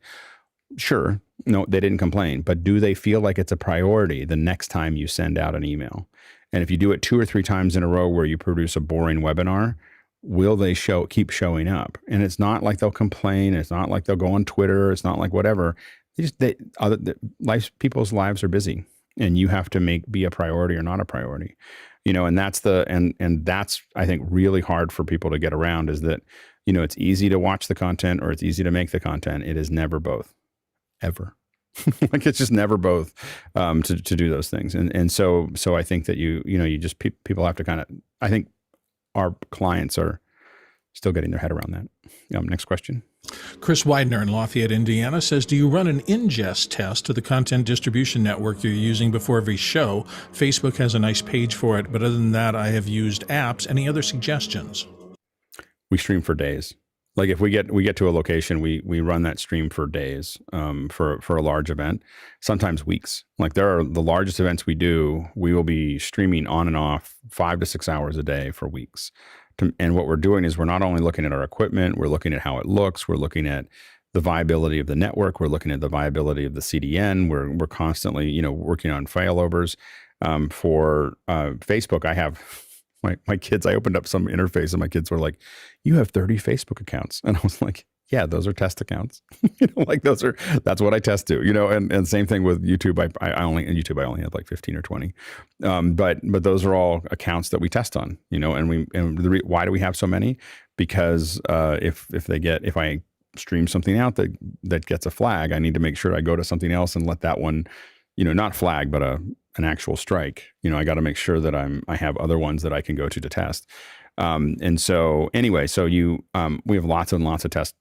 Sure, no, they didn't complain, but do they feel like it's a priority the next time you send out an email? And if you do it 2 or 3 times in a row where you produce a boring webinar, will they keep showing up? And it's not like they'll complain. It's not like they'll go on Twitter. It's not like whatever. People's lives are busy, and you have to be a priority or not a priority, and that's that's, I think, really hard for people to get around is that, it's easy to watch the content or it's easy to make the content. It is never both, ever. Like it's just never both, to do those things. And so I think that people have to kind of, I think our clients are still getting their head around that. Next question. Chris Widener in Lafayette, Indiana says, do you run an ingest test to the content distribution network you're using before every show? Facebook has a nice page for it, but other than that, I have used apps. Any other suggestions? We stream for days. Like if we get to a location, we run that stream for days, for a large event, sometimes weeks. Like the largest events we do, we will be streaming on and off 5 to 6 hours a day for weeks. And what we're doing is we're not only looking at our equipment, we're looking at how it looks, we're looking at the viability of the network, we're looking at the viability of the CDN, we're constantly, working on failovers. For Facebook, I have my kids, I opened up some interface and my kids were like, you have 30 Facebook accounts. And I was like, yeah, those are test accounts. That's what I test to, and same thing with YouTube. I only have like 15 or 20. But those are all accounts that we test on, why do we have so many? Because if I stream something out that gets a flag, I need to make sure I go to something else and let that one, not flag, but an actual strike. I got to make sure that I have other ones that I can go to test. And so anyway, we have lots and lots of test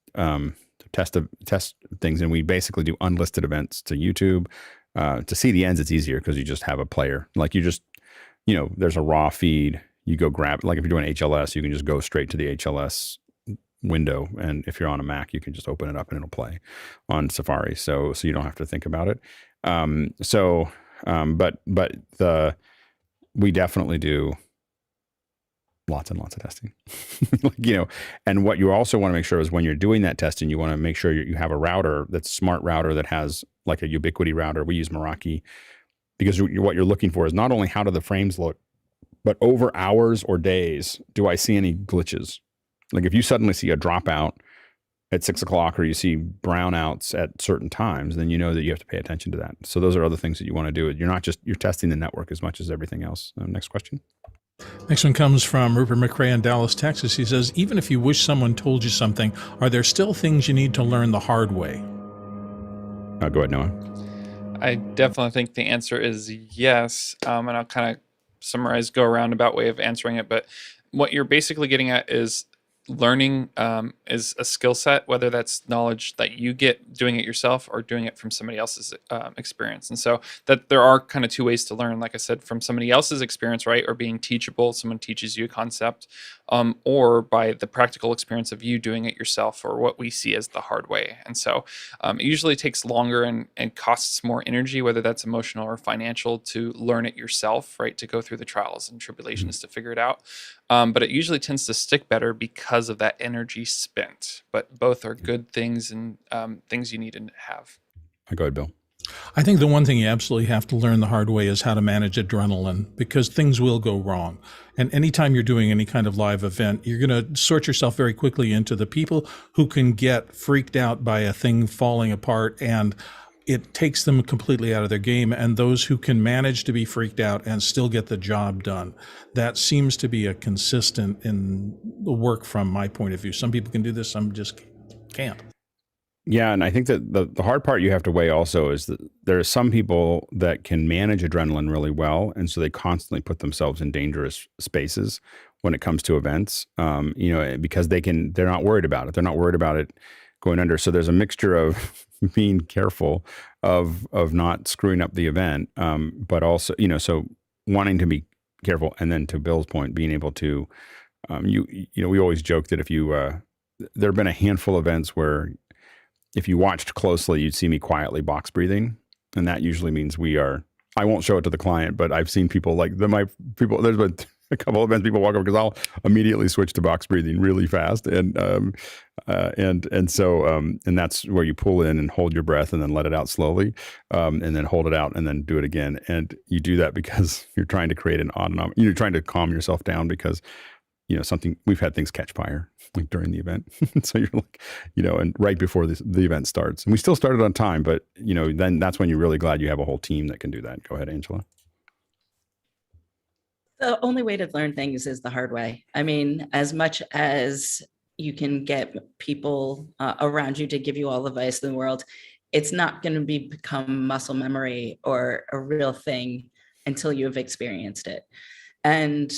things, and we basically do unlisted events to YouTube. To CDNs, it's easier because you just have a player. Like there's a raw feed. You go grab, like if you're doing HLS, you can just go straight to the HLS window, and if you're on a Mac, you can just open it up and it'll play on Safari. So you don't have to think about it. We definitely do lots and lots of testing. And what you also want to make sure is when you're doing that testing, you want to make sure you have a router that's a smart router that has like a Ubiquiti router. We use Meraki because what you're looking for is not only how do the frames look, but over hours or days, do I see any glitches? Like if you suddenly see a dropout at 6 o'clock or you see brownouts at certain times, then you know that you have to pay attention to that. So those are other things that you want to do. You're testing the network as much as everything else. Next question. Next one comes from Rupert McRae in Dallas, Texas. He says, even if you wish someone told you something, are there still things you need to learn the hard way? Go ahead, Noah. I definitely think the answer is yes. And I'll kind of go a roundabout way of answering it. But what you're basically getting at is learning is a skill set, whether that's knowledge that you get doing it yourself or doing it from somebody else's experience. And so that there are kind of two ways to learn, like I said, from somebody else's experience, right? Or being teachable, someone teaches you a concept, or by the practical experience of you doing it yourself, or what we see as the hard way. And so it usually takes longer and costs more energy, whether that's emotional or financial, to learn it yourself, right? To go through the trials and tribulations to figure it out. But it usually tends to stick better because of that energy spent. But both are good things and things you need to have. Go ahead, Bill. I think the one thing you absolutely have to learn the hard way is how to manage adrenaline, because things will go wrong. And anytime you're doing any kind of live event, you're going to sort yourself very quickly into the people who can get freaked out by a thing falling apart and it takes them completely out of their game, and those who can manage to be freaked out and still get the job done. That seems to be a consistent in the work from my point of view. Some people can do this, some just can't. Yeah, and I think that the hard part you have to weigh also is that there are some people that can manage adrenaline really well, and so they constantly put themselves in dangerous spaces when it comes to events, because they're not worried about it. They're not worried about it going under. So there's a mixture of being careful of not screwing up the event, but also, so wanting to be careful, and then to Bill's point, being able to, we always joke that if you, there have been a handful of events where if you watched closely, you'd see me quietly box breathing. And that usually means I won't show it to the client, but I've seen people there's been a couple of events people walk over because I'll immediately switch to box breathing really fast. And that's where you pull in and hold your breath and then let it out slowly, and then hold it out and then do it again. And you do that because you're trying to create an autonomic, you're trying to calm yourself down because we've had things catch fire like during the event. So you're like, and right before the event starts, and we still started on time, but then that's when you're really glad you have a whole team that can do that. Go ahead, Angela. The only way to learn things is the hard way. I mean, as much as you can get people around you to give you all the advice in the world, it's not going to become muscle memory or a real thing until you have experienced it. And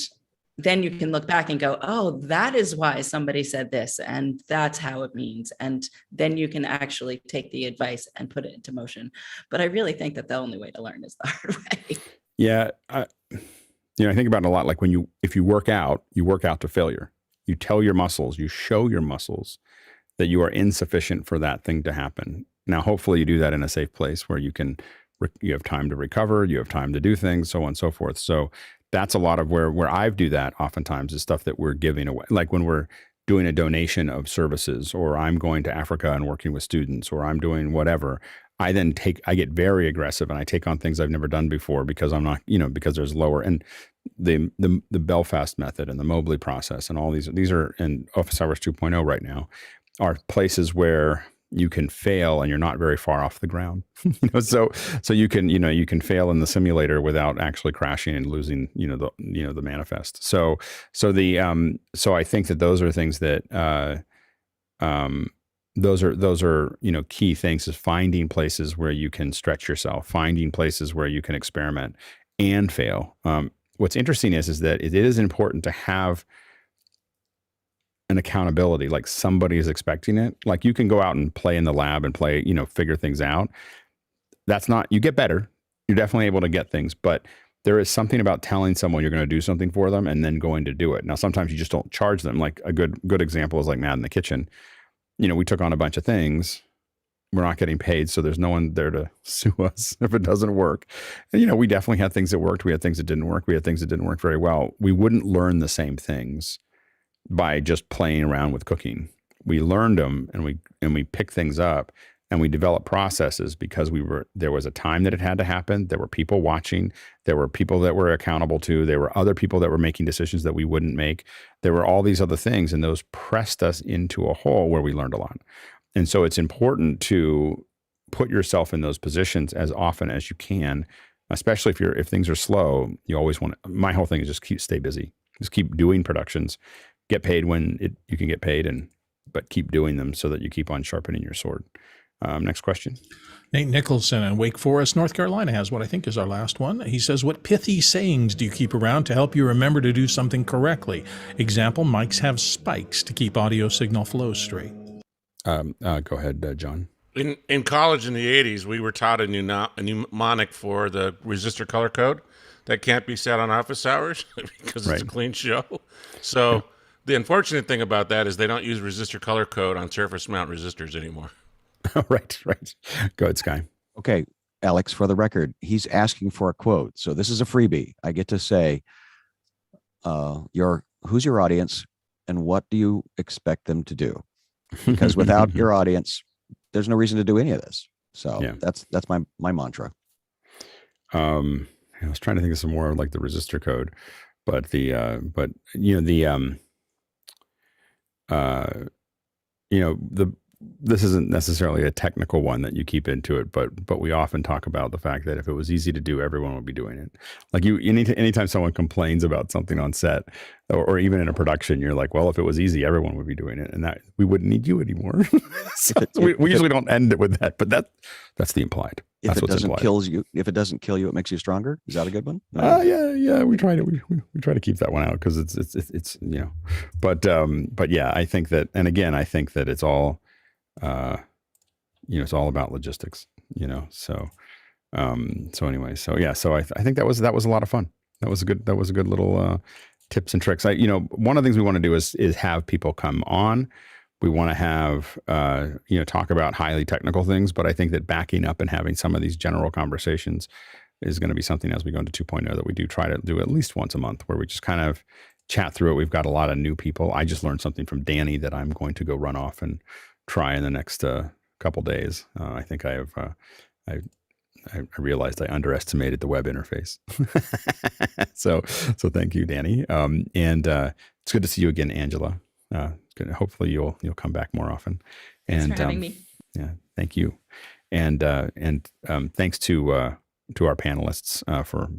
then you can look back and go, oh, that is why somebody said this, and that's how it means. And then you can actually take the advice and put it into motion. But I really think that the only way to learn is the hard way. Yeah. I think about it a lot. Like if you work out to failure. You tell your muscles, you show your muscles that you are insufficient for that thing to happen. Now, hopefully you do that in a safe place where you have time to recover, you have time to do things, so on and so forth. So that's a lot of where I do that oftentimes is stuff that we're giving away. Like when we're doing a donation of services, or I'm going to Africa and working with students, or I'm doing whatever, I get very aggressive and I take on things I've never done before because I'm not, because there's lower, and the Belfast method and the Mobley process and all these are in Office Hours 2.0 right now, are places where you can fail and you're not very far off the ground. So you can fail in the simulator without actually crashing and losing, the manifest. So I think that those are things that, those are key things, is finding places where you can stretch yourself, finding places where you can experiment and fail. What's interesting is that it is important to have an accountability, like somebody is expecting it. Like you can go out and play in the lab and play, figure things out. That's not, you get better. You're definitely able to get things, but there is something about telling someone you're going to do something for them and then going to do it. Now, sometimes you just don't charge them. Like a good example is like Mad in the Kitchen. We took on a bunch of things. We're not getting paid, so there's no one there to sue us if it doesn't work. And, we definitely had things that worked. We had things that didn't work. We had things that didn't work very well. We wouldn't learn the same things by just playing around with cooking. We learned them and we picked things up And we developed processes because there was a time that it had to happen. There were people watching. There were people that were accountable to. There were other people that were making decisions that we wouldn't make. There were all these other things, and those pressed us into a hole where we learned a lot. And so it's important to put yourself in those positions as often as you can, especially if things are slow. You always want to, my whole thing is just stay busy. Just keep doing productions, get paid when you can get paid, but keep doing them so that you keep on sharpening your sword. Next question. Nate Nicholson in Wake Forest, North Carolina has what I think is our last one. He says, what pithy sayings do you keep around to help you remember to do something correctly? Example, mics have spikes to keep audio signal flow straight. Go ahead, John. In college in the 80s, we were taught a mnemonic for the resistor color code that can't be set on office hours because it's a clean show. So the unfortunate thing about that is they don't use resistor color code on surface mount resistors anymore. Right. Go ahead, Sky. Okay, Alex, for the record, he's asking for a quote. So this is a freebie. I get to say, who's your audience and what do you expect them to do? Because without your audience, there's no reason to do any of this. So that's my mantra. I was trying to think of some more like the resistor code, but this isn't necessarily a technical one that you keep into it, but we often talk about the fact that if it was easy to do, everyone would be doing it. Like anytime someone complains about something on set or even in a production, you're like, well, if it was easy, everyone would be doing it, and that we wouldn't need you anymore. We usually don't end it with that, but that's the implied. If it doesn't kill you, it makes you stronger. Is that a good one? Yeah. We try to keep that one out because it's but yeah, I think that, and again, I think that it's all. It's all about logistics, so anyway, so I think that was a lot of fun. That was a good little tips and tricks. One of the things we want to do is have people come on. We want to have talk about highly technical things, but I think that backing up and having some of these general conversations is going to be something as we go into 2.0 that we do try to do at least once a month, where we just kind of chat through it. We've got a lot of new people. I just learned something from Danny that I'm going to go run off and try in the next couple days. I think I realized I underestimated the web interface. so thank you, Danny. And it's good to see you again, Angela. Hopefully you'll come back more often. Thanks for having me. Yeah, thank you. And thanks to our panelists for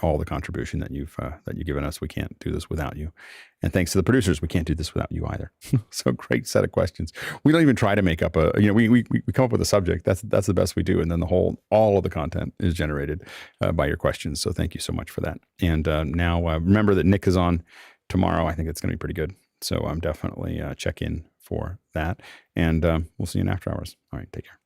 all the contribution that you've given us. We can't do this without you. And thanks to the producers, we can't do this without you either. So great set of questions. We don't even try to make up we come up with a subject. That's the best we do. And then all of the content is generated by your questions. So thank you so much for that. And now remember that Nick is on tomorrow. I think it's going to be pretty good. So I'm definitely check in for that. And we'll see you in after hours. All right, take care.